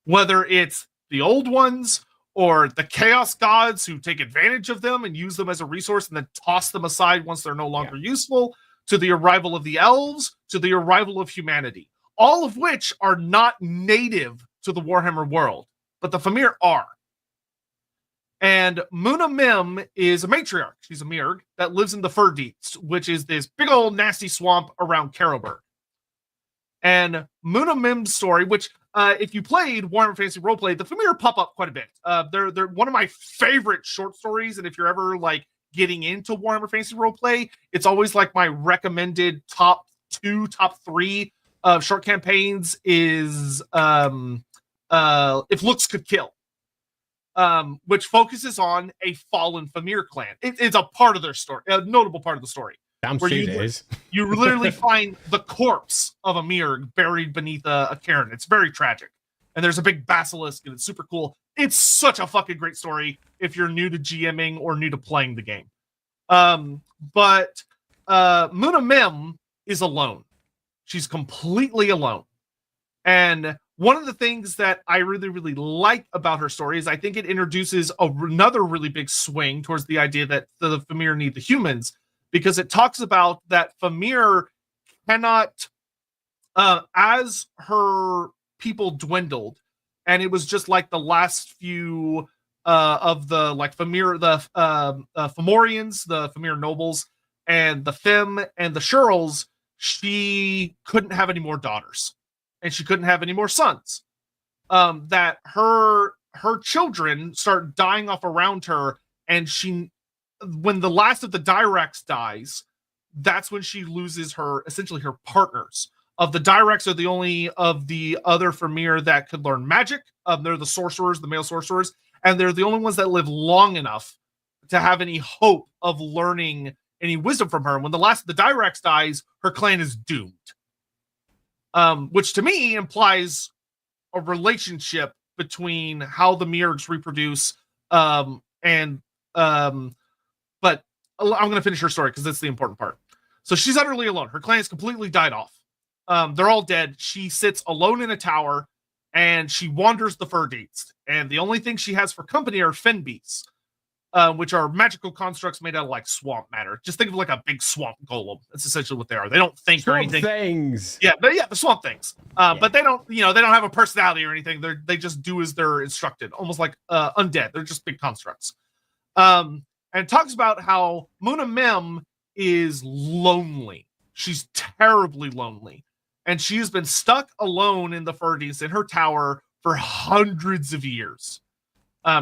Whether it's the old ones or the chaos gods who take advantage of them and use them as a resource and then toss them aside once they're no longer useful, to the arrival of the elves, to the arrival of humanity, all of which are not native to the Warhammer world, but the Fimir are. And Muna Mim is a matriarch. She's a Mirg that lives in the Furdeets, which is this big old nasty swamp around Caroburg. And Muna Mim's story, which if you played Warhammer Fantasy Roleplay, the Fimir pop up quite a bit. They're one of my favorite short stories, and if you're ever like getting into Warhammer Fantasy Roleplay, it's always like my recommended top 3 short campaigns is If Looks Could Kill, which focuses on a fallen Fimir clan. It's a part of their story, a notable part of the story. Damn straight it is. You literally find the corpse of a Mire buried beneath a cairn. It's very tragic. And there's a big basilisk, and it's super cool. It's such a fucking great story if you're new to GMing or new to playing the game. But Muna Mim is alone. She's completely alone. And one of the things that I really, really like about her story is I think it introduces another really big swing towards the idea that the Fimir need the humans, because it talks about that Fimir cannot, as her people dwindled, and it was just like the last few of the like Fimir, the Fomorians, the Fimir nobles, and the Fim and the Shurls, she couldn't have any more daughters, and she couldn't have any more sons. That her children start dying off around her, and when the last of the Directs dies, that's when she loses essentially her partners. Of the Directs are the only of the other Fimir that could learn magic. They're the sorcerers, the male sorcerers, and they're the only ones that live long enough to have any hope of learning any wisdom from her. When the last of the Directs dies, her clan is doomed. Which to me implies a relationship between how the Mirgs reproduce, but I'm going to finish her story because that's the important part. So she's utterly alone. Her clan has completely died off. They're all dead. She sits alone in a tower, and she wanders the Fyrdeets. And the only thing she has for company are Fenbeats, which are magical constructs made out of like swamp matter. Just think of like a big swamp golem. That's essentially what they are. They don't think swamp or anything. Things. Yeah, the swamp things. But they don't, they don't have a personality or anything. They just do as they're instructed, almost like undead. They're just big constructs. And it talks about how Muna Mim is lonely. She's terribly lonely. And she has been stuck alone in the Fyrdeets in her tower for hundreds of years.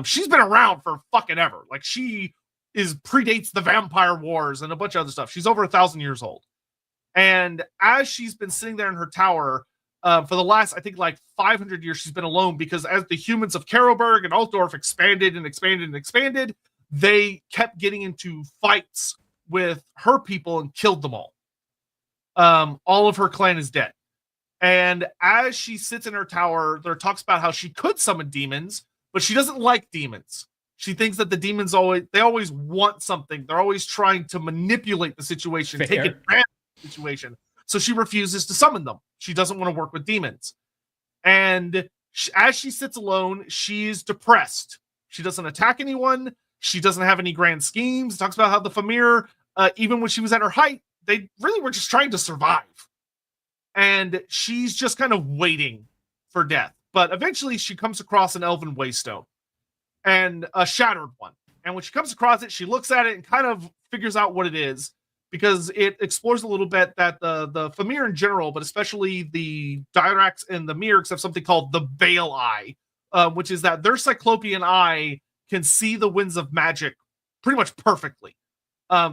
She's been around for fucking ever. Like, she predates the Vampire Wars and a bunch of other stuff. She's over 1,000 years old. And as she's been sitting there in her tower for the last, I think, like 500 years, she's been alone, because as the humans of Karlberg and Altdorf expanded and expanded and expanded, they kept getting into fights with her people and killed them all. All of her clan is dead. And as she sits in her tower, there talks about how she could summon demons, but she doesn't like demons. She thinks that the demons always want something. They're always trying to manipulate the situation, take advantage of the situation. So she refuses to summon them. She doesn't want to work with demons. And as she sits alone, she's depressed. She doesn't attack anyone. She doesn't have any grand schemes. It talks about how the Fimir, even when she was at her height, they really were just trying to survive. And she's just kind of waiting for death. But eventually she comes across an elven waystone, and a shattered one. And when she comes across it, she looks at it and kind of figures out what it is, because it explores a little bit that the Fimir in general, but especially the Directs and the Mirgs, have something called the Bale Eye, which is that their Cyclopean eye can see the winds of magic pretty much perfectly.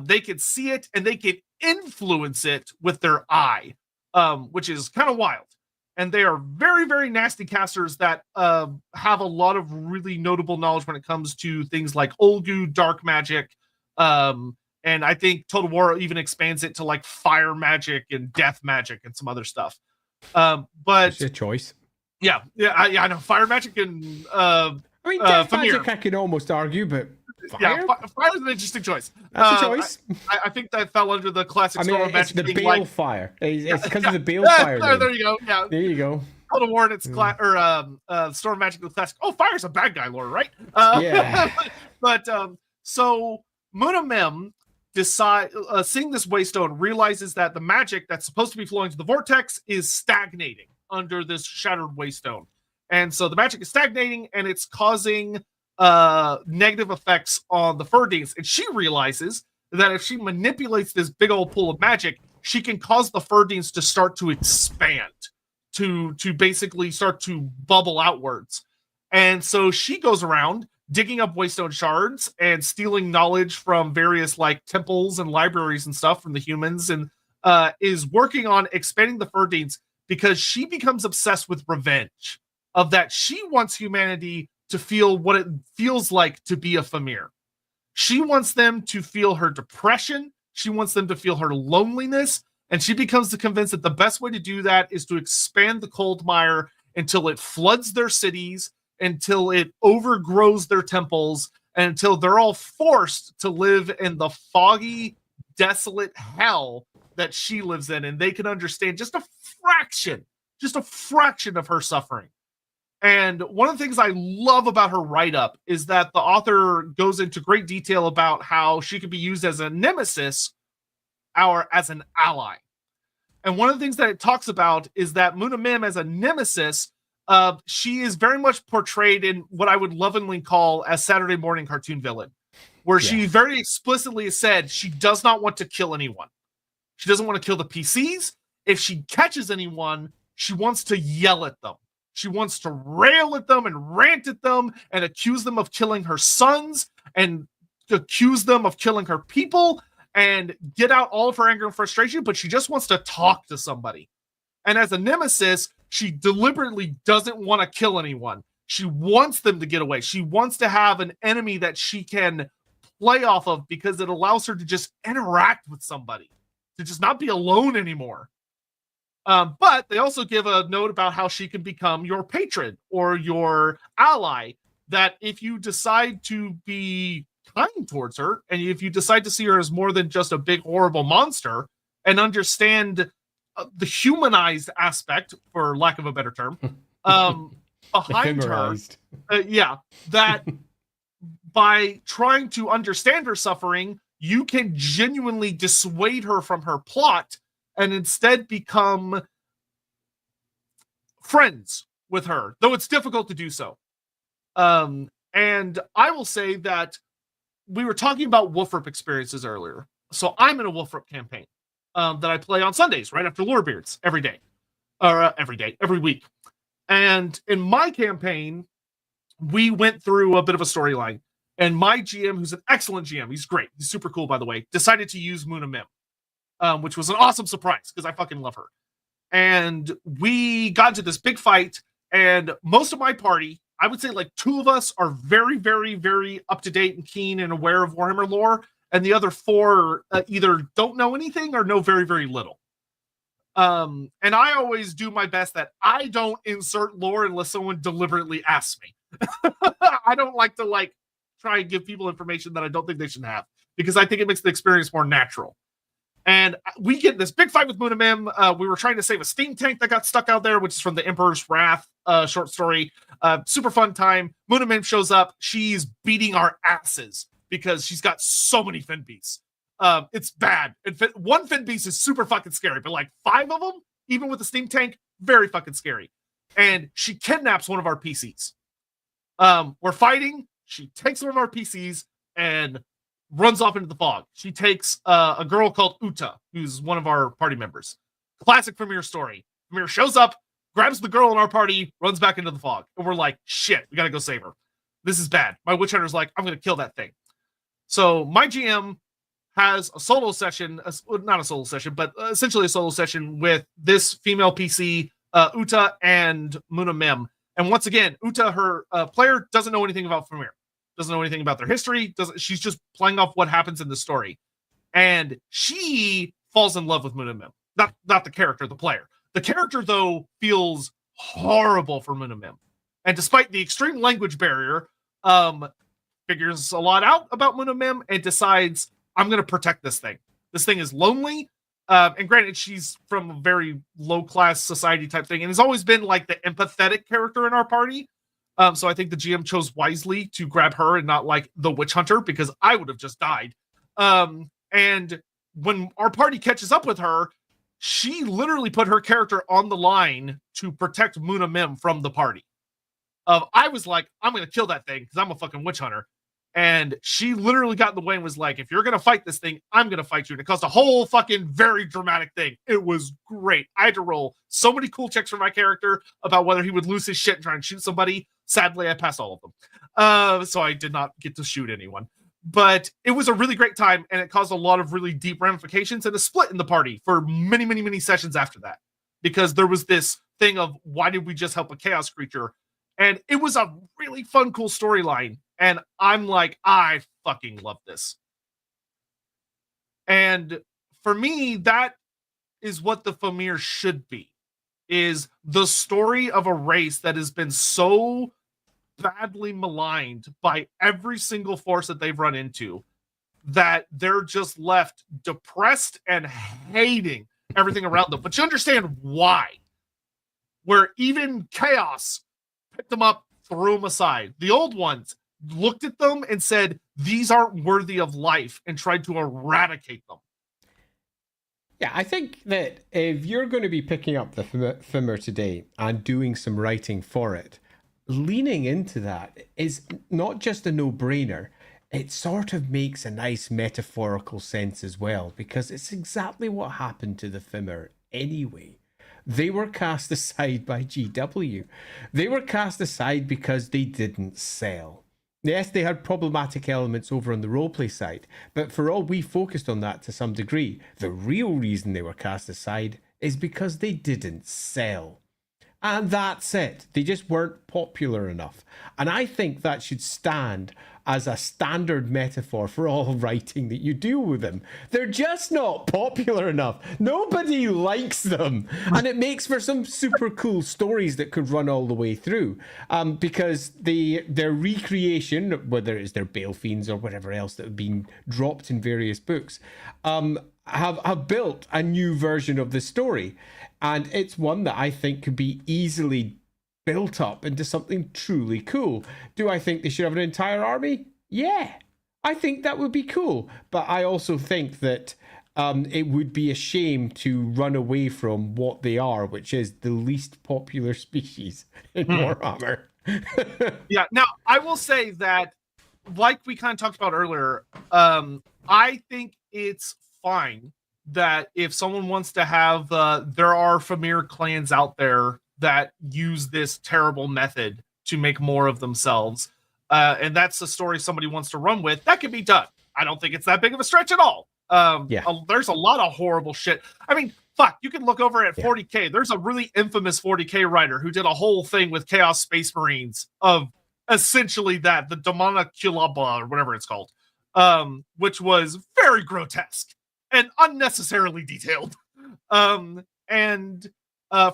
They can see it, and they can influence it with their eye, which is kind of wild. And they are very, very nasty casters that have a lot of really notable knowledge when it comes to things like Olgu, dark magic, and I think Total War even expands it to like fire magic and death magic and some other stuff. But it's a choice. Yeah, I know fire magic and I mean, death Fimir. magic I can almost argue, but fire? Yeah, fire is an interesting choice. That's a choice. I think that fell under the classic. I mean, Storm of it's magic the Bale fire. It's because of the Bale fire. There you go. Yeah, there you go. Total War and its Storm of Magic the classic. Oh, fire's a bad guy, Lord, right? Yeah. But so Muna Mim seeing this waystone, realizes that the magic that's supposed to be flowing to the vortex is stagnating under this shattered waystone. And so the magic is stagnating, and it's causing negative effects on the Fyrdeets. And she realizes that if she manipulates this big old pool of magic, she can cause the Fyrdeets to start to expand, to basically start to bubble outwards. And so she goes around digging up waystone shards and stealing knowledge from various like temples and libraries and stuff from the humans, and is working on expanding the Ferdines because she becomes obsessed with revenge. Of that, she wants humanity to feel what it feels like to be a Fimir. She wants them to feel her depression. She wants them to feel her loneliness. And she becomes convinced that the best way to do that is to expand the cold mire until it floods their cities, until it overgrows their temples, and until they're all forced to live in the foggy, desolate hell that she lives in. And they can understand just a fraction of her suffering. And one of the things I love about her write-up is that the author goes into great detail about how she could be used as a nemesis or as an ally. And one of the things that it talks about is that Muna Mim as a nemesis, she is very much portrayed in what I would lovingly call a Saturday morning cartoon villain, where she very explicitly has said she does not want to kill anyone. She doesn't want to kill the PCs. If she catches anyone, she wants to yell at them. She wants to rail at them and rant at them and accuse them of killing her sons and accuse them of killing her people and get out all of her anger and frustration, but she just wants to talk to somebody. And as a nemesis, she deliberately doesn't want to kill anyone. She wants them to get away. She wants to have an enemy that she can play off of because it allows her to just interact with somebody, to just not be alone anymore. But they also give a note about how she can become your patron or your ally, that if you decide to be kind towards her, and if you decide to see her as more than just a big, horrible monster and understand the humanized aspect, for lack of a better term, behind her, that by trying to understand her suffering, you can genuinely dissuade her from her plot and instead become friends with her, though it's difficult to do so. And I will say that we were talking about Wolfrip experiences earlier. So I'm in a Wolfrip campaign that I play on Sundays, right after Lorebeards, every week. And in my campaign, we went through a bit of a storyline. And my GM, who's an excellent GM, he's great, he's super cool, by the way, decided to use Muna Mim. Which was an awesome surprise because I fucking love her. And we got into this big fight, and most of my party, I would say like 2 of us are very, very, very up to date and keen and aware of Warhammer lore, and the other 4 either don't know anything or know very, very little. And I always do my best that I don't insert lore unless someone deliberately asks me. I don't like to try and give people information that I don't think they should have, because I think it makes the experience more natural. And we get this big fight with Muna Mim. We were trying to save a steam tank that got stuck out there, which is from the Emperor's Wrath short story. Super fun time. Muna Mim shows up. She's beating our asses because she's got so many fin beasts. It's bad. One fin beast is super fucking scary, but like 5 of them, even with the steam tank, very fucking scary. And she kidnaps one of our PCs. We're fighting. She takes one of our PCs and runs off into the fog. She takes a girl called Uta, who's one of our party members. Classic Fimir story. Fimir shows up, grabs the girl in our party, runs back into the fog. And we're like, shit, we gotta go save her. This is bad. My witch hunter's like, I'm gonna kill that thing. So my GM has a solo session, not a solo session, but essentially a solo session with this female PC, Uta and Muna Mim. And once again, Uta, her player, doesn't know anything about Fimir. Doesn't know anything about their history. She's just playing off what happens in the story. And she falls in love with Muna Mim. Not the character, the player. The character, though, feels horrible for Muna Mim. And despite the extreme language barrier, figures a lot out about Muna Mim and decides, I'm going to protect this thing. This thing is lonely. And granted, she's from a very low-class society type thing and has always been like the empathetic character in our party. So I think the GM chose wisely to grab her and not like the witch hunter, because I would have just died. And when our party catches up with her, she literally put her character on the line to protect Muna Mim from the party. I was like, I'm going to kill that thing because I'm a fucking witch hunter. And she literally got in the way and was like, if you're going to fight this thing, I'm going to fight you. And it caused a whole fucking very dramatic thing. It was great. I had to roll so many cool checks for my character about whether he would lose his shit and try and shoot somebody. Sadly, I passed all of them. So I did not get to shoot anyone. But it was a really great time, and it caused a lot of really deep ramifications and a split in the party for many, many, many sessions after that. Because there was this thing of, why did we just help a chaos creature? And it was a really fun, cool storyline. And I'm like, I fucking love this. And for me, that is what the Fimir should be. Is the story of a race that has been so badly maligned by every single force that they've run into that they're just left depressed and hating everything around them. But you understand why. Where even chaos picked them up, threw them aside. The old ones looked at them and said, these aren't worthy of life, and tried to eradicate them. Yeah, I think that if you're going to be picking up the Fimir today and doing some writing for it, leaning into that is not just a no-brainer. It sort of makes a nice metaphorical sense as well, because it's exactly what happened to the Fimir anyway. They were cast aside by GW. They were cast aside because they didn't sell. Yes, they had problematic elements over on the roleplay side, but for all we focused on that to some degree, the real reason they were cast aside is because they didn't sell. And that's it. They just weren't popular enough. And I think that should stand as a standard metaphor for all writing that you do with them. They're just not popular enough. Nobody likes them. And it makes for some super cool stories that could run all the way through. Because their recreation, whether it's their Bale Fiends or whatever else that have been dropped in various books, have built a new version of the story. And it's one that I think could be easily built up into something truly cool. Do I think they should have an entire army? Yeah, I think that would be cool. But I also think that it would be a shame to run away from what they are, which is the least popular species in Warhammer. Yeah, now I will say that, like we kind of talked about earlier, I think it's fine that if someone wants to have, there are Fimir clans out there that use this terrible method to make more of themselves, and that's a story somebody wants to run with, that can be done. I don't think it's that big of a stretch at all. There's a lot of horrible shit. I mean, fuck, you can look over at 40K. There's a really infamous 40K writer who did a whole thing with Chaos Space Marines of essentially that, the Demonaculaba, or whatever it's called, which was very grotesque and unnecessarily detailed. For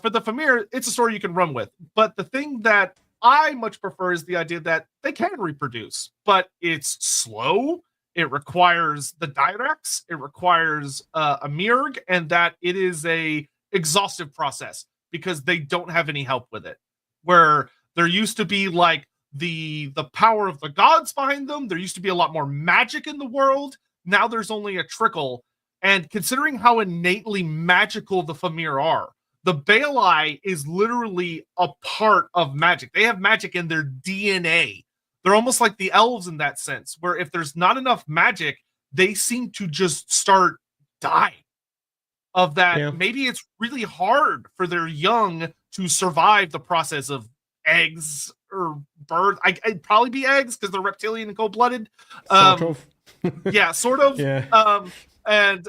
the Fimir, it's a story you can run with. But the thing that I much prefer is the idea that they can reproduce, but it's slow. It requires the directs. It requires a mirg, and that it is a exhaustive process because they don't have any help with it. Where there used to be like the power of the gods behind them. There used to be a lot more magic in the world. Now there's only a trickle. And considering how innately magical the Fimir are, the Baelai is literally a part of magic. They have magic in their DNA. They're almost like the elves in that sense, where if there's not enough magic, they seem to just start dying. Of that, maybe it's really hard for their young to survive the process of eggs or birth. I'd probably be eggs because they're reptilian and cold-blooded. Sort of. Yeah, sort of. Yeah. And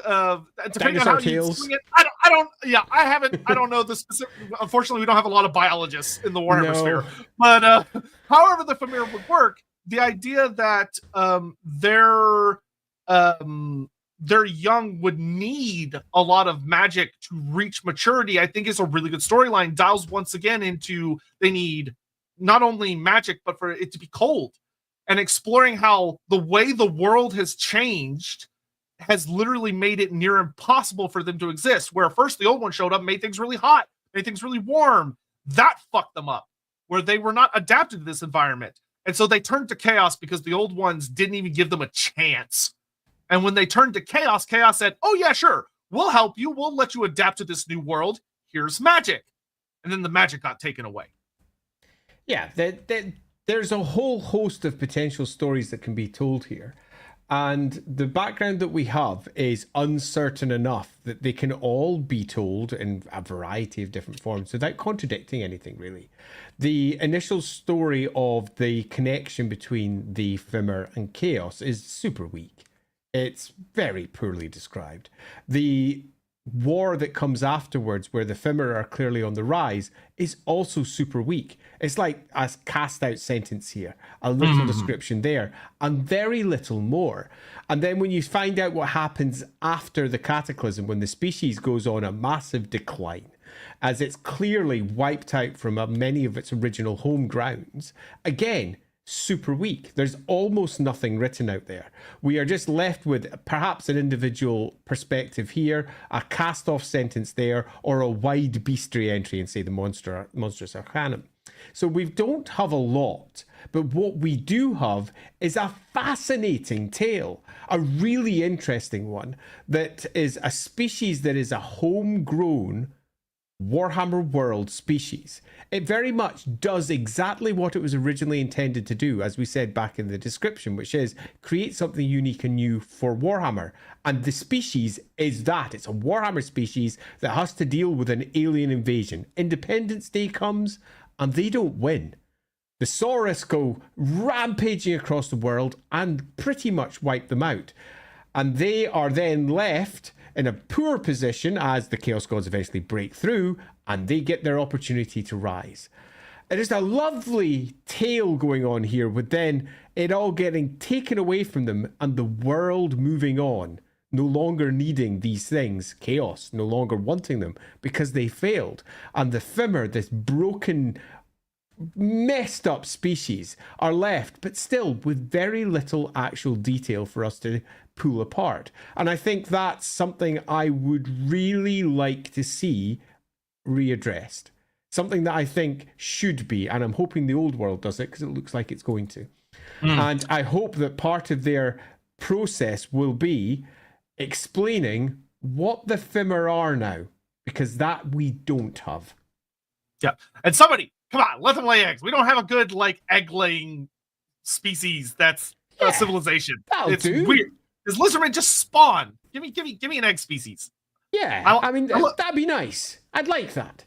depending on how you swing it, I don't know the specific. Unfortunately, we don't have a lot of biologists in the Warhammer sphere. But however the Fimir would work, the idea that their young would need a lot of magic to reach maturity, I think is a really good storyline. Dials once again into they need not only magic, but for it to be cold, and exploring how the way the world has changed has literally made it near impossible for them to exist. Where first the old one showed up, made things really hot, made things really warm. That fucked them up, where they were not adapted to this environment. And so they turned to chaos because the old ones didn't even give them a chance. And when they turned to chaos, chaos said, oh yeah, sure, we'll help you. We'll let you adapt to this new world. Here's magic. And then the magic got taken away. Yeah, there's a whole host of potential stories that can be told here. And the background that we have is uncertain enough that they can all be told in a variety of different forms without contradicting anything, really. The initial story of the connection between the Fimir and Chaos is super weak. It's very poorly described. The war that comes afterwards, where the Fimir are clearly on the rise, is also super weak. It's like a cast out sentence here, a little description there, and very little more. And then when you find out what happens after the cataclysm, when the species goes on a massive decline, as it's clearly wiped out from many of its original home grounds, again, super weak. There's almost nothing written out there. We are just left with perhaps an individual perspective here, a cast-off sentence there, or a wide bestiary entry in, say, the Monstrous Arcanum. So we don't have a lot, but what we do have is a fascinating tale, a really interesting one, that is a species that is a homegrown Warhammer World species. It very much does exactly what it was originally intended to do, as we said back in the description, which is create something unique and new for Warhammer. And the species is that. It's a Warhammer species that has to deal with an alien invasion. Independence Day comes and they don't win. The Saurus go rampaging across the world and pretty much wipe them out. And they are then left in a poor position as the Chaos Gods eventually break through and they get their opportunity to rise. It is a lovely tale going on here with then it all getting taken away from them and the world moving on, no longer needing these things, Chaos, no longer wanting them because they failed. And the Fimir, this broken, messed up species, are left, but still with very little actual detail for us to pull apart. And I think that's something I would really like to see readdressed. Something that I think should be, and I'm hoping the old world does it because it looks like it's going to. And I hope that part of their process will be explaining what the Fimir are now, because that we don't have. Yeah. And somebody, come on, let them lay eggs. We don't have a good, like, egg-laying species that's a civilization. It's weird. Does Lizardmen just spawn? Give me an egg species. Yeah, I mean, that'd be nice. I'd like that.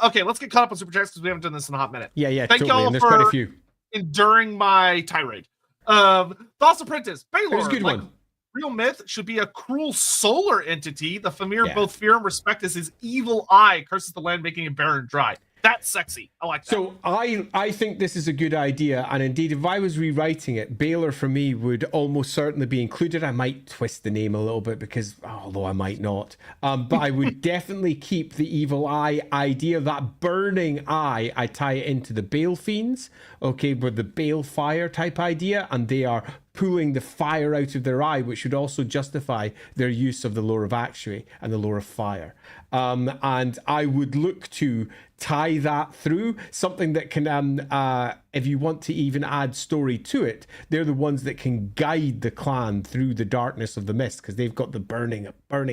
Okay, let's get caught up on super chats because we haven't done this in a hot minute. Yeah, Thank totally. y'all And there's for quite a few. enduring my tirade. Thoughts Apprentice, Baylor, It was a good one. Real myth should be a cruel solar entity. The Fimir both fear and respect as his evil eye curses the land, making it barren dry. That's sexy. I like that. So I think this is a good idea, and indeed, if I was rewriting it, Baylor for me would almost certainly be included. I might twist the name a little bit because, although I might not, but I would definitely keep the evil eye idea. That burning eye, I tie it into the Bale Fiends, okay, with the Bale Fire type idea, and they are pulling the fire out of their eye, which would also justify their use of the lore of Actuary and the lore of fire. And I would look to tie that through something that can, if you want to even add story to it, they're the ones that can guide the clan through the darkness of the mist because they've got the burning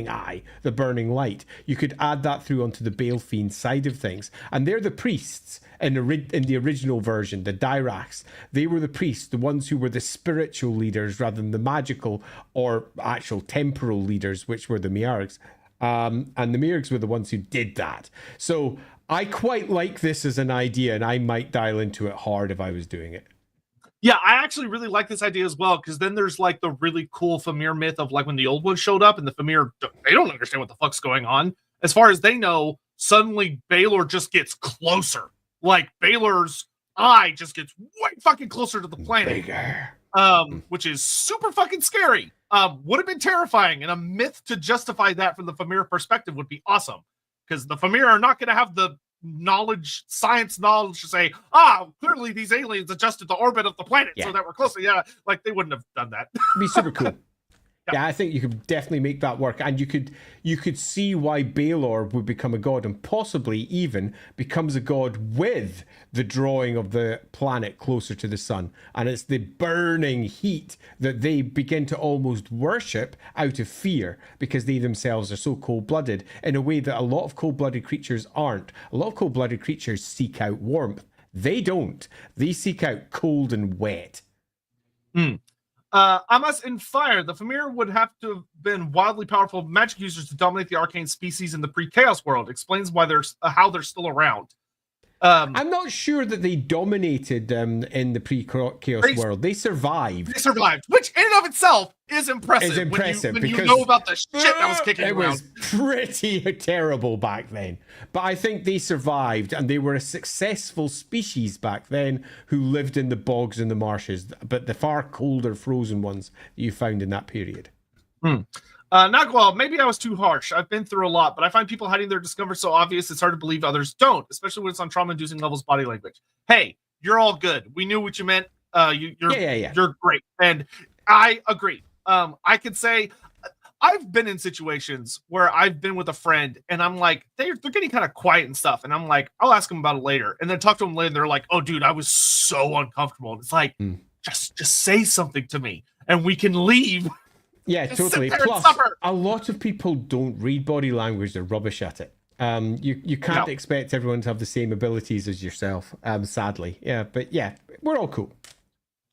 eye, the burning light. You could add that through onto the Bale Fiend side of things, and they're the priests. In the original version, the Dyrachs, they were the priests, the ones who were the spiritual leaders rather than the magical or actual temporal leaders, which were the Miargs. And the Miargs were the ones who did that. So I quite like this as an idea, and I might dial into it hard if I was doing it. Yeah, I actually really like this idea as well, because then there's like the really cool Fimir myth of like when the old ones showed up and the Fimir, they don't understand what the fuck's going on. As far as they know, suddenly Baylor just gets closer. Like Baylor's eye just gets way fucking closer to the planet. Bigger. Which is super fucking scary. Would have been terrifying, and a myth to justify that from the Fimir perspective would be awesome. Because the Fimir are not going to have the science knowledge to say, clearly these aliens adjusted the orbit of the planet so that we're closer. Yeah, like they wouldn't have done that. It'd be super cool. Yeah, I think you could definitely make that work, and you could see why Baylor would become a god, and possibly even becomes a god with the drawing of the planet closer to the sun, and it's the burning heat that they begin to almost worship out of fear because they themselves are so cold-blooded in a way that a lot of cold-blooded creatures aren't. A lot of cold-blooded creatures seek out warmth. They don't. They seek out cold and wet. Amas in Fire. The Fimir would have to have been wildly powerful magic users to dominate the arcane species in the pre-chaos world. Explains why how they're still around. I'm not sure that they dominated in the pre-chaos world. They survived. They survived, which in and of itself is impressive. It's impressive when you know about the shit that was kicking around. It was pretty terrible back then. But I think they survived, and they were a successful species back then who lived in the bogs and the marshes, but the far colder frozen ones you found in that period. Nagwal, maybe I was too harsh. I've been through a lot, but I find people hiding their discomfort so obvious it's hard to believe others don't, especially when it's on trauma-inducing levels body language. Hey, you're all good. We knew what you meant. You're great. And I agree. I could say I've been in situations where I've been with a friend and I'm like, they're getting kind of quiet and stuff. And I'm like, I'll ask them about it later. And then talk to them later. And they're like, oh, dude, I was so uncomfortable. And it's like, just say something to me and we can leave. Yeah, Just totally. Plus, a lot of people don't read body language. They're rubbish at it. You can't expect everyone to have the same abilities as yourself, sadly. Yeah, but yeah, we're all cool.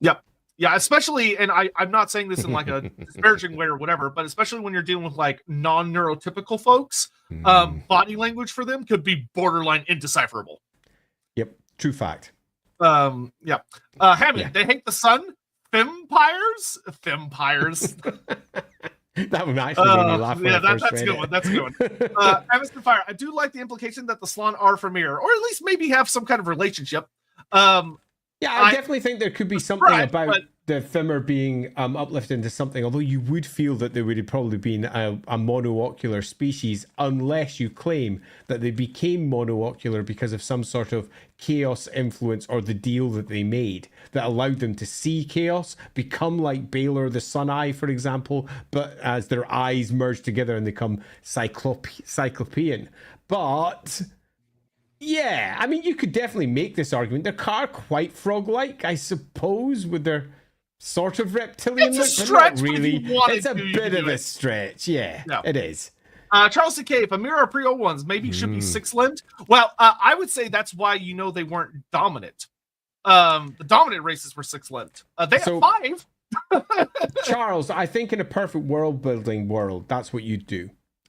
Yep. Yeah, especially, and I'm not saying this in like a disparaging way or whatever, but especially when you're dealing with like non-neurotypical folks, body language for them could be borderline indecipherable. Yep, true fact. Hammond, they hate the sun. Fimpires? That would actually make me laugh. Yeah, that's a good one. That's a good one. Emerson Fire. I do like the implication that the Slann are Fimir, or at least maybe have some kind of relationship. Yeah, I definitely think there could be something about the Fimir being uplifted into something, although you would feel that they would have probably been a monoocular species unless you claim that they became monoocular because of some sort of chaos influence or the deal that they made that allowed them to see chaos, become like Baelor the Sun Eye, for example, but as their eyes merge together and they become cyclopean. But yeah, I mean, you could definitely make this argument. They're quite frog-like, I suppose, with their sort of reptilian look. It's a stretch, but not really. It's a to, bit of a stretch. Yeah, it is. Charles C.K., Fimir are pre-old ones, maybe should be six-limbed. Well, I would say that's why they weren't dominant. The dominant races were six-limbed. They have five. Charles, I think in a perfect world-building world, that's what you'd do.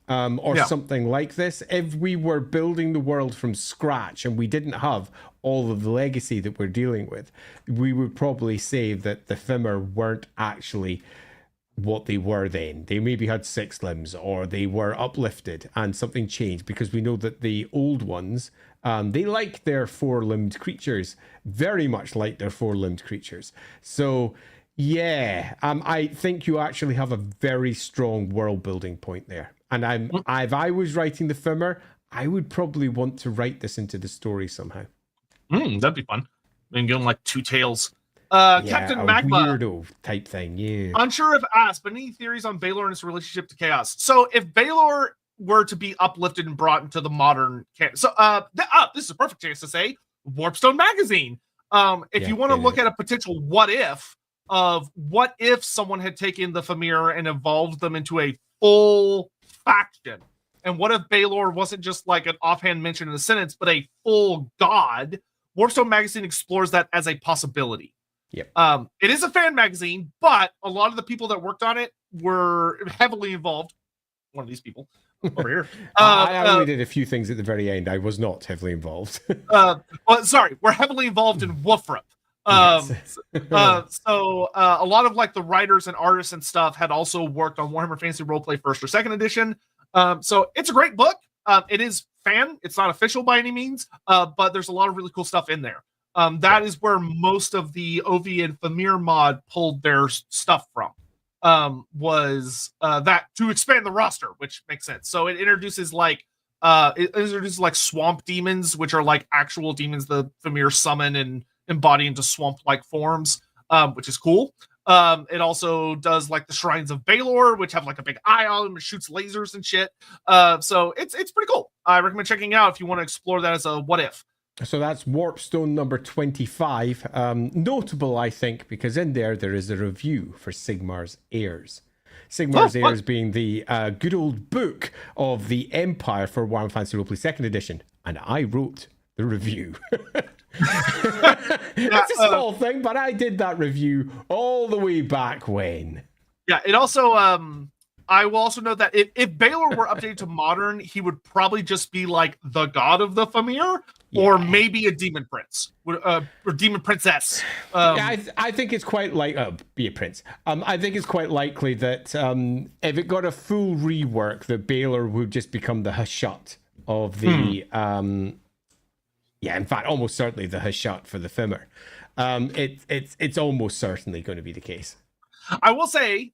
Something like this. If we were building the world from scratch and we didn't have all of the legacy that we're dealing with, we would probably say that the Fimir weren't actually what they were then. They maybe had six limbs, or they were uplifted and something changed, because we know that the old ones, they like their four-limbed creatures, very much like their four-limbed creatures. So yeah, I think you actually have a very strong world-building point there. And if I was writing the Fimir, I would probably want to write this into the story somehow. That'd be fun. And give them like two tails. Captain Magma, weirdo type thing. Yeah. Unsure if asked, but any theories on Baelor and its relationship to chaos? So if Baelor were to be uplifted and brought into the modern this is a perfect chance to say Warpstone magazine. If you want to look at a potential what if someone had taken the Fimir and evolved them into a full faction, and what if Baelor wasn't just like an offhand mention in a sentence, but a full god? Warpstone magazine explores that as a possibility. Yep. It is a fan magazine, but a lot of the people that worked on it were heavily involved. One of these people over here. I only did a few things at the very end. I was not heavily involved. We're heavily involved in Woofrup. So a lot of like the writers and artists and stuff had also worked on Warhammer Fantasy Roleplay 1st or 2nd edition. So it's a great book. It is fan. It's not official by any means, but there's a lot of really cool stuff in there. That is where most of the OV and Fimir mod pulled their stuff from. Was that to expand the roster, which makes sense. So it introduces like swamp demons, which are like actual demons the Fimir summon and embody into swamp-like forms, which is cool. It also does like the Shrines of Baelor, which have like a big eye on them and shoots lasers and shit. So it's pretty cool. I recommend checking it out if you want to explore that as a what if. So that's Warpstone number 25. Notable, I think, because in there is a review for Sigmar's Heirs. Sigmar's Heirs being the good old book of the Empire for Warhammer Fantasy Roleplay 2nd edition. And I wrote the review. It's a small thing, but I did that review all the way back when. Yeah, it also I will also note that if Baylor were updated to modern, he would probably just be like the god of the Fimir, or maybe a demon prince, or demon princess. I think it's quite like be a prince. I think it's quite likely that if it got a full rework, that Baylor would just become the Hashut of the in fact, almost certainly the Hashut for the Fimir. It's almost certainly going to be the case. I will say,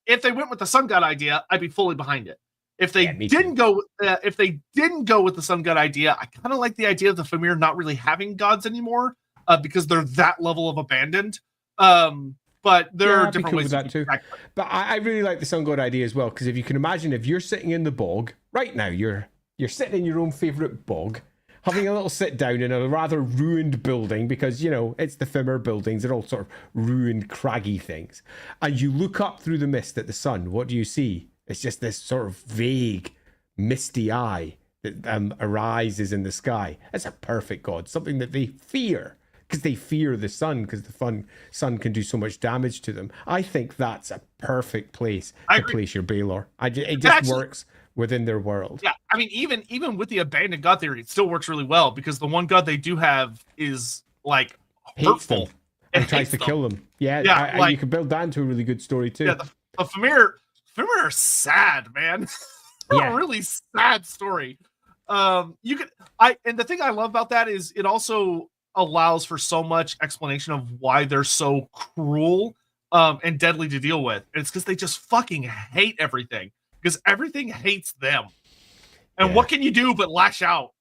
if they went with the sun god idea, I'd be fully behind it. If they didn't go with the sun god idea, I kind of like the idea of the Fimir not really having gods anymore, because they're that level of abandoned. But there are different ways with that too. But I really like the sun god idea as well, because if you can imagine, if you're sitting in the bog right now, you're sitting in your own favorite bog, having a little sit down in a rather ruined building, because, you know, it's the Fimir buildings. They're all sort of ruined, craggy things. And you look up through the mist at the sun. What do you see? It's just this sort of vague, misty eye that arises in the sky. It's a perfect god, something that they fear, because they fear the sun, because the sun can do so much damage to them. I think that's a perfect place to place your Baylor. It just works within their world. Yeah, I mean, even with the abandoned god theory, it still works really well, because the one god they do have is like hurtful and tries to kill them. Yeah, you can build that into a really good story too. Yeah, the Fimir are sad, man. A really sad story. And the thing I love about that is it also allows for so much explanation of why they're so cruel and deadly to deal with. And it's because they just fucking hate everything. Because everything hates them. And what can you do but lash out?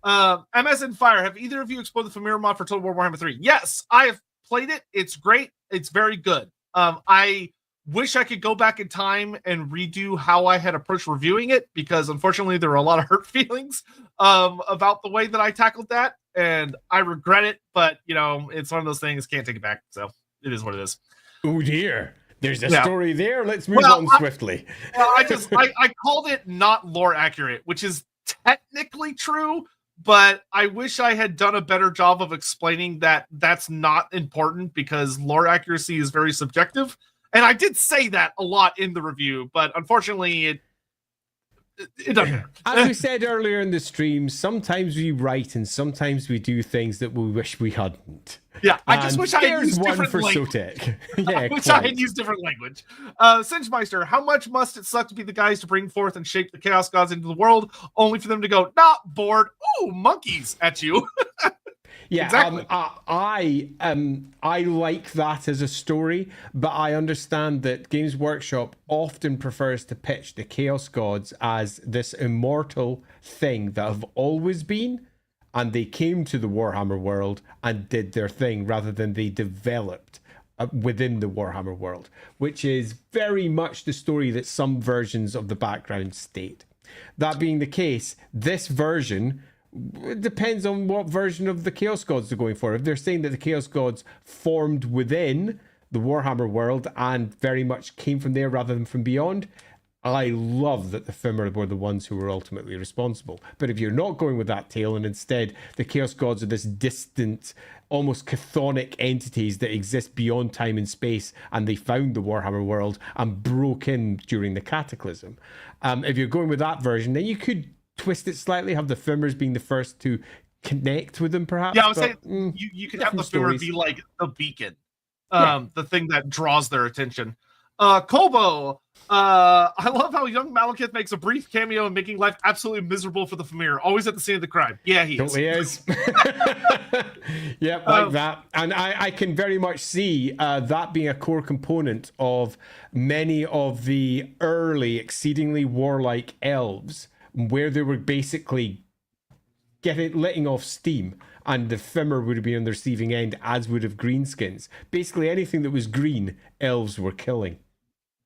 MS and Fire, have either of you explored the Fimir mod for Total War Warhammer 3? Yes, I have played it. It's great. It's very good. I wish I could go back in time and redo how I had approached reviewing it, because unfortunately there were a lot of hurt feelings about the way that I tackled that. And I regret it, but, you know, it's one of those things, can't take it back. So it is what it is. Oh, dear. There's a story there. Let's move on swiftly. I called it not lore accurate, which is technically true, but I wish I had done a better job of explaining that that's not important, because lore accuracy is very subjective. And I did say that a lot in the review, but unfortunately it doesn't matter. As we said earlier in the stream, sometimes we write and sometimes we do things that we wish we hadn't. Yeah, I just wish I had used different language. Sotek. Yeah, I wish I had used different language. Singemeister, how much must it suck to be the guys to bring forth and shape the Chaos Gods into the world, only for them to go, not bored, ooh, monkeys at you? Yeah, exactly. I like that as a story, but I understand that Games Workshop often prefers to pitch the Chaos Gods as this immortal thing that have always been, and they came to the Warhammer world and did their thing, rather than they developed within the Warhammer world, which is very much the story that some versions of the background state. That being the case, this version, it depends on what version of the Chaos Gods they're going for. If they're saying that the Chaos Gods formed within the Warhammer world and very much came from there rather than from beyond, I love that the Fimir were the ones who were ultimately responsible. But if you're not going with that tale, and instead the Chaos Gods are this distant, almost chthonic entities that exist beyond time and space, and they found the Warhammer world and broke in during the Cataclysm. If you're going with that version, then you could twist it slightly, have the Fimirs being the first to connect with them, perhaps. Yeah, I would say you could have the Fimir be like the beacon, the thing that draws their attention. Kobo, I love how young Malekith makes a brief cameo in making life absolutely miserable for the Fimir, always at the scene of the crime. Yeah, he is. Totally is. Yep, like that. And I can very much see that being a core component of many of the early, exceedingly warlike elves, where they were basically letting off steam, and the Fimir would have been on the receiving end, as would have greenskins. Basically anything that was green, elves were killing.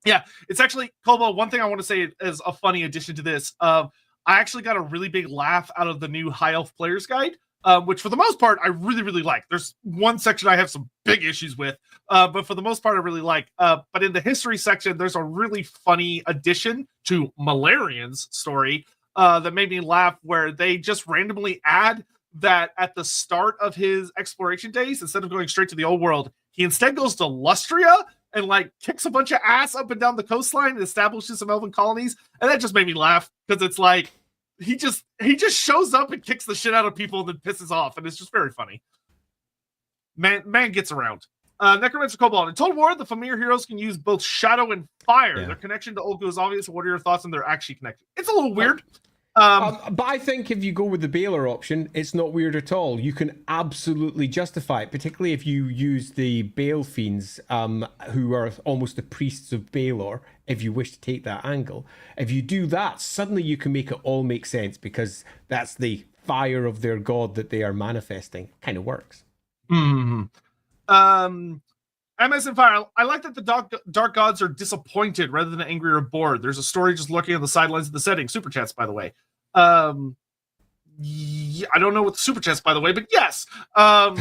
Yeah, it's actually, Kobo, one thing I want to say is a funny addition to this. I actually got a really big laugh out of the new High Elf Player's Guide, which for the most part, I really, really like. There's one section I have some big issues with, but for the most part, I really like. But in the history section, there's a really funny addition to Malarian's story that made me laugh, where they just randomly add that at the start of his exploration days, instead of going straight to the old world, he instead goes to Lustria and like kicks a bunch of ass up and down the coastline and establishes some elven colonies. And that just made me laugh because it's like he just shows up and kicks the shit out of people and then pisses off, and it's just very funny. Man gets around. Necromancer Kobold. In Total War, the Fimir heroes can use both shadow and fire. Their connection to Olgu is obvious. What are your thoughts on their actually connected? It's a little weird. But I think if you go with the Baelor option, it's not weird at all. You can absolutely justify it, particularly if you use the Baal Fiends, who are almost the priests of Baelor, if you wish to take that angle. If you do that, suddenly you can make it all make sense, because that's the fire of their god that they are manifesting. Kind of works. MS and Fire. I like that the dark gods are disappointed rather than angry or bored. There's a story just lurking on the sidelines of the setting. Super chats, by the way. I don't know what the super chats, by the way, but yes. I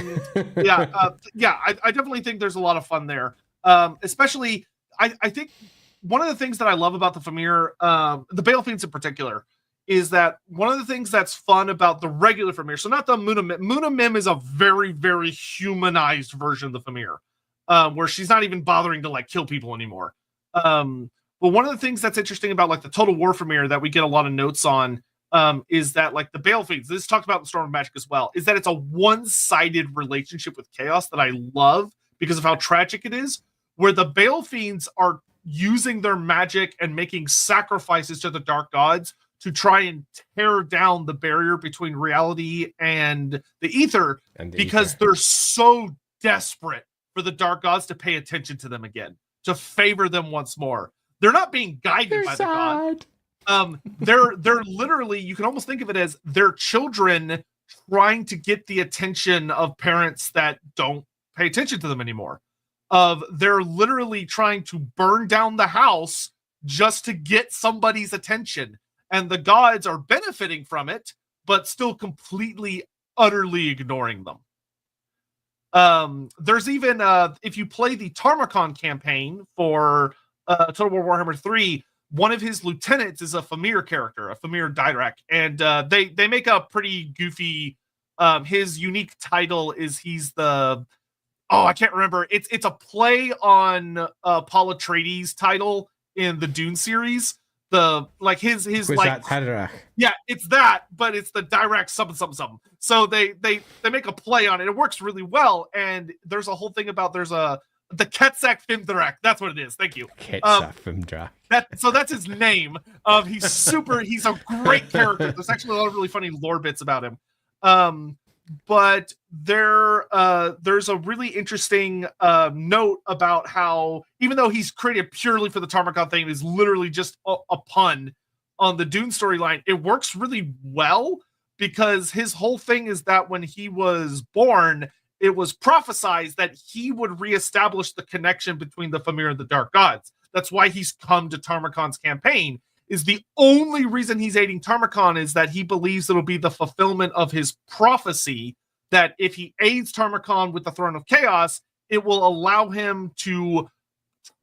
definitely think there's a lot of fun there. Especially, I think one of the things that I love about the Fimir, the Baal Fiends in particular, is that one of the things that's fun about the regular Fimir, so not the Munamim. Munamim is a very, very humanized version of the Fimir, where she's not even bothering to like kill people anymore. But one of the things that's interesting about like the Total War Fimir that we get a lot of notes on is that like the Baal Fiends, this is talked about in Storm of Magic as well, is that it's a one-sided relationship with chaos that I love because of how tragic it is, where the Baal Fiends are using their magic and making sacrifices to the dark gods to try and tear down the barrier between reality and the ether, because they're so desperate for the dark gods to pay attention to them again, to favor them once more. They're not being guided by the god. They're literally, you can almost think of it as their children trying to get the attention of parents that don't pay attention to them anymore. They're literally trying to burn down the house just to get somebody's attention. And the gods are benefiting from it, but still completely, utterly ignoring them. There's even, if you play the Tarmakon campaign for Total War Warhammer 3, one of his lieutenants is a Fimir character, a Fimir Dirac. And they make a pretty goofy, his unique title is he's the, I can't remember. It's a play on Paul Atreides' title in the Dune series. The like his like yeah, it's that, but it's the direct something. So they make a play on it. It works really well, and there's a whole thing about the Ketsak Fimdrak. That's what it is. Thank you. Ketsak Fimdrak. So that's his name. He's a great character. There's actually a lot of really funny lore bits about him. But there's a really interesting note about how, even though he's created purely for the Tarmakon thing, is literally just a pun on the Dune storyline, it works really well, because his whole thing is that when he was born, it was prophesized that he would reestablish the connection between the Fimir and the Dark Gods. That's why he's come to Tarmakon's campaign. Is the only reason he's aiding Tarmakon is that he believes it'll be the fulfillment of his prophecy that if he aids Tarmakon with the Throne of Chaos, it will allow him to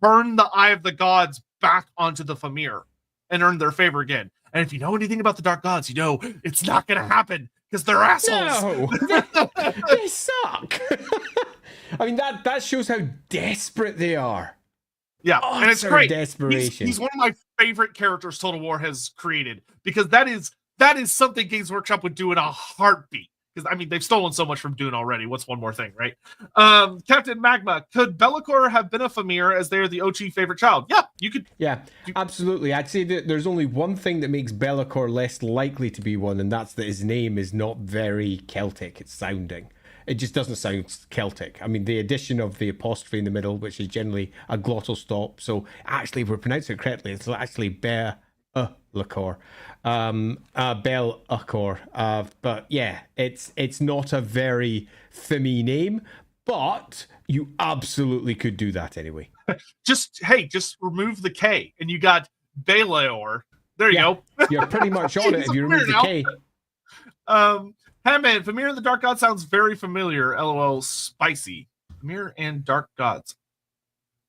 turn the Eye of the Gods back onto the Fimir and earn their favor again. And if you know anything about the Dark Gods, you know it's not going to happen because they're assholes. No, they suck. I mean, that shows how desperate they are. Yeah, and it's great. Desperation. He's one of my favorite characters Total War has created, because that is something Games Workshop would do in a heartbeat. Because I mean, they've stolen so much from Dune already. What's one more thing, right? Captain Magma, could Be'lakor have been a Fimir as they're the OG favorite child? Yeah, you could. Yeah, absolutely. I'd say that there's only one thing that makes Be'lakor less likely to be one, and that's that his name is not very Celtic. It's sounding. It just doesn't sound Celtic. I mean, the addition of the apostrophe in the middle, which is generally a glottal stop. So actually, if we're pronouncing it correctly, it's actually Be'lakor. Be'lakor. But yeah, it's not a very Fimi name, but you absolutely could do that anyway. Just remove the K and you got Baelor. There you go. You're pretty much on it if you remove the K. Hey man, Fimir and the Dark Gods sounds very familiar. LOL, spicy. Fimir and Dark Gods.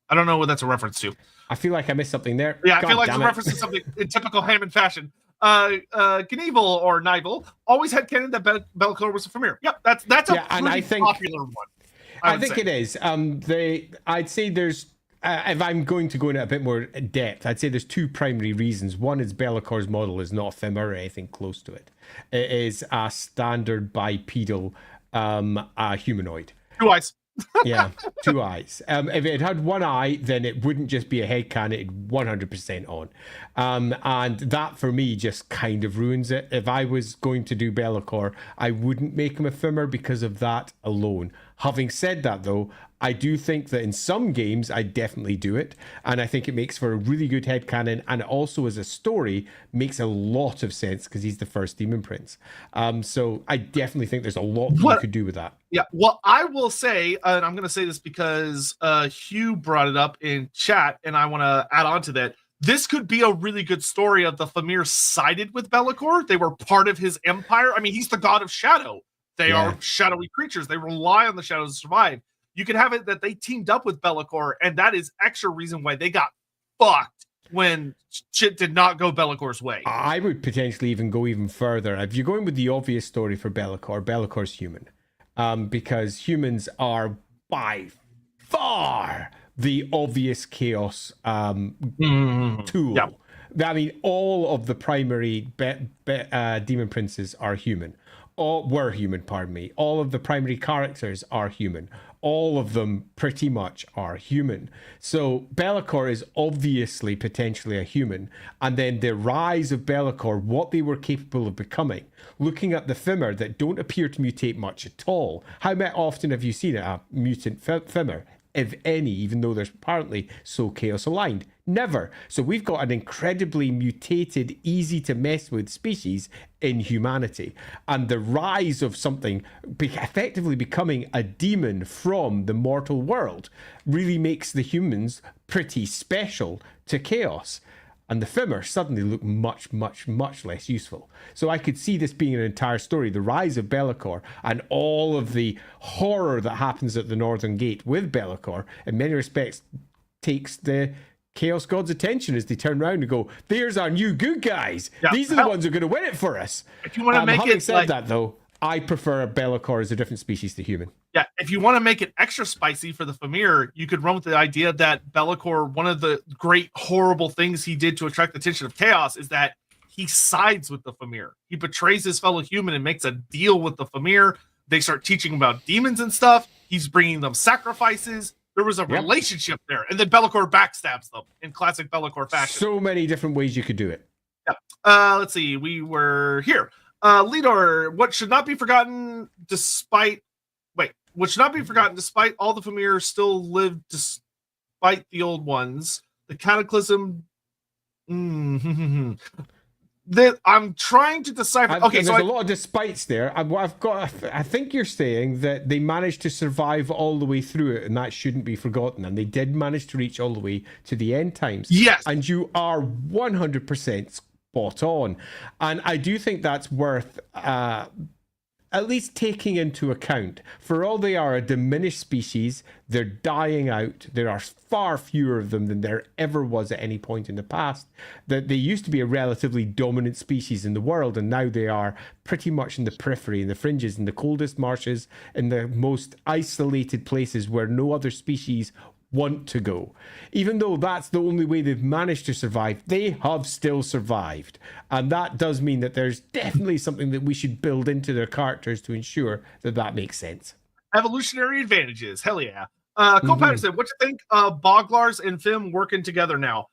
I don't know what that's a reference to. I feel like I missed something there. Yeah, I feel like it's a reference to something in typical Hammond fashion. Knievel or Nivel always had canon that Be'lakor was a Fimir. Yep, that's a pretty popular one. I think it is. I'd say there's. If I'm going to go into a bit more depth, I'd say there's two primary reasons. One is Be'lakor's model is not a Fimir or anything close to it. It is a standard bipedal humanoid. 2 eyes. Yeah, 2 eyes. If it had 1 eye, then it wouldn't just be a headcanon, it'd 100% on. And that for me just kind of ruins it. If I was going to do Be'lakor, I wouldn't make him a Fimir because of that alone. Having said that, though, I do think that in some games I definitely do it, and I think it makes for a really good headcanon, and it also as a story makes a lot of sense because he's the first Demon Prince. So I definitely think there's a lot you could do with that. Yeah, well, I will say, and I'm going to say this because Hugh brought it up in chat, and I want to add on to that. This could be a really good story of the Fimir sided with Be'lakor. They were part of his empire. I mean, he's the god of shadow. They are shadowy creatures. They rely on the shadows to survive. You could have it that they teamed up with Be'lakor, and that is extra reason why they got fucked when shit did not go Bellacor's way. I would potentially even go even further. If you're going with the obvious story for Be'lakor, Be'lakor's human. Because humans are by far the obvious chaos tool. Yeah. I mean, all of the primary demon princes are human. Were human, pardon me. All of the primary characters are human. All of them pretty much are human. So Be'lakor is obviously potentially a human. And then the rise of Be'lakor, what they were capable of becoming, looking at the Fimir that don't appear to mutate much at all. How often have you seen a mutant Fimir? If any, even though they're apparently so chaos aligned. Never. So we've got an incredibly mutated, easy to mess with species in humanity. And the rise of something effectively becoming a demon from the mortal world really makes the humans pretty special to chaos. And the Fimir suddenly look much, much, much less useful. So I could see this being an entire story, the rise of Be'lakor and all of the horror that happens at the Northern Gate with Be'lakor, in many respects, takes the Chaos God's attention as they turn around and go, there's our new good guys. Yeah, these are the ones who are going to win it for us. If you want to make having said that, though, I prefer Be'lakor as a different species to human. Yeah, if you want to make it extra spicy for the Fimir, you could run with the idea that Be'lakor, one of the great horrible things he did to attract the attention of chaos is that he sides with the Fimir. He betrays his fellow human and makes a deal with the Fimir. They start teaching about demons and stuff. He's bringing them sacrifices. There was a relationship there. And then Be'lakor backstabs them in classic Be'lakor fashion. So many different ways you could do it. Yeah. Let's see. We were here. Lidor, what should not be forgotten despite all the Fimir still live despite the old ones. The cataclysm. That I'm trying to decipher. There's a lot of despites there. I think you're saying that they managed to survive all the way through it, and that shouldn't be forgotten. And they did manage to reach all the way to the end times. Yes, and you are 100% spot on. And I do think that's worth at least taking into account. For all they are a diminished species, they're dying out. There are far fewer of them than there ever was at any point in the past. That they used to be a relatively dominant species in the world, and now they are pretty much in the periphery, in the fringes, in the coldest marshes, in the most isolated places where no other species want to go. Even though that's the only way they've managed to survive, they have still survived. And that does mean that there's definitely something that we should build into their characters to ensure that that makes sense. Evolutionary advantages. Hell yeah. Cole Patterson, what do you think of Boglars and Fim working together now?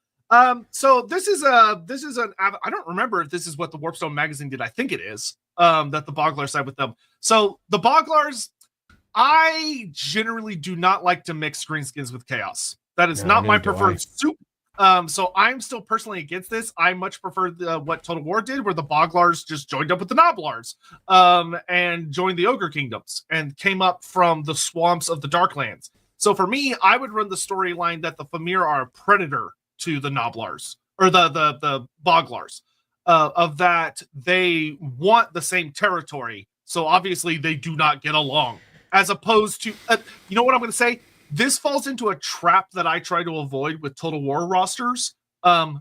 So this is an I don't remember if this is what the Warpstone magazine did. I think it is that the Boglars side with them. So the Boglars, I generally do not like to mix greenskins with chaos. That is not my preferred soup. So I'm still personally against this. I much prefer what Total War did, where the Boglars just joined up with the Noblars and joined the Ogre Kingdoms and came up from the swamps of the Darklands. So for me, I would run the storyline that the Fimir are a predator to the Noblars or the Boglars, of that they want the same territory. So obviously they do not get along. As opposed to, you know what I'm going to say? This falls into a trap that I try to avoid with Total War rosters.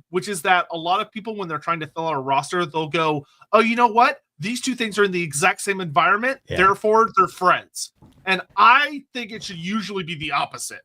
which is that a lot of people, when they're trying to fill out a roster, they'll go, oh, you know what? These two things are in the exact same environment, therefore they're friends. And I think it should usually be the opposite.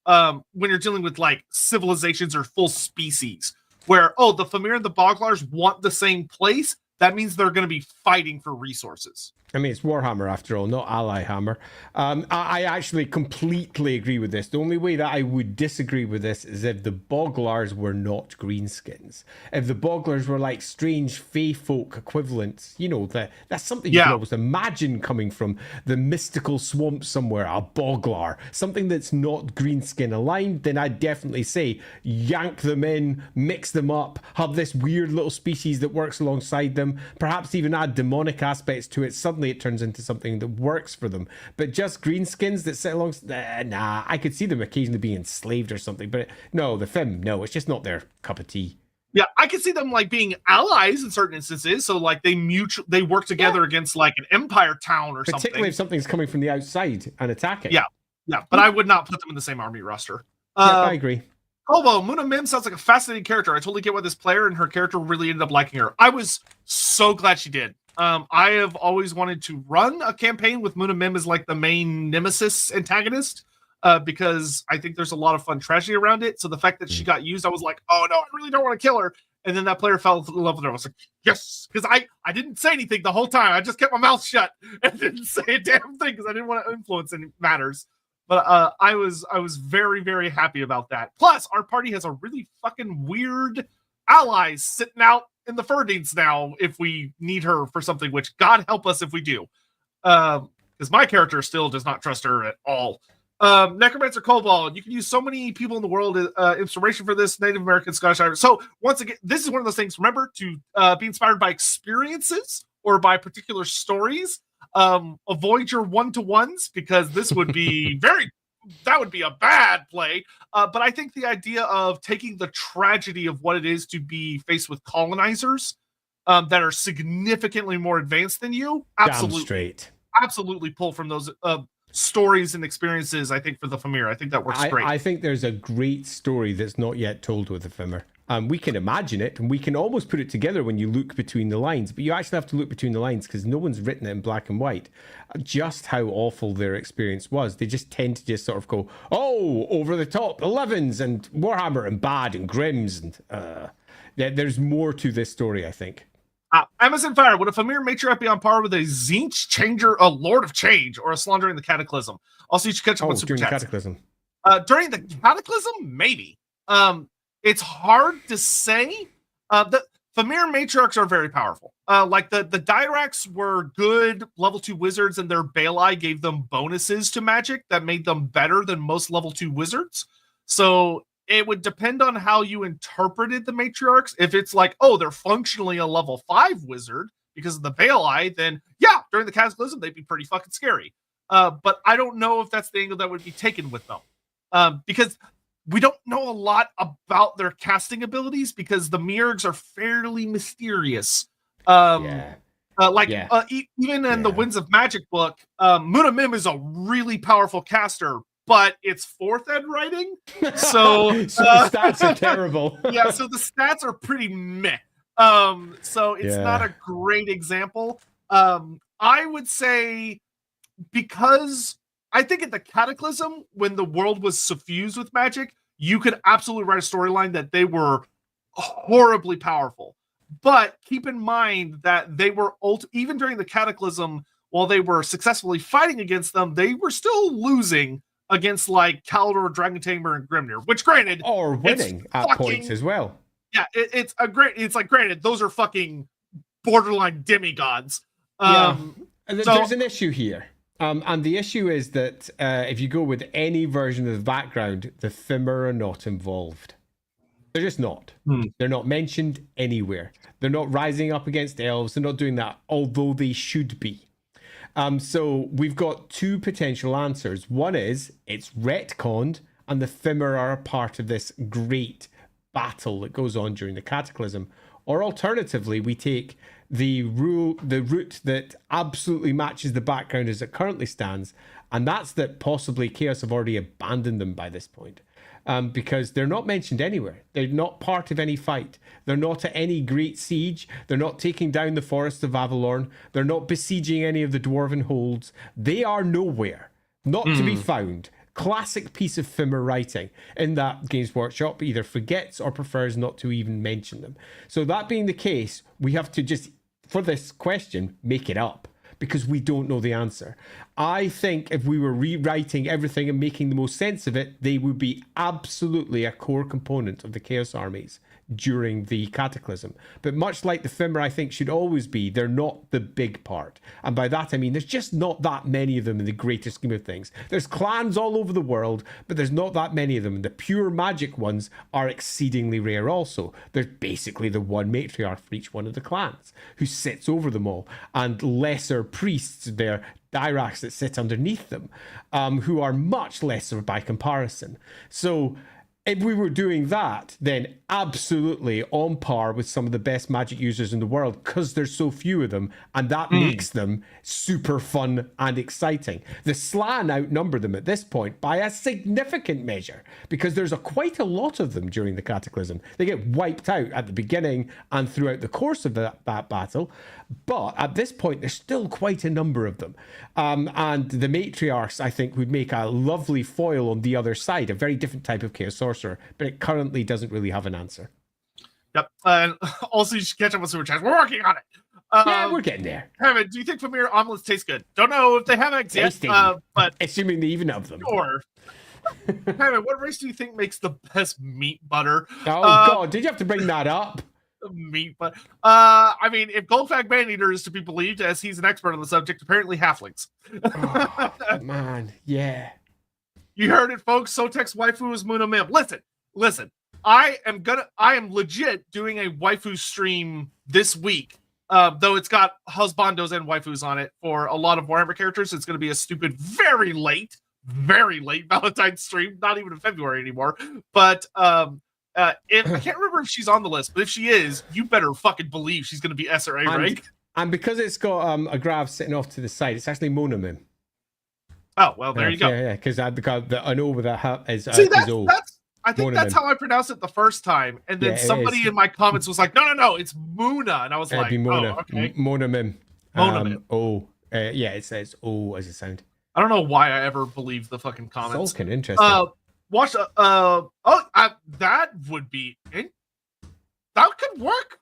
When you're dealing with like civilizations or full species, where, oh, the Fimir and the Boglars want the same place, that means they're going to be fighting for resources. I mean, it's Warhammer after all, not LAWhammer. I actually completely agree with this. The only way that I would disagree with this is if the Boglars were not greenskins. If the Boglars were like strange fey folk equivalents, you know, that's something you can always imagine coming from the mystical swamp somewhere, a Boglar, something that's not greenskin aligned, then I'd definitely say yank them in, mix them up, have this weird little species that works alongside them, perhaps even add demonic aspects to it. Suddenly it turns into something that works for them. But just greenskins that sit alongside, nah, I could see them occasionally being enslaved or something, but no, the Fim, no, it's just not their cup of tea. Yeah, I could see them like being allies in certain instances. So like they work together against like an empire town or something. Particularly if something's coming from the outside and attacking. Yeah, but I would not put them in the same army roster. I agree. Kobo, Muna Mim sounds like a fascinating character. I totally get why this player and her character really ended up liking her. I was so glad she did. I have always wanted to run a campaign with Muna Mim as like the main nemesis antagonist, because I think there's a lot of fun tragedy around it. So the fact that she got used, I was like, oh no, I really don't want to kill her. And then that player fell in love with her. I was like, yes, because I didn't say anything the whole time. I just kept my mouth shut and didn't say a damn thing because I didn't want to influence any matters. But I was very, very happy about that. Plus, our party has a really fucking weird ally sitting out in the Ferdines now if we need her for something, which God help us if we do. Because my character still does not trust her at all. Necromancer Cobalt, you can use so many people in the world inspiration for this, Native American, Scottish, Irish. So once again, this is one of those things, remember to be inspired by experiences or by particular stories. Avoid your one-to-ones because this would be that would be a bad play. But I think the idea of taking the tragedy of what it is to be faced with colonizers that are significantly more advanced than you, absolutely pull from those stories and experiences. I think for the Fimir, I think that works great. I think there's a great story that's not yet told with the Fimir. We can imagine it, and we can almost put it together when you look between the lines, but you actually have to look between the lines because no one's written it in black and white, just how awful their experience was. They just tend to just sort of go, oh, over the top, 11s and Warhammer and bad and Grims, and there's more to this story, I think. Amazon Fire, would a Fimir matriarch be on par with a Zinch Changer, a Lord of Change, or a Salon during the Cataclysm? Also, you should catch up on Super during Chats. the Cataclysm. During the Cataclysm? Maybe. It's hard to say. The Fimir matriarchs are very powerful. Like the Diracs were good level 2 wizards, and their Baelai gave them bonuses to magic that made them better than most level 2 wizards. So it would depend on how you interpreted the matriarchs. If it's like, oh, they're functionally a level 5 wizard because of the Baelai, then yeah, during the Cataclysm, they'd be pretty fucking scary. But I don't know if that's the angle that would be taken with them. Because we don't know a lot about their casting abilities because the Mirgs are fairly mysterious. Even in the Winds of Magic book, Muna Mim is a really powerful caster, but it's 4th ed writing. So, the stats are terrible. Yeah, so the stats are pretty meh. So it's not a great example. I would say because I think at the Cataclysm, when the world was suffused with magic, you could absolutely write a storyline that they were horribly powerful. But keep in mind that they were even during the Cataclysm, while they were successfully fighting against them, they were still losing against like Kaldor, Dragon Tamer, and Grimnir. Which, granted, or winning at points as well. Yeah, it's like granted, those are fucking borderline demigods. There's an issue here. And the issue is that if you go with any version of the background, the Fimir are not involved. They're just not. They're not mentioned anywhere. They're not rising up against elves. They're not doing that, although they should be. So we've got two potential answers. One is it's retconned, and the Fimir are a part of this great battle that goes on during the Cataclysm. Or alternatively, we take the route that absolutely matches the background as it currently stands, and that's that possibly Chaos have already abandoned them by this point. because they're not mentioned anywhere. They're not part of any fight. They're not at any great siege. They're not taking down the forests of Avalorn. They're not besieging any of the dwarven holds. They are nowhere, not to be found. Classic piece of Fimir writing in that Games Workshop either forgets or prefers not to even mention them. So that being the case, we have to just, for this question, make it up, because we don't know the answer. I think if we were rewriting everything and making the most sense of it, they would be absolutely a core component of the Chaos armies during the Cataclysm. But much like the Fimir, I think, should always be, they're not the big part. And by that, I mean, there's just not that many of them in the greater scheme of things. There's clans all over the world, but there's not that many of them. And the pure magic ones are exceedingly rare also. There's basically the one matriarch for each one of the clans who sits over them all, and lesser priests, they're Dyrachs that sit underneath them, who are much lesser by comparison. So if we were doing that, then absolutely on par with some of the best magic users in the world, because there's so few of them, and that makes them super fun and exciting. The Slann outnumber them at this point by a significant measure, because there's quite a lot of them during the Cataclysm. They get wiped out at the beginning and throughout the course of that battle, but at this point, there's still quite a number of them. And the matriarchs, I think, would make a lovely foil on the other side, a very different type of Chaos Sorcerer, but it currently doesn't really have an answer. Yep. And also, you should catch up with Super Chats. We're working on it. Yeah, we're getting there. Hammond, do you think Fimir omelets taste good? Don't know if they have eggs yet, but assuming they even have them. Sure. Hammond, what race do you think makes the best meat butter? Oh, God, did you have to bring that up? Meat butter. I mean, if Goldfag Maneater is to be believed, as he's an expert on the subject, apparently halflings. Oh, man, yeah. You heard it, folks. Sotek's waifu is Muna Mim. Listen. I am legit doing a waifu stream this week. Though it's got husbandos and waifus on it for a lot of Warhammer characters. It's going to be a stupid, very late Valentine's stream. Not even in February anymore. But if I can't remember if she's on the list, but if she is, you better fucking believe she's going to be SRA rank. And because it's got a grav sitting off to the side, it's actually Mona Mim. Oh, well, there you go. Yeah, because I know where that is. See, I think that's how I pronounced it the first time. And then somebody in my comments was like, no, it's Muna. And I was like, Mona. Oh, okay. Mona Mim. Mona Mim. Yeah, it says O as a sound. I don't know why I ever believed the fucking comments. It's all kind of interesting. That would be that could work,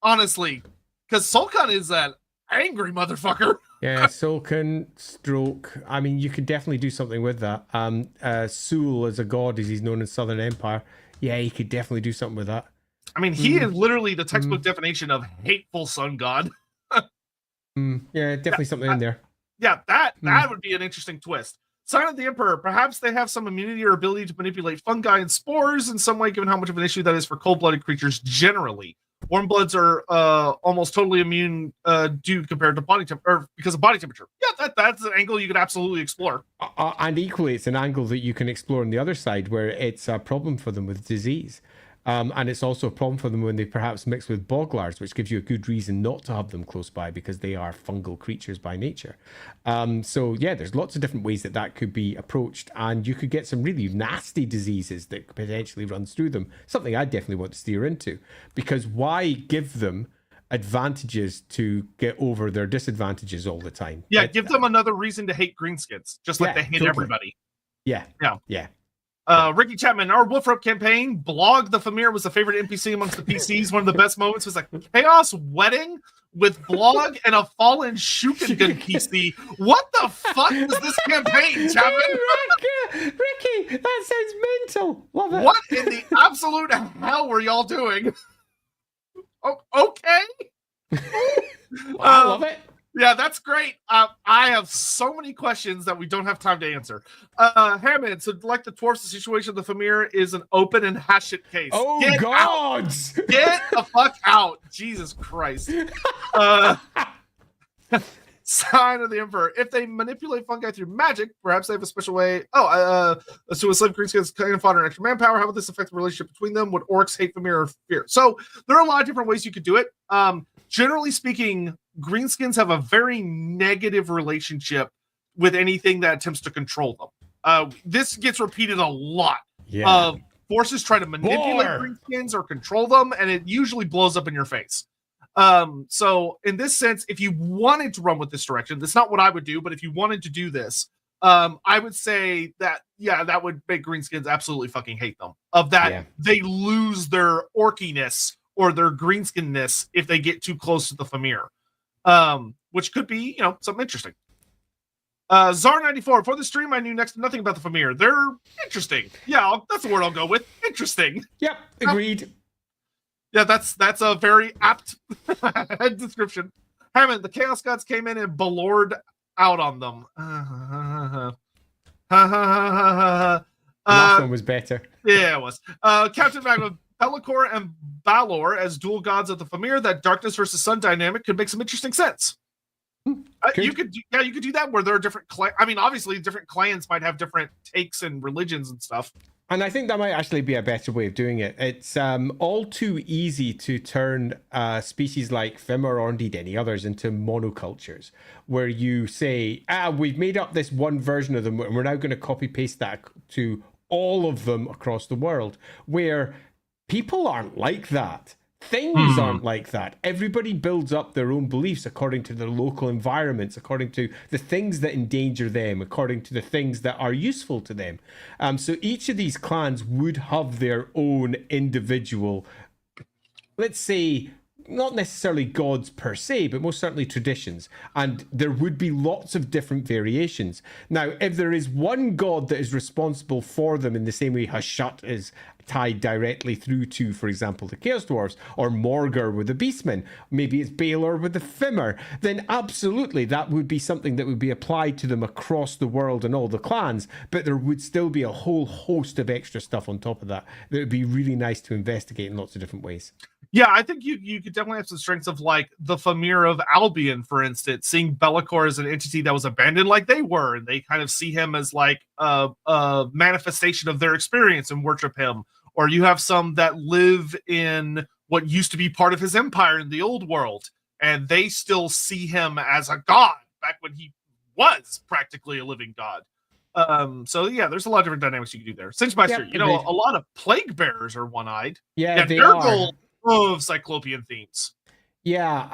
honestly, because Sulkan is an angry motherfucker. Yeah, Sulkan, Stroke. I mean, you could definitely do something with that. Sul as a god, as he's known in Southern Empire. Yeah, you could definitely do something with that. I mean, he is literally the textbook definition of hateful sun god. Yeah, definitely something in there. Yeah, that would be an interesting twist. Sign of the Emperor. Perhaps they have some immunity or ability to manipulate fungi and spores in some way, given how much of an issue that is for cold-blooded creatures generally. Warm bloods are almost totally immune compared to body temperature, because of body temperature. Yeah, that's an angle you could absolutely explore. And equally, it's an angle that you can explore on the other side, where it's a problem for them with disease. And it's also a problem for them when they perhaps mix with boglars, which gives you a good reason not to have them close by, because they are fungal creatures by nature. So yeah, there's lots of different ways that could be approached, and you could get some really nasty diseases that potentially runs through them. Something I definitely want to steer into, because why give them advantages to get over their disadvantages all the time? Yeah, give them another reason to hate greenskins, just like they hate everybody. Yeah. Ricky Chapman, our Wolfrope campaign blog, the Fimir was a favorite NPC amongst the PCs. One of the best moments was a chaos wedding with blog and a fallen Shukengun PC. What the fuck was this campaign, Chapman? Ricky, that sounds mental. Love it. What in the absolute hell were y'all doing? Oh, okay. I love it. Yeah, that's great. I have so many questions that we don't have time to answer. Hammond, so like the dwarfs, the situation of the Fimir is an open and hash it case. Oh, Get gods! Out. Get the fuck out. Jesus Christ. Sign of the Emperor. If they manipulate fungi through magic, perhaps they have a special way. So a slave greenskins can fodder and extra manpower. How would this affect the relationship between them? Would orcs hate Fimir or fear? So there are a lot of different ways you could do it. Generally speaking, greenskins have a very negative relationship with anything that attempts to control them. This gets repeated a lot forces try to manipulate greenskins or control them, and it usually blows up in your face. So in this sense, if you wanted to run with this direction, that's not what I would do, but if you wanted to do this, I would say that, that would make greenskins absolutely fucking hate them. They lose their orkiness or their greenskinness if they get too close to the Fimir, which could be, something interesting. Czar94, for the stream, I knew next to nothing about the Fimir. They're interesting. Yeah, that's the word I'll go with. Interesting. Yep, agreed. Yeah, that's a very apt description. Hammond, the Chaos Gods came in and balored out on them. Last one was better. Yeah, it was. Captain Magma, Be'lakor and Balor as dual gods of the Fimir. That darkness versus sun dynamic could make some interesting sense. You could do that where there are different obviously different clans might have different takes and religions and stuff. And I think that might actually be a better way of doing it. It's all too easy to turn species like Fimir or indeed any others into monocultures, where you say, we've made up this one version of them and we're now going to copy paste that to all of them across the world, where people aren't like that. Things aren't like that. Everybody builds up their own beliefs according to their local environments, according to the things that endanger them, according to the things that are useful to them. So each of these clans would have their own individual, let's say, not necessarily gods per se, but most certainly traditions. And there would be lots of different variations. Now, if there is one god that is responsible for them in the same way Hashut is tied directly through to, for example, the Chaos Dwarves, or Morgur with the Beastmen, maybe it's Balor with the Fimir, then absolutely that would be something that would be applied to them across the world and all the clans, but there would still be a whole host of extra stuff on top of that that would be really nice to investigate in lots of different ways. Yeah, I think you could definitely have some strengths of like the Fimir of Albion, for instance, seeing Be'lakor as an entity that was abandoned like they were, and they kind of see him as like a manifestation of their experience and worship him. Or you have some that live in what used to be part of his empire in the old world, and they still see him as a god back when he was practically a living god. So yeah, there's a lot of different dynamics you can do there. Sinchmeister, a lot of plague bearers are one-eyed. Yeah, they are. Of Cyclopean themes. Yeah,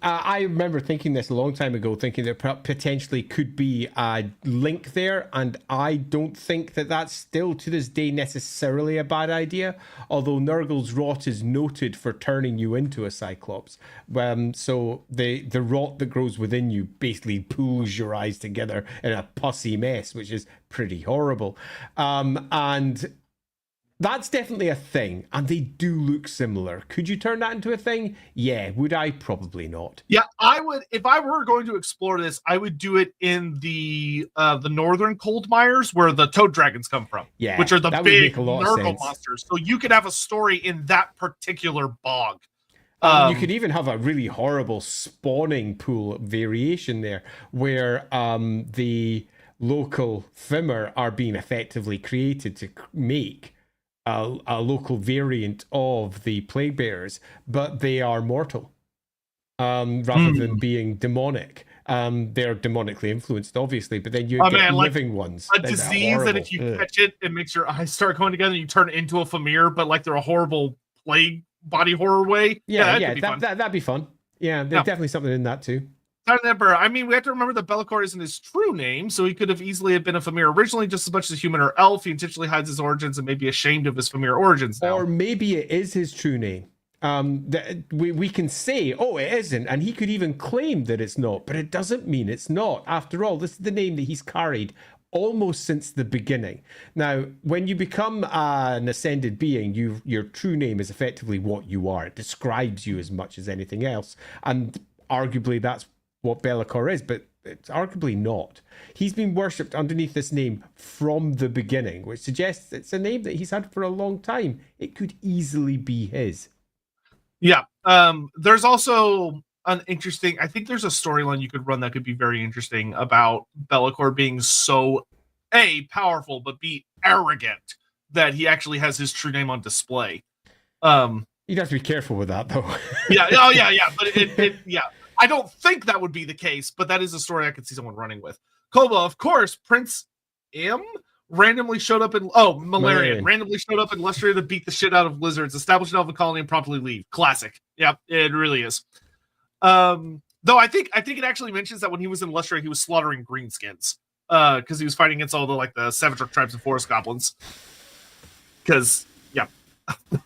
I remember thinking this a long time ago, thinking there potentially could be a link there, and I don't think that that's still to this day necessarily a bad idea, although Nurgle's rot is noted for turning you into a Cyclops. So the rot that grows within you basically pulls your eyes together in a pussy mess, which is pretty horrible. And that's definitely a thing, and they do look similar. Could you turn that into a thing? Yeah. Would I? Probably not. Yeah, I would. If I were going to explore this, I would do it in the northern cold mires where the toad dragons come from. Yeah, which are the big Nurgle monsters. So you could have a story in that particular bog. You could even have a really horrible spawning pool variation there, where the local Fimir are being effectively created to make a local variant of the plague bearers, but they are mortal rather than being demonic. They're demonically influenced, obviously, but then you get living ones. A disease that if you catch it, it makes your eyes start going together. You turn it into a Fimir, but like they're a horrible plague body horror way. That'd be fun. Yeah, there's definitely something in that too. I mean, we have to remember that Be'lakor isn't his true name, so he could have easily have been a Fimir originally, just as much as a human or elf. He intentionally hides his origins and may be ashamed of his Fimir origins now. Or maybe it is his true name. We can say, oh, it isn't, and he could even claim that it's not, but it doesn't mean it's not. After all, this is the name that he's carried almost since the beginning. Now, when you become an ascended being, your true name is effectively what you are. It describes you as much as anything else, and arguably that's what Be'lakor is, but it's arguably not. He's been worshipped underneath this name from the beginning, which suggests it's a name that he's had for a long time. It could easily be his. Yeah. There's also an interesting, I think there's a storyline you could run that could be very interesting about Be'lakor being so A, powerful, but B, arrogant, that he actually has his true name on display. You'd have to be careful with that, though. Yeah. But yeah. I don't think that would be the case, but that is a story I could see someone running with. Koba, of course, Prince M randomly showed up in Malarian Malarian. randomly showed up in Lustria to beat the shit out of lizards, establish an elven colony, and promptly leave. Classic. Yep, it really is. Though I think it actually mentions that when he was in Lustria, he was slaughtering greenskins. Because he was fighting against all the savage tribes and forest goblins. Because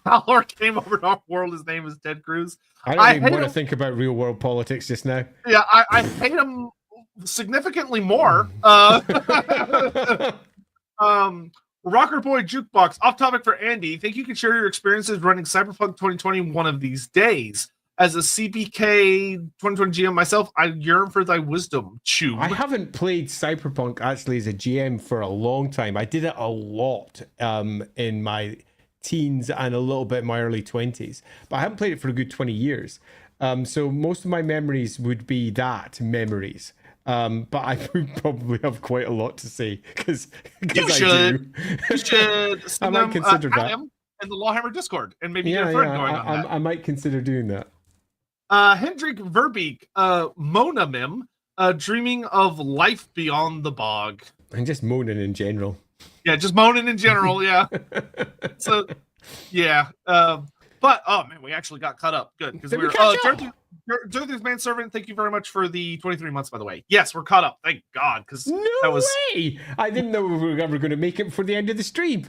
Halor came over to our world. His name is Ted Cruz. I don't even want to think about real world politics just now. Yeah, I hate him significantly more. Rocker Boy Jukebox, off topic for Andy. Think you can share your experiences running Cyberpunk 2020 one of these days? As a CBK 2020 GM myself, I yearn for thy wisdom, Chew. I haven't played Cyberpunk actually as a GM for a long time. I did it a lot in my teens and a little bit in my early 20s, but I haven't played it for a good 20 years. So most of my memories would be that memories. But I would probably have quite a lot to say because you should. You should. I might consider that. In the LAWhammer Discord and maybe get a thread going on that. I might consider doing that. Hendrik Verbeek, Mona Mim, dreaming of life beyond the bog. And just moaning in general. Yeah, just moaning in general, yeah. So, yeah. But, oh, man, we actually got caught up. Good. Because we were... Dorothy's manservant, thank you very much for the 23 months, by the way. Yes, we're caught up. Thank God. Because that was... way! I didn't know we were ever going to make it before the end of the stream.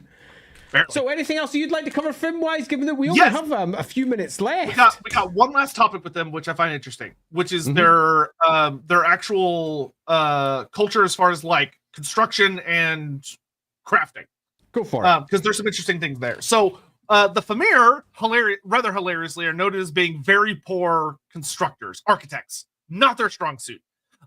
Barely. So anything else you'd like to cover film-wise, given that we only have a few minutes left? We got one last topic with them, which I find interesting, which is their actual culture as far as like construction and crafting. Go for it. Because there's some interesting things there. So the Fimir, rather hilariously, are noted as being very poor constructors, architects, not their strong suit.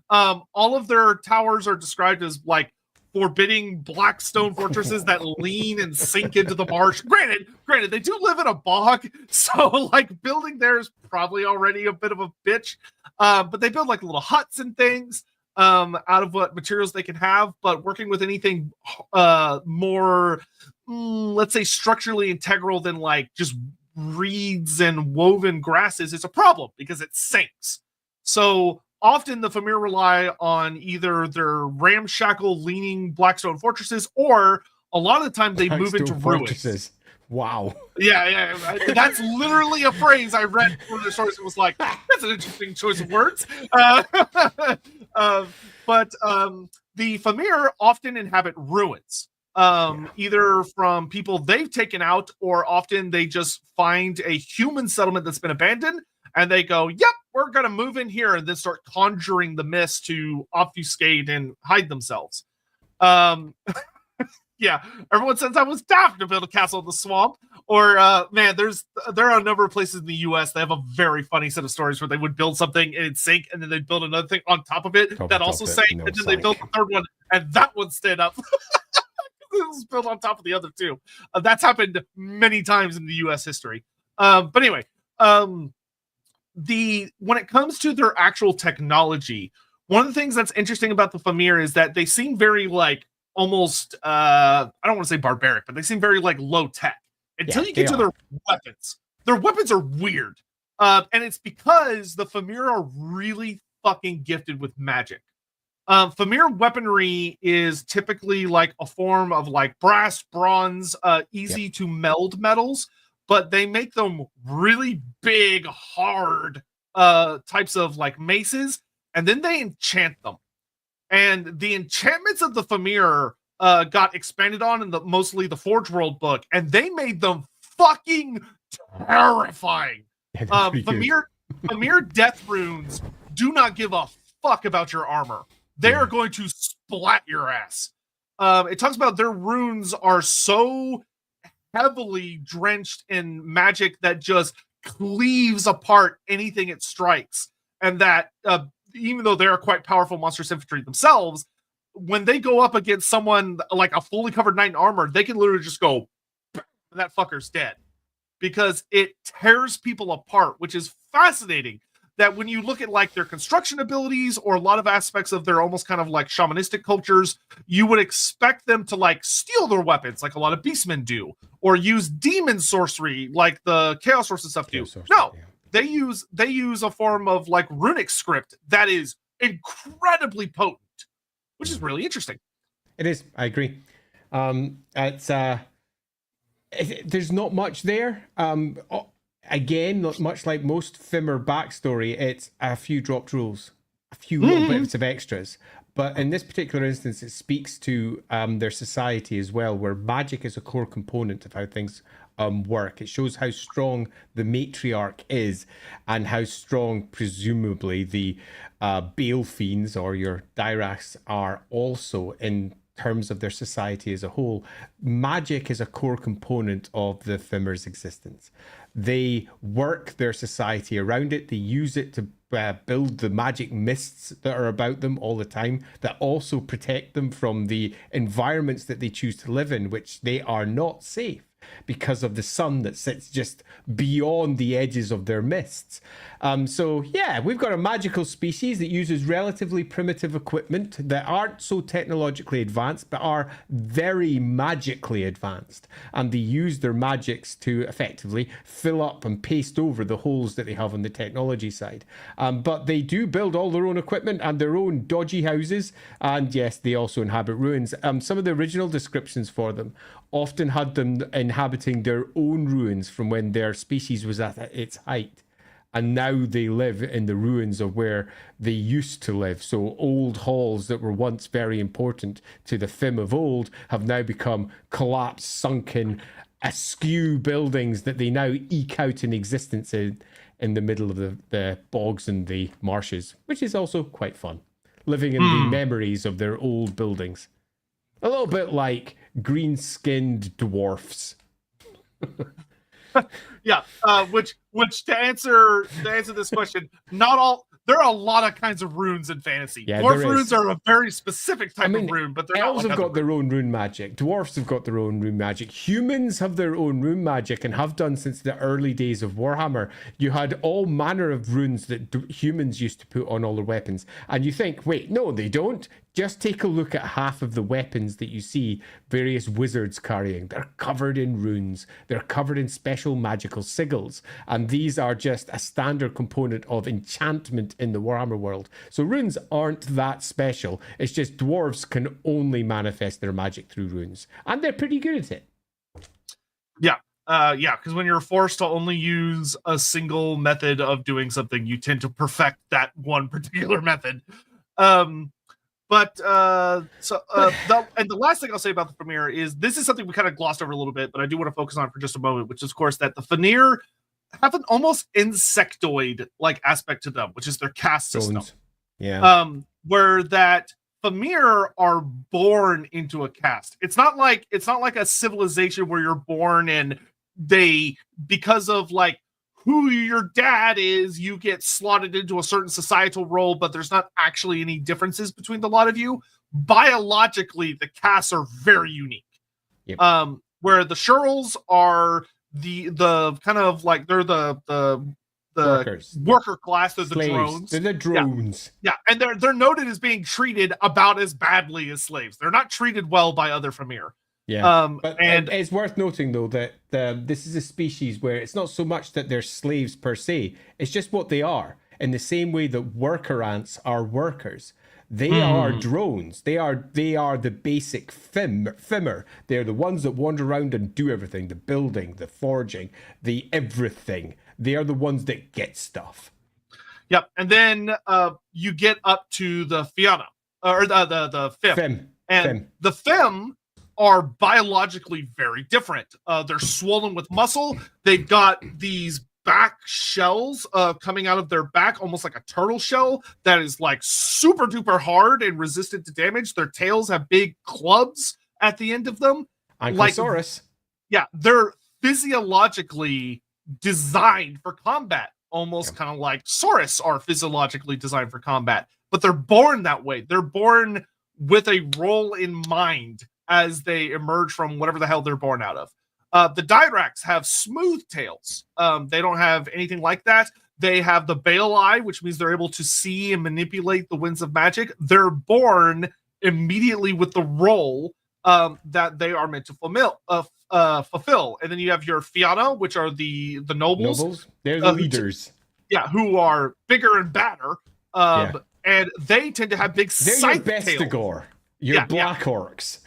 All of their towers are described as like forbidding black stone fortresses that lean and sink into the marsh. Granted, they do live in a bog, so like building there is probably already a bit of a bitch. But they build like little huts and things out of what materials they can have. But working with anything more, let's say, structurally integral than like just reeds and woven grasses is a problem because it sinks. So often the Fimir rely on either their ramshackle leaning blackstone fortresses, or a lot of the time they move into ruins. Wow. Yeah. That's literally a phrase I read from the source. It was like, that's an interesting choice of words. But the Fimir often inhabit ruins, either from people they've taken out, or often they just find a human settlement that's been abandoned. And they go, yep, we're going to move in here, and then start conjuring the mist to obfuscate and hide themselves. Yeah, everyone says I was daft to build a castle in the swamp. Or, man, there are a number of places in the U.S. that have a very funny set of stories where they would build something and it'd sink, and then they'd build another thing on top of it that also sank, and then they built the third one, and that one stayed up. It was built on top of the other two. That's happened many times in the U.S. history. But anyway, when it comes to their actual technology, one of the things that's interesting about the Fimir is that they seem very like almost I don't want to say barbaric, but they seem very like low tech until you get to their weapons. Their weapons are weird, and it's because the Fimir are really fucking gifted with magic. Fimir weaponry is typically like a form of like brass, bronze, easy to meld metals, but they make them really big, hard types of like maces, and then they enchant them. And the enchantments of the Fimir got expanded on in mostly the Forge World book, and they made them fucking terrifying. Fimir death runes do not give a fuck about your armor. They are going to splat your ass. It talks about their runes are so heavily drenched in magic that just cleaves apart anything it strikes, and that even though they are quite powerful monstrous infantry themselves, when they go up against someone like a fully covered knight in armor, they can literally just go, and that fucker's dead, because it tears people apart, which is fascinating. That when you look at like their construction abilities or a lot of aspects of their almost kind of like shamanistic cultures, you would expect them to like steal their weapons like a lot of beastmen do, or use demon sorcery like the Chaos Source and stuff do. No, they use a form of like runic script that is incredibly potent, which is really interesting. It is. I agree. It's there's not much there. Again, not much like most Fimir backstory, it's a few dropped rules, a few little bits of extras. But in this particular instance, it speaks to their society as well, where magic is a core component of how things work. It shows how strong the matriarch is and how strong, presumably, the Bale Fiends or your Dyrachs are also in terms of their society as a whole. Magic is a core component of the Fimir's existence. They work their society around it. They use it to build the magic mists that are about them all the time, that also protect them from the environments that they choose to live in, which they are not safe because of the sun that sits just beyond the edges of their mists. So yeah, we've got a magical species that uses relatively primitive equipment that aren't so technologically advanced, but are very magically advanced. And they use their magics to effectively fill up and paste over the holes that they have on the technology side. But they do build all their own equipment and their own dodgy houses. And yes, they also inhabit ruins. Some of the original descriptions for them often had them inhabiting their own ruins from when their species was at its height. And now they live in the ruins of where they used to live. So old halls that were once very important to the Fim of old have now become collapsed, sunken, askew buildings that they now eke out in existence in the middle of the bogs and the marshes, which is also quite fun. Living in the memories of their old buildings. A little bit like green-skinned dwarfs. Yeah, which to answer this question, not all. There are a lot of kinds of runes in fantasy. Yeah, Dwarf runes are a very specific type of rune, but they're elves not have got their own rune magic. Dwarfs have got their own rune magic. Humans have their own rune magic and have done since the early days of Warhammer. You had all manner of runes that humans used to put on all their weapons. And you think, wait, no, they don't. Just take a look at half of the weapons that you see various wizards carrying. They're covered in runes. They're covered in special magical sigils. And these are just a standard component of enchantment in the Warhammer world. So runes aren't that special. It's just dwarves can only manifest their magic through runes. And they're pretty good at it. Yeah. Because when you're forced to only use a single method of doing something, you tend to perfect that one particular method. And the last thing I'll say about the Fimir is this is something we kind of glossed over a little bit, but I do want to focus on for just a moment, which is, of course, that the Fimir have an almost insectoid-like aspect to them, which is their caste system. Yeah. Where that Fimir are born into a caste. It's not like a civilization where you're born and because of like who your dad is, you get slotted into a certain societal role, but there's not actually any differences between the lot of you. Biologically, the castes are very unique. Yep. Where the Shurls are the kind of like they're the workers. Worker class, they're Slaves. the drones. They're the drones. Yeah, and they're noted as being treated about as badly as slaves. They're not treated well by other Fimir. Yeah, and it's worth noting though that this is a species where it's not so much that they're slaves per se. It's just what they are. In the same way that worker ants are workers, they are drones. They are the basic Fimir. They're the ones that wander around and do everything: the building, the forging, the everything. They are the ones that get stuff. Yep, and then you get up to the Fianna or the Fim. The Fim are biologically very different. They're swollen with muscle. They've got these back shells coming out of their back, almost like a turtle shell that is like super duper hard and resistant to damage. Their tails have big clubs at the end of them. Ankylosaurus. They're physiologically designed for combat, almost kind of like Saurus are physiologically designed for combat, but they're born that way. They're born with a role in mind as they emerge from whatever the hell they're born out of. The Dyrachs have smooth tails. They don't have anything like that. They have the Bale Eye, which means they're able to see and manipulate the winds of magic. They're born immediately with the role that they are meant to fulfill. And then you have your Fianna, which are the nobles. They're the leaders. Who are bigger and badder. And they tend to have big they're scythe your tails. Bestigor. You're black orcs.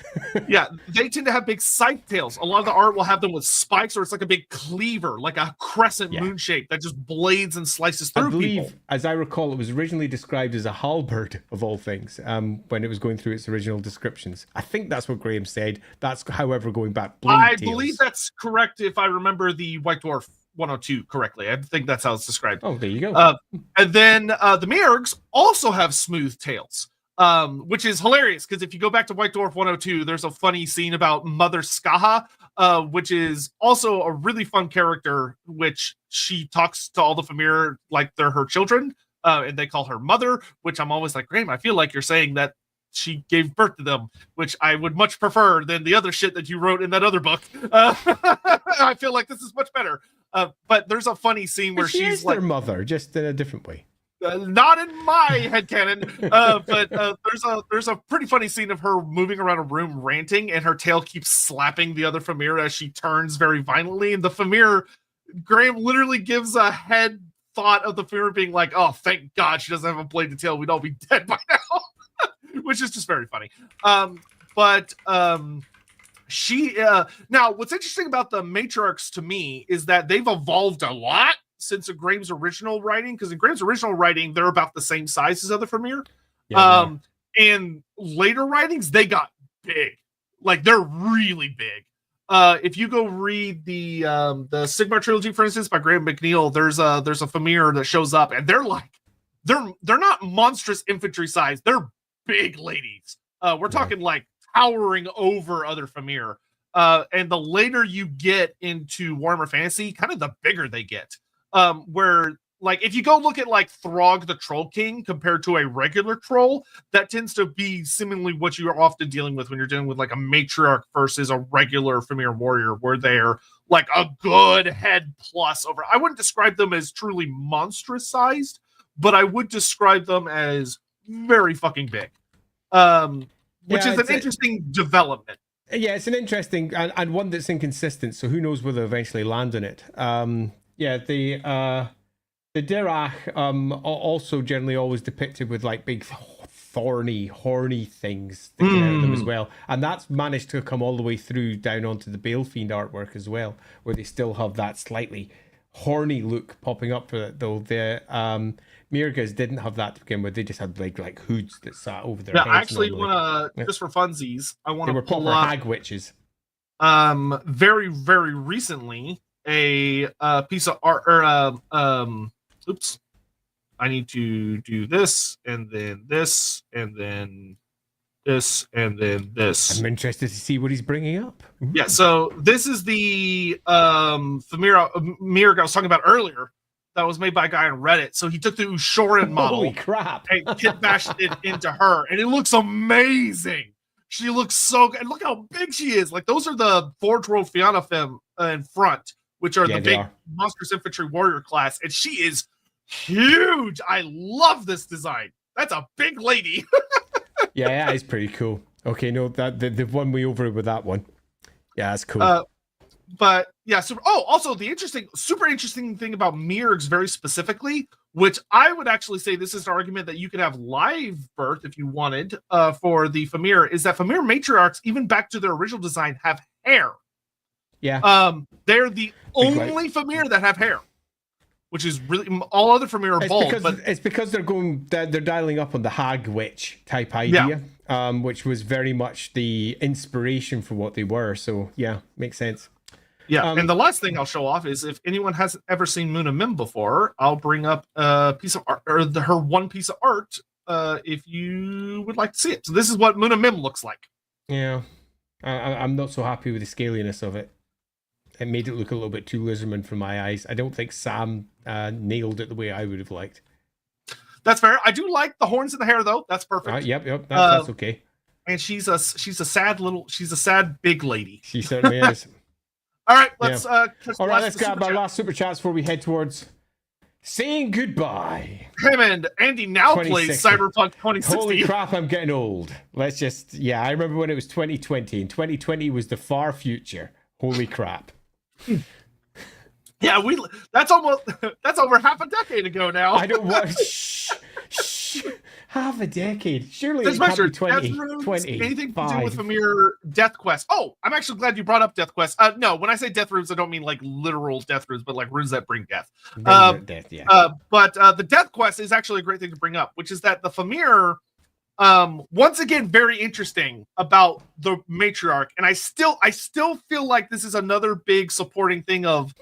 Yeah, they tend to have big scythe tails. A lot of the art will have them with spikes, or it's like a big cleaver, like a crescent moon shape that just blades and slices through people. As I recall, it was originally described as a halberd of all things when it was going through its original descriptions. I think that's what Graham said. That's, however, going back. I believe that's correct if I remember the White Dwarf 102 correctly. I think that's how it's described. Oh, there you go. And then the Mirgs also have smooth tails. Which is hilarious because if you go back to White Dwarf 102, there's a funny scene about Mother Skaha, which is also a really fun character, which she talks to all the Fimir like they're her children, and they call her Mother, which I'm always like, Graham, I feel like you're saying that she gave birth to them, which I would much prefer than the other shit that you wrote in that other book. I feel like this is much better. But there's a funny scene where she's like their mother, just in a different way. Not in my headcanon, but there's a pretty funny scene of her moving around a room ranting, and her tail keeps slapping the other Fimir as she turns very violently. And the Fimir, Graham literally gives a head thought of the Fimir being like, "Oh, thank God she doesn't have a bladed tail. We'd all be dead by now," which is just very funny. She now what's interesting about the matriarchs to me is that they've evolved a lot since Graham's original writing, because in Graham's original writing, they're about the same size as other Fimir. And later writings, they got big. Like, they're really big. If you go read the Sigmar trilogy, for instance, by Graham McNeil, there's a Fimir that shows up, and they're like, they're not monstrous infantry size. They're big ladies. We're talking like towering over other Fimir. And the later you get into Warhammer Fantasy, kind of the bigger they get. Where, like, if you go look at like Throg the Troll King compared to a regular troll, that tends to be seemingly what you're often dealing with when you're dealing with like a matriarch versus a regular Fimir warrior, where they're like a good head plus over. I wouldn't describe them as truly monstrous sized, but I would describe them as very fucking big. Which is an interesting development. Yeah, it's an interesting and one that's inconsistent. So who knows whether they'll eventually land on it. Yeah, the Dirach also generally always depicted with like big thorny, horny things sticking out of them as well. And that's managed to come all the way through down onto the Balefiend artwork as well, where they still have that slightly horny look popping up for it, though the Mirgas didn't have that to begin with. They just had like hoods that sat over their heads. I actually want to, just for funsions, I want to pull up hag witches. Very, very recently, a piece of art, or oops, I need to do this, and then this, and then this, and then this. I'm interested to see what he's bringing up. Ooh. Yeah, so this is the Fimir I was talking about earlier, that was made by a guy on Reddit. So he took the Ushoran model. Holy crap. And kit bashed it into her, and it looks amazing. She looks so good. And look how big she is. Like, those are the Forge World Fianna Femme in front, which are the big monstrous infantry warrior class, and she is huge. I love this design. That's a big lady. Yeah, that is pretty cool. Okay, no, that they've won me over with that one. Yeah, that's cool. But yeah, also the super interesting thing about Mirgs very specifically, which I would actually say this is an argument that you could have live birth if you wanted for the Fimir, is that Fimir matriarchs, even back to their original design, have hair. Yeah. They're the only Fimir that have hair, which is really, all other Fimir are bald. But it's because they're dialing up on the hag witch type idea, which was very much the inspiration for what they were. So yeah, makes sense. Yeah, and the last thing I'll show off is, if anyone hasn't ever seen Muna Mim before, I'll bring up a piece of art, or her one piece of art, if you would like to see it. So this is what Muna Mim looks like. Yeah, I'm not so happy with the scaliness of it. It made it look a little bit too lizardman for my eyes. I don't think Sam nailed it the way I would have liked. That's fair. I do like the horns and the hair, though. That's perfect. Yep. That's okay. And she's a sad big lady. She certainly is. All right, let's let's grab our last super chats before we head towards saying goodbye. Him and Andy now plays Cyberpunk 2060. Holy crap, I'm getting old. I remember when it was 2020, and 2020 was the far future. Holy crap. Yeah, that's over half a decade ago now. I don't want. Shh. Half a decade. Surely Just it can't be measured death 20, runes, anything to do with 25. Fimir Death Quest. Oh, I'm actually glad you brought up Death Quest. No, when I say death runes, I don't mean like literal death runes, but like runes that bring death. Death, yeah. But the Death Quest is actually a great thing to bring up, which is that the Fimir, once again, very interesting about the matriarch, and I still feel like this is another big supporting thing of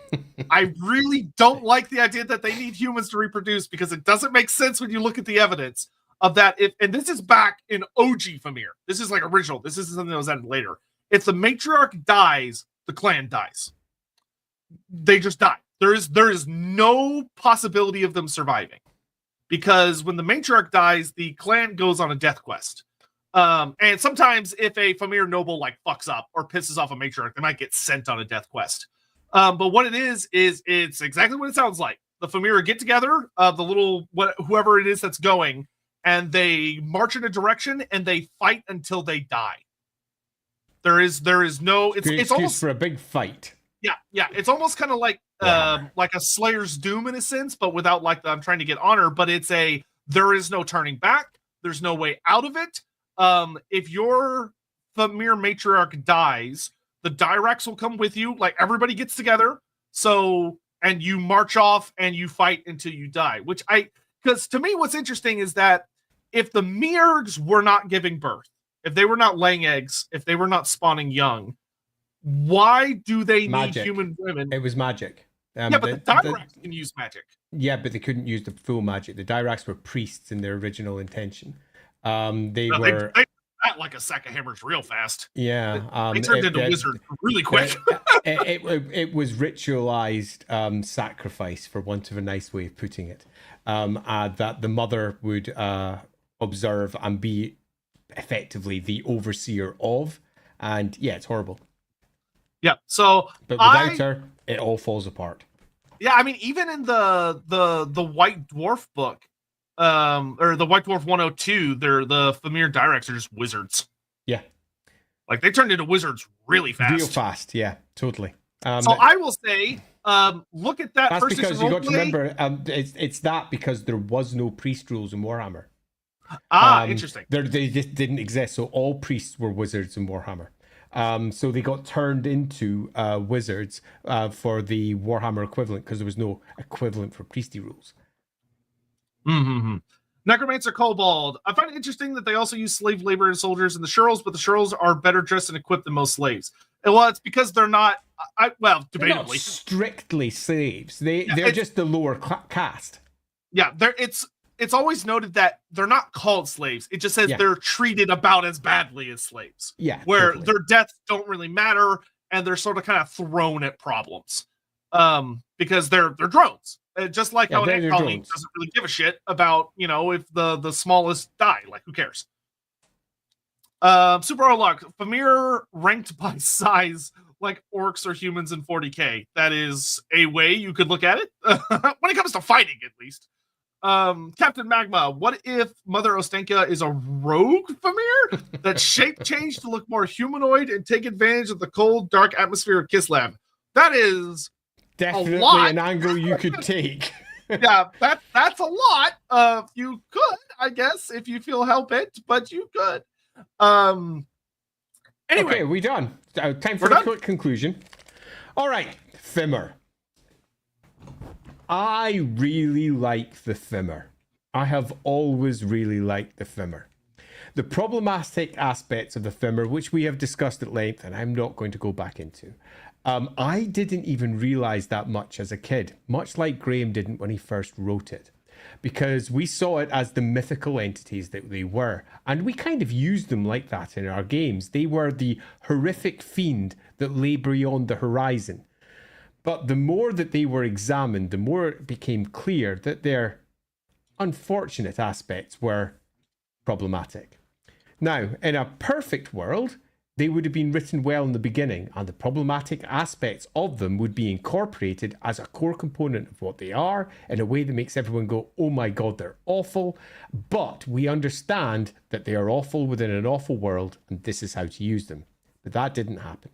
I really don't like the idea that they need humans to reproduce, because it doesn't make sense when you look at the evidence of that. And this is back in OG Fimir. This is like original. This isn't something that was added later. If the matriarch dies, the clan dies. They just die. There is no possibility of them surviving, because when the matriarch dies, the clan goes on a death quest. And sometimes if a Fimir noble like fucks up or pisses off a matriarch, they might get sent on a death quest. But what it is it's exactly what it sounds like. The Fimir get together, whoever it is that's going, and they march in a direction and they fight until they die. There is no. It's almost for a big fight. Yeah. It's almost kind of like a Slayer's Doom in a sense, but without like I'm trying to get honor. But there is no turning back. There's no way out of it. If your Fimir matriarch dies, the Directs will come with you. Like everybody gets together. And you march off and you fight until you die. Because to me, what's interesting is that if the Mirgs were not giving birth, if they were not laying eggs, if they were not spawning young, why do they need human women? It was magic. But the Directs can use magic. Yeah, but they couldn't use the full magic. The Directs were priests in their original intention. They that like a sack of hammers real fast. Yeah. They turned into wizards really quick. It was ritualized sacrifice, for want of a nice way of putting it. That the mother would observe and be effectively the overseer of. And yeah, it's horrible. Yeah. So but without her, it all falls apart. Yeah, I mean, even in the White Dwarf book, or the White Dwarf 102, the Fimir Directs are just wizards. Yeah. Like they turned into wizards really fast. Real fast, yeah, totally. So I will say, look at that. That's because you got to remember, it's that because there was no priest rules in Warhammer. Interesting. They just didn't exist, so all priests were wizards in Warhammer. So they got turned into wizards for the Warhammer equivalent, because there was no equivalent for priesty rules. Mm-hmm. Necromancer Kobold. I find it interesting that they also use slave labor and soldiers in the Shurls, but the Shurls are better dressed and equipped than most slaves. And well, it's because they're not. Debatably, they're not strictly slaves. They're just the lower caste. Yeah, it's always noted that they're not called slaves. It just says they're treated about as badly as slaves. Yeah, where their deaths don't really matter, and they're sort of kind of thrown at problems, because they're drones. Just like how an ant colony doesn't really give a shit about, if the smallest die. Like, who cares? Super Orlok, Fimir ranked by size like orcs or humans in 40k. That is a way you could look at it when it comes to fighting, at least. Captain Magma, what if Mother Ostenka is a rogue Fimir that shape changed to look more humanoid and take advantage of the cold, dark atmosphere of Kislev? That is definitely an angle you could take. Yeah, that's a lot. You could, I guess, if you feel hell bent, but you could. Anyway, okay, we done. Time for a quick conclusion. All right, Fimir. I really like the Fimir. I have always really liked the Fimir. The problematic aspects of the Fimir, which we have discussed at length, and I'm not going to go back into. I didn't even realize that much as a kid, much like Graham didn't when he first wrote it, because we saw it as the mythical entities that they were, and we kind of used them like that in our games. They were the horrific fiend that lay beyond the horizon. But the more that they were examined, the more it became clear that their unfortunate aspects were problematic. Now, in a perfect world, they would have been written well in the beginning, and the problematic aspects of them would be incorporated as a core component of what they are in a way that makes everyone go, oh my God, they're awful. But we understand that they are awful within an awful world, and this is how to use them. But that didn't happen.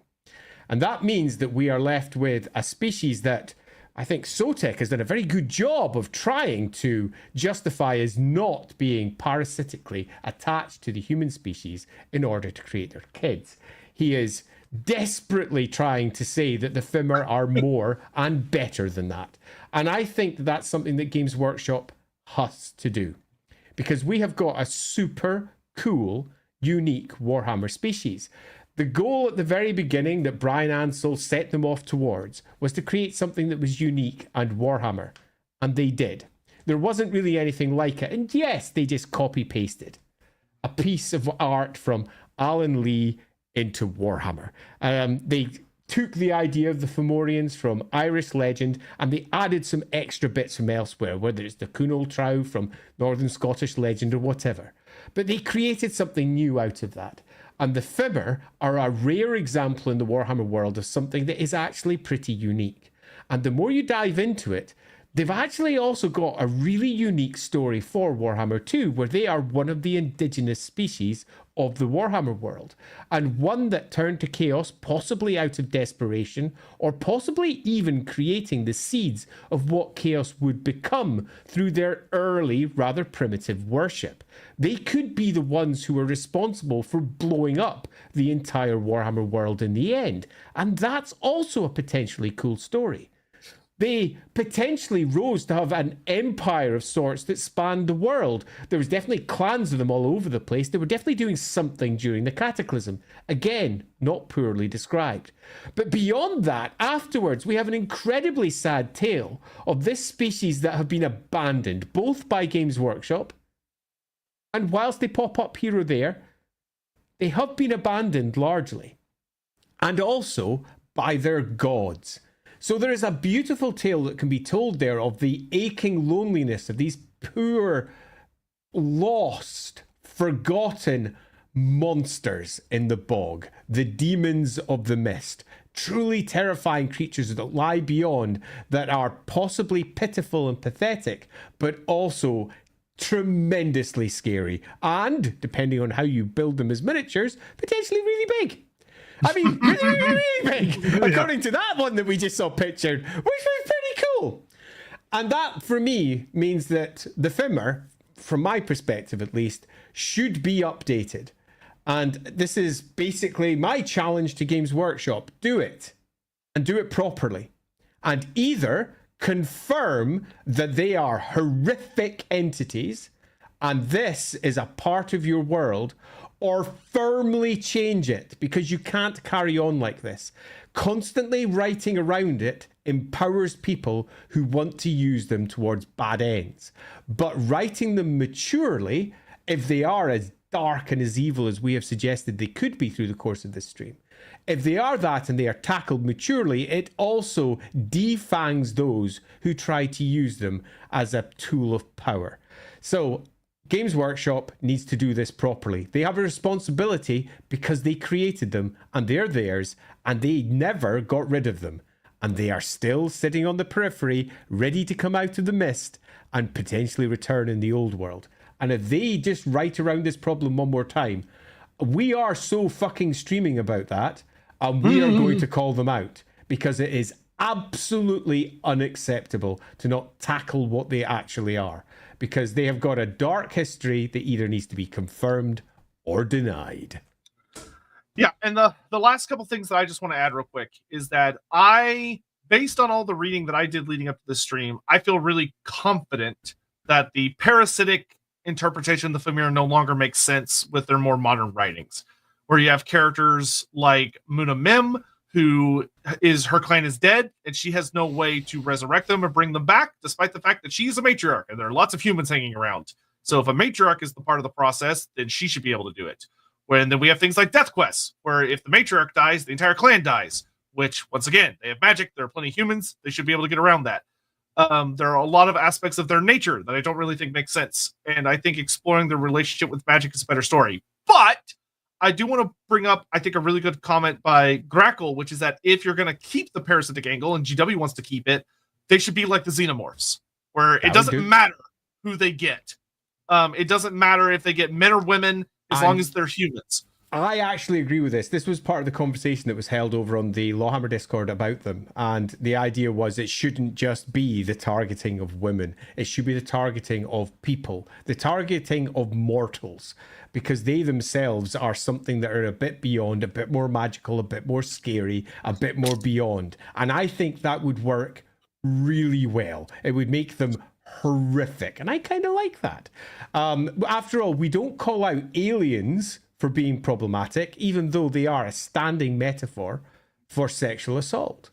And that means that we are left with a species that I think Sotek has done a very good job of trying to justify as not being parasitically attached to the human species in order to create their kids. He is desperately trying to say that the Fimir are more and better than that. And I think that's something that Games Workshop has to do. Because we have got a super cool, unique Warhammer species. The goal at the very beginning that Brian Ansell set them off towards was to create something that was unique and Warhammer. And they did. There wasn't really anything like it. And yes, they just copy-pasted a piece of art from Alan Lee into Warhammer. They took the idea of the Fomorians from Irish legend and they added some extra bits from elsewhere, whether it's the Cúnal Trow from Northern Scottish legend or whatever. But they created something new out of that. And the Fimir are a rare example in the Warhammer world of something that is actually pretty unique. And the more you dive into it, they've actually also got a really unique story for Warhammer 2, where they are one of the indigenous species of the Warhammer world, and one that turned to chaos possibly out of desperation, or possibly even creating the seeds of what chaos would become through their early, rather primitive worship. They could be the ones who are responsible for blowing up the entire Warhammer world in the end, and that's also a potentially cool story. They potentially rose to have an empire of sorts that spanned the world. There was definitely clans of them all over the place. They were definitely doing something during the Cataclysm. Again, not poorly described. But beyond that, afterwards, we have an incredibly sad tale of this species that have been abandoned, both by Games Workshop, and whilst they pop up here or there, they have been abandoned largely, and also by their gods. So there is a beautiful tale that can be told there of the aching loneliness of these poor, lost, forgotten monsters in the bog, the demons of the mist, truly terrifying creatures that lie beyond, that are possibly pitiful and pathetic, but also tremendously scary. And, depending on how you build them as miniatures, potentially really big. I mean, really big, according to that one that we just saw pictured, which was pretty cool. And that, for me, means that the Fimir, from my perspective at least, should be updated. And this is basically my challenge to Games Workshop. Do it. And do it properly. And either confirm that they are horrific entities, and this is a part of your world, or firmly change it, because you can't carry on like this. Constantly writing around it empowers people who want to use them towards bad ends. But writing them maturely, if they are as dark and as evil as we have suggested they could be through the course of this stream, if they are that and they are tackled maturely, it also defangs those who try to use them as a tool of power. So Games Workshop needs to do this properly. They have a responsibility because they created them and they're theirs, and they never got rid of them. And they are still sitting on the periphery, ready to come out of the mist and potentially return in the old world. And if they just write around this problem one more time, we are so fucking streaming about that, and we are going to call them out, because it is absolutely unacceptable to not tackle what they actually are, because they have got a dark history that either needs to be confirmed or denied. Yeah, and the last couple things that I just want to add real quick is that based on all the reading that I did leading up to this stream, I feel really confident that the parasitic interpretation of the Fimir no longer makes sense with their more modern writings, where you have characters like Muna Mim, who her clan is dead, and she has no way to resurrect them or bring them back, despite the fact that she's a matriarch, and there are lots of humans hanging around. So if a matriarch is the part of the process, then she should be able to do it. And then we have things like death quests, where if the matriarch dies, the entire clan dies, which, once again, they have magic, there are plenty of humans, they should be able to get around that. There are a lot of aspects of their nature that I don't really think make sense, and I think exploring their relationship with magic is a better story. But I do want to bring up, I think, a really good comment by Grackle, which is that if you're going to keep the parasitic angle, and GW wants to keep it, they should be like the xenomorphs, where it doesn't matter who they get. It doesn't matter if they get men or women, as long as they're humans. I actually agree with this. This was part of the conversation that was held over on the LAWhammer Discord about them. And the idea was it shouldn't just be the targeting of women. It should be the targeting of people, the targeting of mortals, because they themselves are something that are a bit beyond, a bit more magical, a bit more scary, a bit more beyond. And I think that would work really well. It would make them horrific. And I kind of like that. After all, we don't call out aliens for being problematic, even though they are a standing metaphor for sexual assault.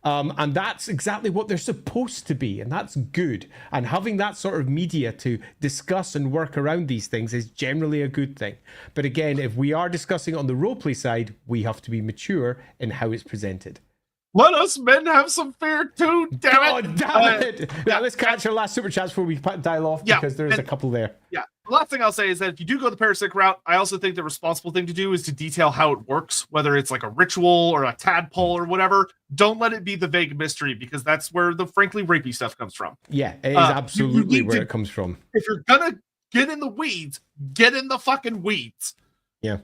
And that's exactly what they're supposed to be, and that's good. And having that sort of media to discuss and work around these things is generally a good thing. But again, if we are discussing on the roleplay side, we have to be mature in how it's presented. Let us men have some fear too, damn it! Oh, damn it! Now, let's catch our last super chats before we dial off, because there's a couple there. Yeah. The last thing I'll say is that if you do go the parasitic route, I also think the responsible thing to do is to detail how it works, whether it's like a ritual or a tadpole or whatever. Don't let it be the vague mystery, because that's where the frankly rapey stuff comes from. Yeah, it is absolutely where it comes from. If you're gonna get in the weeds, get in the fucking weeds. Yeah.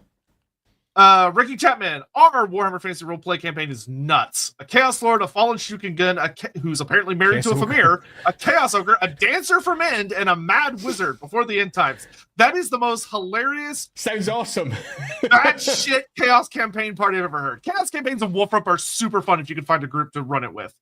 Ricky Chapman, our Warhammer Fantasy Roleplay campaign is nuts. A Chaos Lord, a Fallen Shukengun, who's apparently married to a Fimir, a Chaos Ogre, a Dancer from End, and a Mad Wizard before the end times. That is the most hilarious, sounds awesome, bad shit Chaos campaign party I've ever heard. Chaos campaigns and Wolfrup are super fun if you can find a group to run it with.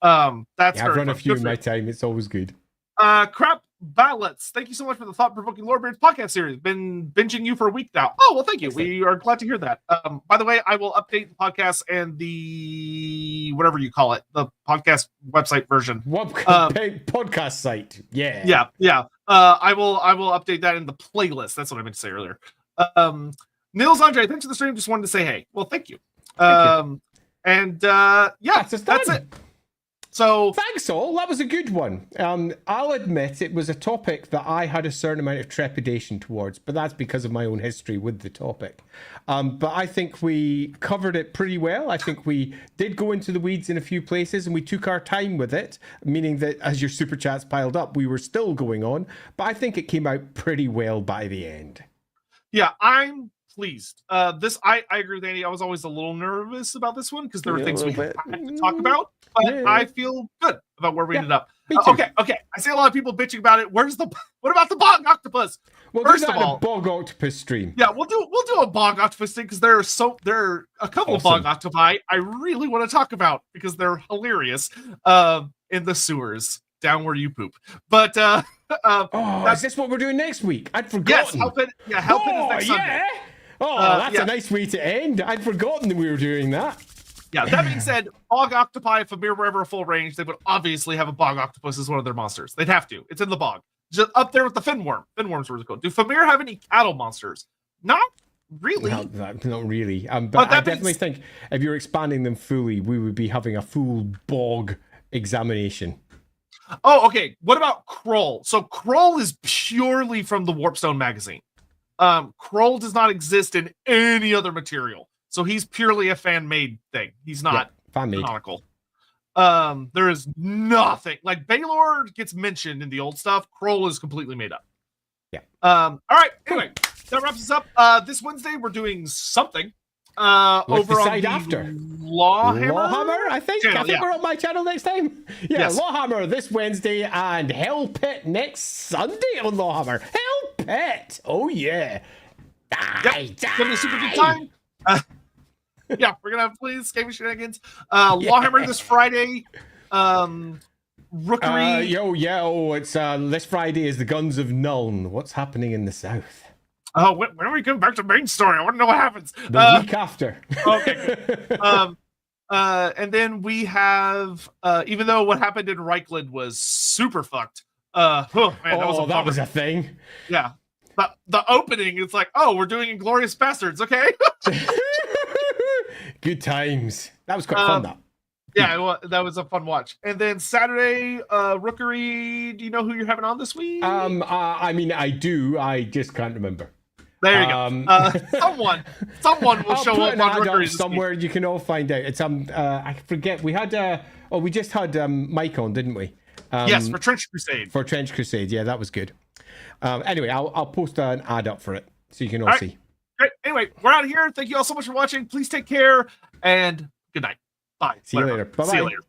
That's I've run a few in my time. It's always good. Crap Ballots, thank you so much for the thought-provoking Lorebeards podcast series. Been binging you for a week now. Oh, well, thank you. We are glad to hear that. By the way, I will update the podcast and the whatever you call it, the podcast website version. Podcast site. Yeah. I will update that in the playlist. That's what I meant to say earlier. Nils Andre, thanks for the stream. Just wanted to say hey. Well, thank you. And that's it. So thanks all. That was a good one. I'll admit it was a topic that I had a certain amount of trepidation towards, but that's because of my own history with the topic. But I think we covered it pretty well. I think we did go into the weeds in a few places, and we took our time with it, meaning that as your super chats piled up, we were still going on. But I think it came out pretty well by the end. Yeah, I'm pleased. I agree with Andy. I was always a little nervous about this one because there were things we had to talk about, but I feel good about where we ended up. Okay. I see a lot of people bitching about it. What about the bog octopus? Well, first of all, a bog octopus stream. Yeah, we'll do a bog octopus thing because there are a couple of bog octopi I really want to talk about because they're hilarious in the sewers down where you poop. But is this what we're doing next week? I'd forgotten. Yes, Help It is next Sunday. That's a nice way to end. I'd forgotten that we were doing that. Yeah, that being said, bog octopi, if Fimir were ever a full range, they would obviously have a bog octopus as one of their monsters. They'd have to. It's in the bog. Just up there with the finworm. Finworm's really cool. Do Fimir have any cattle monsters? Not really. Not really. But I definitely think if you're expanding them fully, we would be having a full bog examination. Oh, okay. What about Kroll? So Kroll is purely from the Warpstone magazine. Kroll does not exist in any other material, so he's purely a fan-made thing. He's not canonical. There is nothing like Baylor gets mentioned in the old stuff. Kroll is completely made up. Yeah. All right. Anyway, that wraps us up. This Wednesday we're doing something. Over on the after LAWhammer, I think we're on my channel next time. Yeah, yes. LAWhammer this Wednesday and Hell Pit next Sunday on LAWhammer. Hell Pit, oh yeah, die. It's gonna be a super good time. Yeah, we're gonna have please gaming shenanigans. LAWhammer this Friday. Rookery. It's this Friday is the Guns of Nuln. What's happening in the south? Oh, when are we coming back to main story? I want to know what happens. The week after. Okay. And then we have, even though what happened in Reichland was super fucked. That was a thing. Yeah. But the opening, it's like, we're doing Inglorious Bastards, okay? Good times. That was quite fun, though. Yeah, that was a fun watch. And then Saturday, Rookery, do you know who you're having on this week? I do. I just can't remember. There you go. Someone will show up on Rookery somewhere. You can all find out. It's I forget. We had we just had Mike on, didn't we? Yes, for Trench Crusade. For Trench Crusade, yeah, that was good. Anyway, I'll post an ad up for it so you can all see. Great. Anyway, we're out of here. Thank you all so much for watching. Please take care and good night. Bye. See you Whatever. later. Bye-bye. See you later.